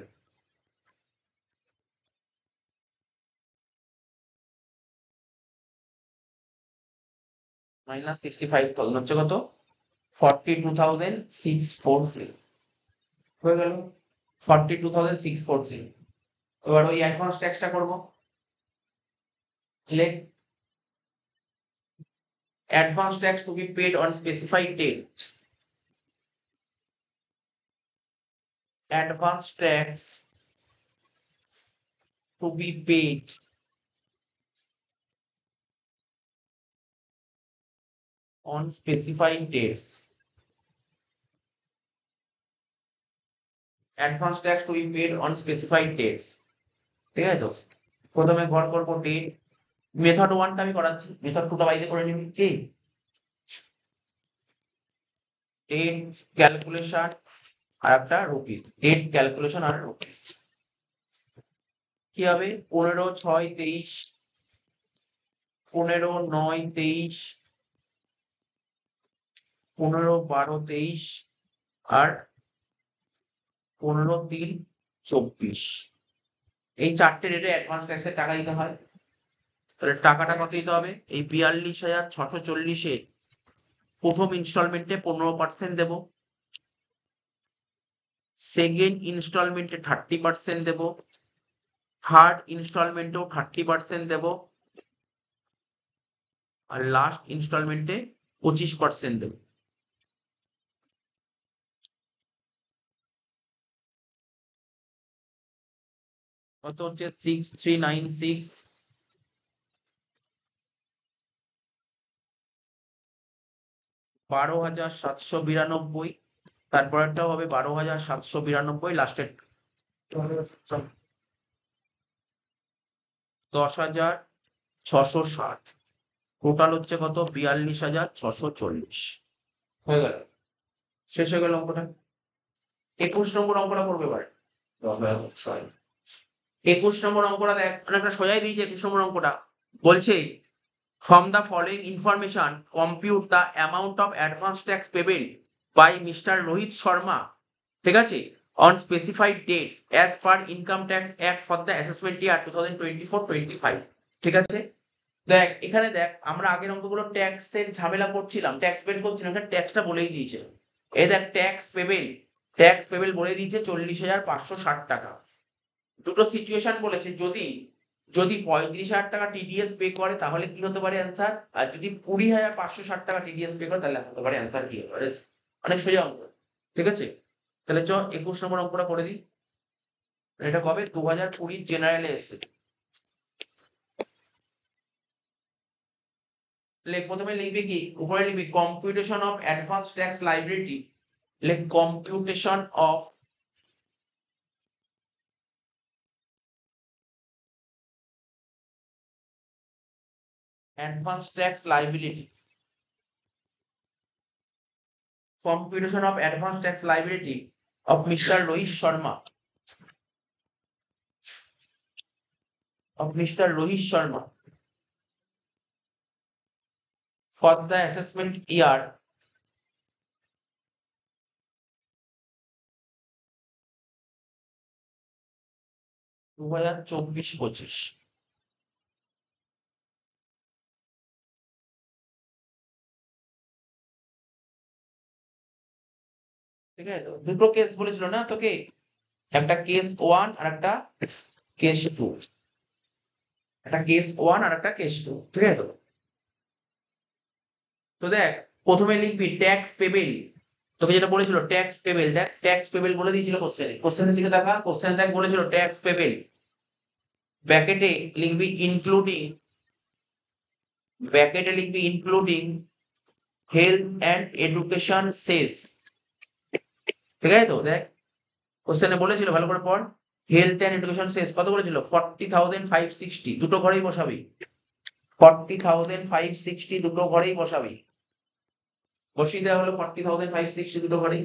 মাইনাস 65,000 হচ্ছে কত? 42,640 হয়ে গেল, 42,640। এবার ওই অ্যাডভান্স ট্যাক্সটা করবো, লেখ advance tax to be paid on specified date, advance tax to be paid on specified dates, advance tax to be paid on specified dates, ঠিক আছে? তো প্রথমে ঘর করবো ডেট, মেথড 1টা আমি করাচ্ছি, মেথড 2টা বাইরে করে নিবি কি? টেট ক্যালকুলেশন আর একটা রুপিস, টেট ক্যালকুলেশন আর রুপিস। কি হবে? 15/6/23, 15/9/23, 15/12/23 আর 15/3/24। এই চারটে রেটে অ্যাডভান্স ট্যাক্সের টাকা দিতে হয়। তাহলে টাকাটা কত দিতে হবে? এই 42,640-এর প্রথম ইনস্টলমেন্টে 15% দেব, সেকেন্ড ইনস্টলমেন্টে 30% দেব, থার্ড ইনস্টলমেন্টেও 30% দেব, আর লাস্ট ইনস্টলমেন্টে 25% দেব। কত হচ্ছে? 6396, 12,792, তারপরেরটাও হবে 12,792, লাস্টের 10,660। টোটাল হচ্ছে কত? 42,640। হয়ে গেল, শেষ হয়ে গেল অঙ্কটা। 21 নম্বর অঙ্কটা করবে এবার। 21 নম্বর অঙ্কটা দেখ, অনেকটা সোজাই দিয়েছে। 21 নম্বর অঙ্কটা বলছে, from the following information compute the amount of advance tax payable by Mr. Rohit Sharma, ঠিক আছে, on specified dates as per Income Tax Act for the assessment year 2024-25। ঠিক আছে, দেখ এখানে দেখ, আমরা আগের অঙ্কগুলো ট্যাক্সের ঝামেলা করছিলাম, ট্যাক্স বের করছিলাম, এখানে ট্যাক্সটা বলেই দিয়েছে। এই দেখ, ট্যাক্স পেবেল বলে দিয়েছে 40,560 টাকা। দুটো সিচুয়েশন বলেছে, যদি যদি 35,000 টাকা টিডিএস পে করে তাহলে কি হতে পারে অ্যান্সার, আর যদি 20,560 টাকা টিডিএস পে করে তাহলে হতে পারে অ্যান্সার কি হতে পারে। অনেক সোজা অঙ্ক, ঠিক আছে। তাহলে চ 21 নম্বর অঙ্কটা করে দিই। এটা কবে? 2020 জেনারেলে এসছে। প্রথমে লিখবে কি, উপরে লিখবি computation of advance tax liability. Computation of advance tax liability, computation of advance tax liability of Mr. Rohit Sharma, for the assessment year 2024-25। ঠিক আছে, দুটো কেস বলেছিল না তোকে, একটা কেস 1 আর একটা কেস 2, একটা কেস 1 আর একটা কেস 2, ঠিক আছে। তো দেখ, প্রথমে লিখবি ট্যাক্স পেবেল। তোকে যেটা বলেছিল ট্যাক্স পেবেল, দেখ ট্যাক্স পেবেল বলে দিয়েছিল কোশ্চেনের দিকে দেখা, কোশ্চেনে দেখ বলেছিল ট্যাক্স পেবেল, ব্র্যাকেটে লিখবি ইনক্লুডিং হেলথ অ্যান্ড এডুকেশন সেস। ঠিক আছে, তো দেখ কোশ্চেনে বলেছিল, ভালো করে পড়। হেলথ অ্যান্ড এডুকেশন সেস কত বলেছিল? 40,560, দুটো ঘরেই বসাবি। 40,560 দুটো ঘরেই বসাবি। বসিয়ে দেওয়া হলো 40,560 দুটো ঘরেই।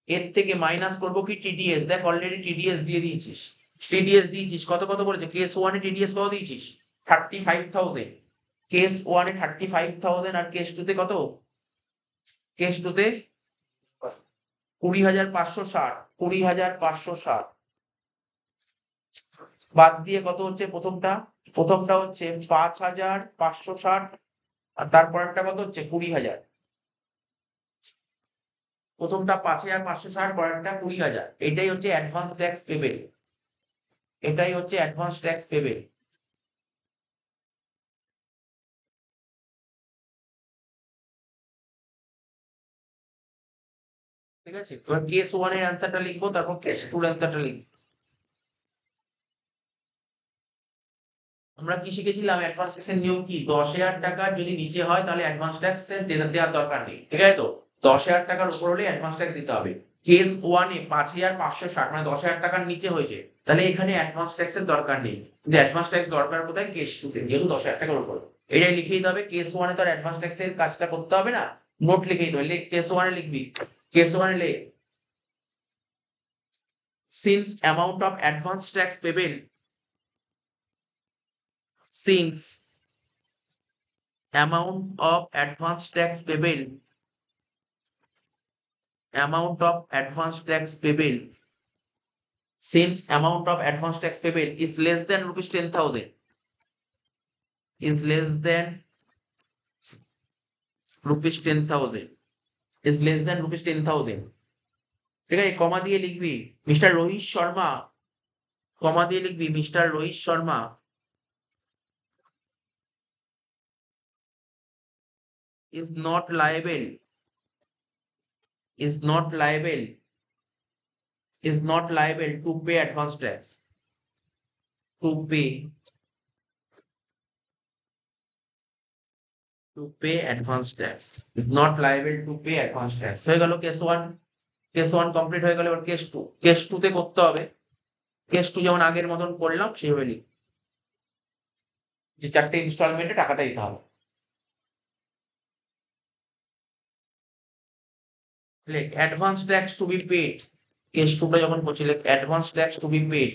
এর থেকে মাইনাস করবো কি টিডিএস, দেখ অলরেডি টিডিএস দিয়ে দিয়েছিস। কত কত বলেছে? কেস 1 এ টিডিএস কত দিয়েছিস? 35,000। কেস 1 এ 35,000, আর কেস 2 তে কত? কেস 2 তে 20,560, 20,560 বাদ দিয়ে কত হচ্ছে? প্রথমটা হচ্ছে 5,560, আর তারপরেরটা কত হচ্ছে? 20,000। প্রথমটা 5,560, পরেরটা 20,000। এটাই হচ্ছে অ্যাডভান্স ট্যাক্স পেবেল, ঠিক আছে। এবার কেস 1 এর অ্যান্সারটা লিখবো, তারপর কেস 2 এর অ্যান্সারটা লিখবো। আমরা কি শিখেছিলাম? অ্যাডভান্স ট্যাক্সের নিয়ম কি? 10,000 টাকা যদি নিচে হয় তাহলে অ্যাডভান্স ট্যাক্স দেওয়ার দরকার নেই, ঠিক আছে। তো 10,000 টাকার উপর হলে অ্যাডভান্স ট্যাক্স দিতে হবে। কেস 1 এ 5,560, মানে 10,000 টাকার নিচে হয়েছে, তাহলে এখানে অ্যাডভান্স ট্যাক্সের দরকার নেই। কিন্তু অ্যাডভান্স ট্যাক্স দরকার কোথায়? কেস 2 তে, যেহেতু 10,000 টাকার উপর। এটাই লিখেই দিতে হবে। কেস 1 এ তো আর অ্যাডভান্স ট্যাক্সের কাজটা করতে হবে না, নোট লিখেই তো লিখ, কেস ওয়ানে লিখবি, কেস ওয়ানে লিখ, since amount of advance tax payable, since amount of advance tax payable, amount of advance tax payable, since amount of advance tax payable is less than rupees 10,000, is less than rupees 10,000, is less than rupees 10,000, ঠিক আছে, কমা দিয়ে লিখবি mister Rohit Sharma, কমা দিয়ে লিখবি mister Rohit Sharma is not liable, is not liable, is not liable to pay advance tax, to pay, to pay advance tax, is not liable to pay advance tax, হয়ে গেল case one, case one complete হয়ে গেল। এবার case two, case two তে করতে হবে, case two যেমন আগের মতন করলাম সেভাবে লিখ, যে 4টে ইনস্টলমেন্টে টাকাটা দিতে হবে। লেখ advance tax to be paid, case টুটা যখন করছি লেখ advance tax to be paid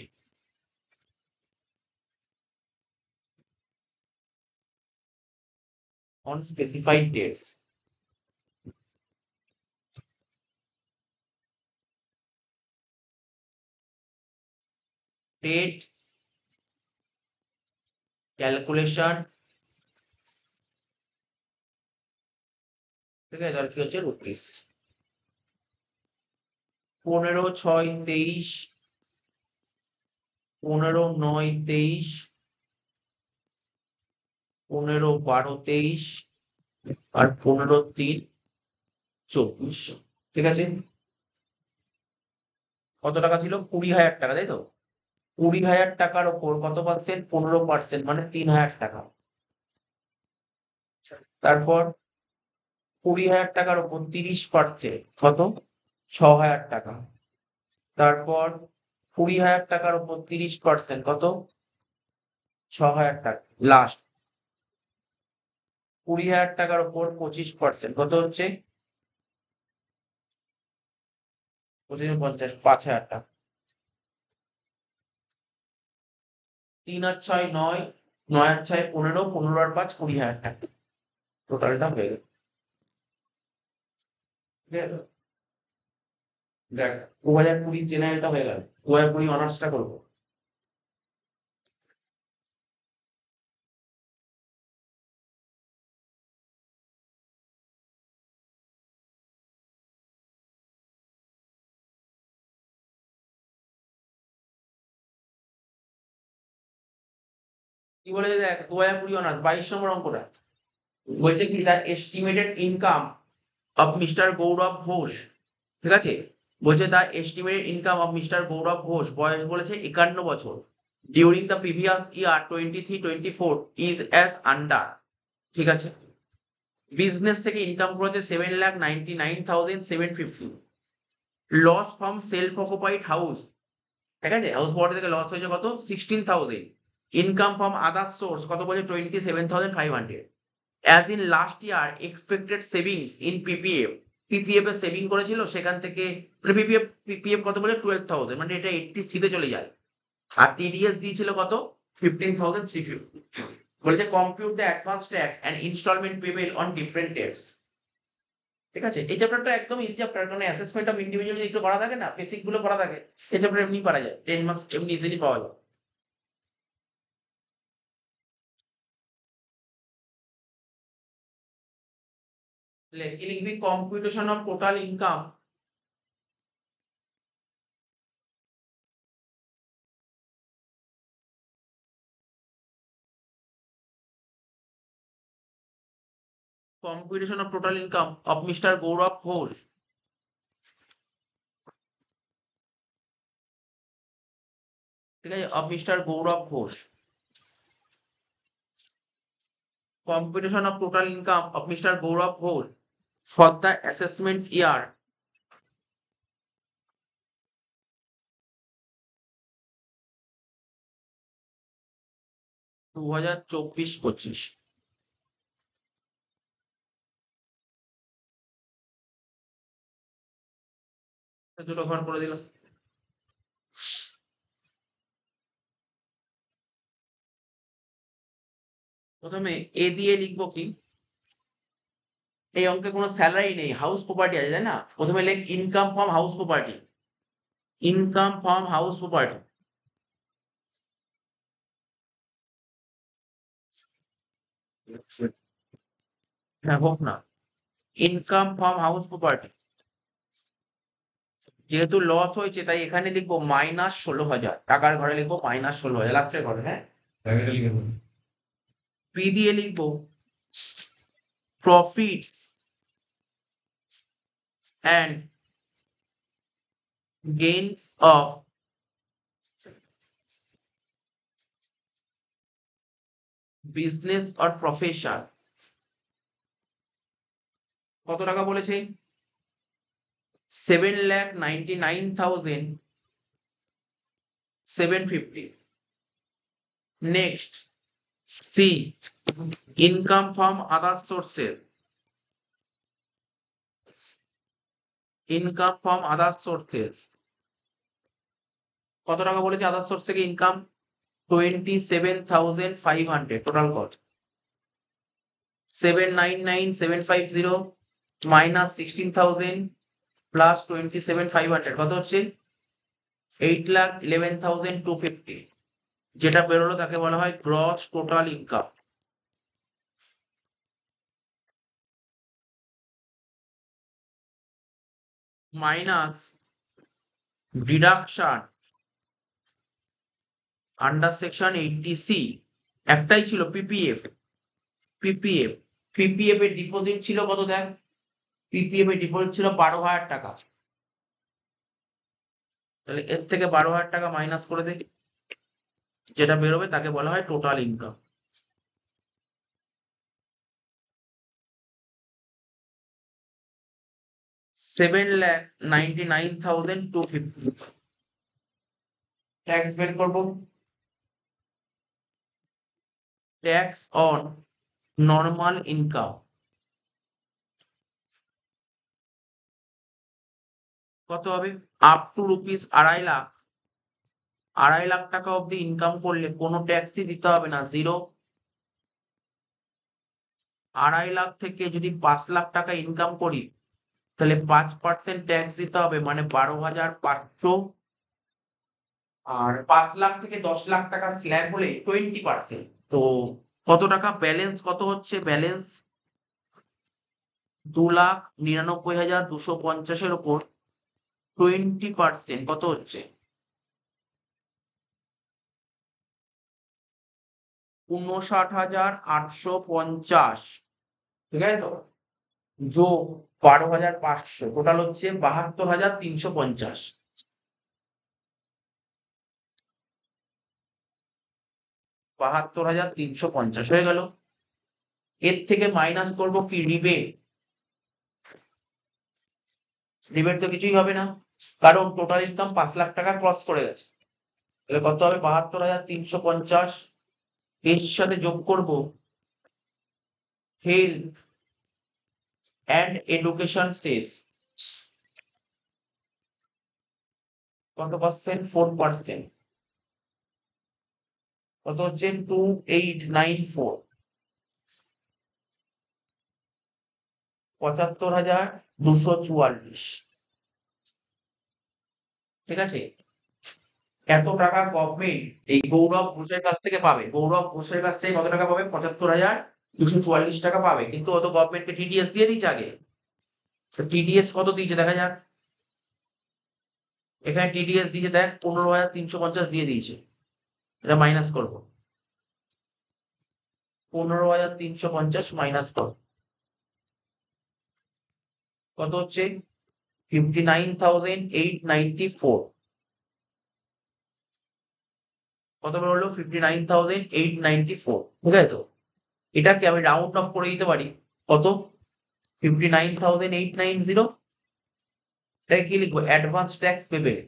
on specified dates, date calculation, ঠিক আছে, তার কি হচ্ছে রুপিস 15/6/23, 15/9/23, 15/12/23 আর 15/3/24, ঠিক আছে। কত টাকা ছিল? 20,000 টাকা, তাই তো? 20,000 টাকার ওপর কত পার্সেন্ট? 15%, মানে 3,000 টাকা। তারপর 20,000 টাকার ওপর 30%, কত? 6,000 টাকা। তারপর 20,000 টাকার ওপর 30%, কত? 6,000 টাকা। লাস্ট 20,000 টাকার ওপর 25%, কত হচ্ছে? 25 5,000 টাকা। 3 আর 6 9, 9 আর 6 15, 15 আর 5 20,000 টাকা। টোটালটা হয়ে গেল। ঠিক আছে, দেখ 2020 জেনারেলটা হয়ে গেল, 2020 অনার্সটা করবো। কি বলেছে দেখ, 2020 অনার্স 22 নম্বর অঙ্কটা বলছে কি, the estimated income of mister Gourav Ghosh, ঠিক আছে, বলছে the estimated income of mister Gourav Ghosh, বয়স বলেছে 51 বছর, during the previous year 23-24 is as under, ঠিক আছে। বিজনেস থেকে ইনকাম করেছে 7,99,750, loss from self occupied house, ঠিক আছে, হাউস বড় থেকে লস হয়েছে কত? 16,000, ইনকাম ফ্রম আদার সোর্স কত বলছে? 27,500, as in last year expected savings in PPF, PPF A saving করেছিল সেখান থেকে, মানে পিপিএফ, পিপিএফ কত বলে? 12,000, মানে এটা 80C তে চলে যায়। আর টিডিএস দিয়েছিল কত? 15,350। বলেছে compute the advance tax and instalment payable on different dates, ঠিক আছে। এই চ্যাপ্টারটা একদম ইজি চ্যাপ্টার, মানে অ্যাসেসমেন্ট অফ ইন্ডিভিজুয়াল একটু করা থাকে না, বেসিক গুলো করা থাকে, এই চ্যাপ্টার এমনি পারা যায়, 10 মার্কস এমনি ইজিলি পাওয়া যায়। কি লিখবি? Computation of total income, computation of total income of mister Gourav Ghosh, ঠিক আছে, of mister Gourav Ghosh, computation of total income of mister Gourav Ghosh for the assessment year 2024-25, দুটো ঘর করে দিলাম। প্রথমে এ দিয়ে লিখবো কি, এই অঙ্কে কোনো স্যালারি নেই, হাউস প্রপার্টি আছে তাই না? প্রথমে লেখ income from house property, income from house property. হ্যাঁ হোক না, ইনকাম ফ্রম হাউস প্রপার্টি। যেহেতু লস হয়েছে তাই এখানে লিখবো -16,000, টাকার ঘরে লিখবো -16,000, লাস্টের ঘরে। হ্যাঁ, পি দিয়ে লিখবো profits and gains of business or profession. কত টাকা বলেছে? 7,99,750। Next, C income from other sources, income from other sources. কত টাকা বলেছে আদার সোর্স থেকে ইনকাম? 27,500। টোটাল কস্ট 7,99,750 মাইনাস 16,000 প্লাস 27,500, কত হচ্ছে? 8,11,250। যেটা বেরোলো তাকে বলা হয় gross total income. Minus deduction under section 80C, একটাই ছিল পিপিএফ। পিপিএফ, পিপিএফ এর ডিপোজিট ছিল কত দেখ? পিপিএফ এর ডিপোজিট ছিল 12,000 টাকা। তাহলে এর থেকে 12,000 টাকা মাইনাস করে দে, যেটা বেরোবে তাকে বলা হয় টোটাল ইনকাম। $7,99,250। ট্যাক্স বের করবো, ট্যাক্স অন নর্মাল ইনকাম কত হবে? Up to rupees 2.5 lakh, 2.5 lakh টাকা অব্দি ইনকাম করলে কোনো ট্যাক্সই দিতে হবে না, জিরো। 2.5 লাখ থেকে যদি 5 লাখ টাকা ইনকাম করি তাহলে 5% ট্যাক্স দিতে হবে, মানে 12,500। আর 5 লাখ থেকে 10 লাখ টাকা স্ল্যাব হলে 20%। তো কত টাকা ব্যালেন্স, কত হচ্ছে ব্যালেন্স? 2,99,250 ওপর 20% কত হচ্ছে? 59,850। ঠিক আছে তো? যোগ 12,500, টোটাল হচ্ছে 72,350। 72,350 হয়ে গেল। এর থেকে মাইনাস করব কি? রিবেট। রিবেট তো কিছুই হবে না, কারণ টোটাল ইনকাম 5 লাখ টাকা ক্রস করে গেছে। তাহলে কত হবে? 72,350। এর সাথে যোগ করব হেলথ অ্যান্ড এডুকেশন সেস। কত পার্সেন্ট? 4%। কত হচ্ছে? 2,894। 75,244। ঠিক আছে? এত টাকা গভর্নমেন্ট এই গৌরব ঘোষের কাছ থেকে পাবে। গৌরব ঘোষের কাছ থেকে কত টাকা পাবে? 75,244 টাকা পাবে। কিন্তু ও তো গভর্নমেন্টকে টিডিএস দিয়ে দিয়েছে আগে। তো টিডিএস কত দিয়েছে দেখা যাক। এখানে টিডিএস দিয়েছে দেখ, 15,350 দিয়ে দিয়েছে। এটা মাইনাস করবো, 15,350 মাইনাস কর, কত হচ্ছে? 59,894। কত বেরোলো? 59,894। ঠিক আছে তো? এটাকে আমি রাউন্ড অফ করে দিতে পারি, কত? 59,890। এটাকে কি লিখবো? অ্যাডভান্স ট্যাক্স পেবেল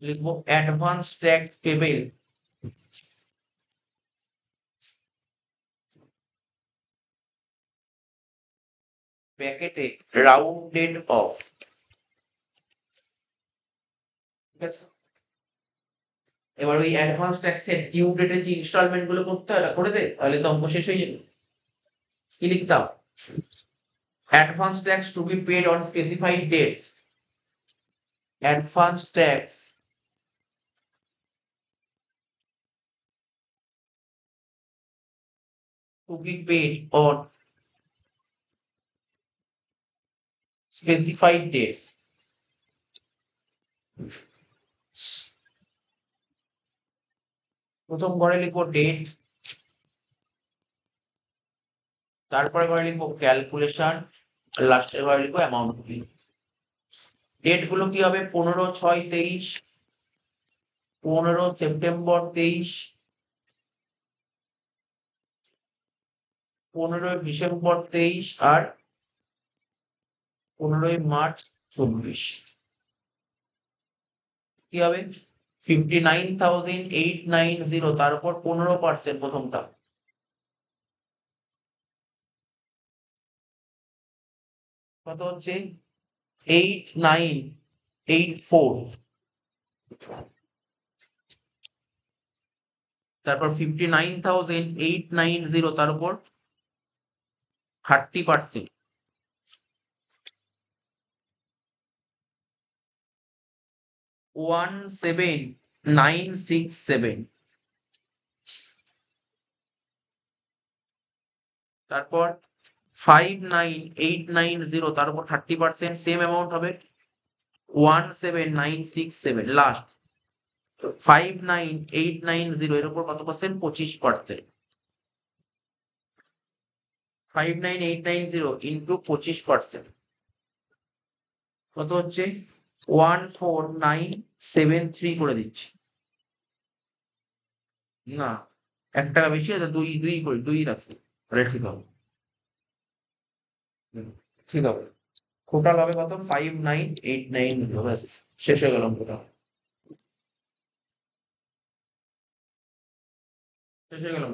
লিখবো, অ্যাডভান্স ট্যাক্স পেবেল। ব্র্যাকেটে রাউন্ডেড অফ, ঠিক আছে। এবার ওই অ্যাডভান্স ট্যাক্সের ডিউ ডেটের যে ইনস্টলমেন্ট গুলো করতে হয় করে দে, তাহলে তো অঙ্ক শেষ হয়ে যাবে। কি লিখতাম? Advance tax to be paid on specified dates, advance tax to be paid on specified dates. প্রথম ঘরে লিখবো ডেট, তারপরে ঘরে লিখবো ক্যালকুলেশন, লাস্টের ঘরে লিখবো অ্যামাউন্ট। ডেট গুলো কি হবে? 15/6/23, 15 সেপ্টেম্বর 23, 15 ডিসেম্বর 23 আর 15 মার্চ 24। কি হবে? 59,890, তার উপর 15% প্রথমটা, কত হচ্ছে? 8984। তারপর 59,890, তার উপর 30%, 17967। তারপর 59,890, তার উপর 30%, সেম অ্যামাউন্ট হবে 17967। লাস্ট 59,890 এর উপর কত পার্সেন্ট? 25%। 59,890 ইন্টু 25% কত হচ্ছে? 14973 করে দিচ্ছি। না, 1 টাকা বেশি আছে, দুই দুই করি, দুই রাখি, তাহলে ঠিক হবে। ঠিক হবে। টোটাল হবে কত? 59,890। ব্যাস, শেষ হয়ে গেল অঙ্কটা। শেষ হয়ে গেল।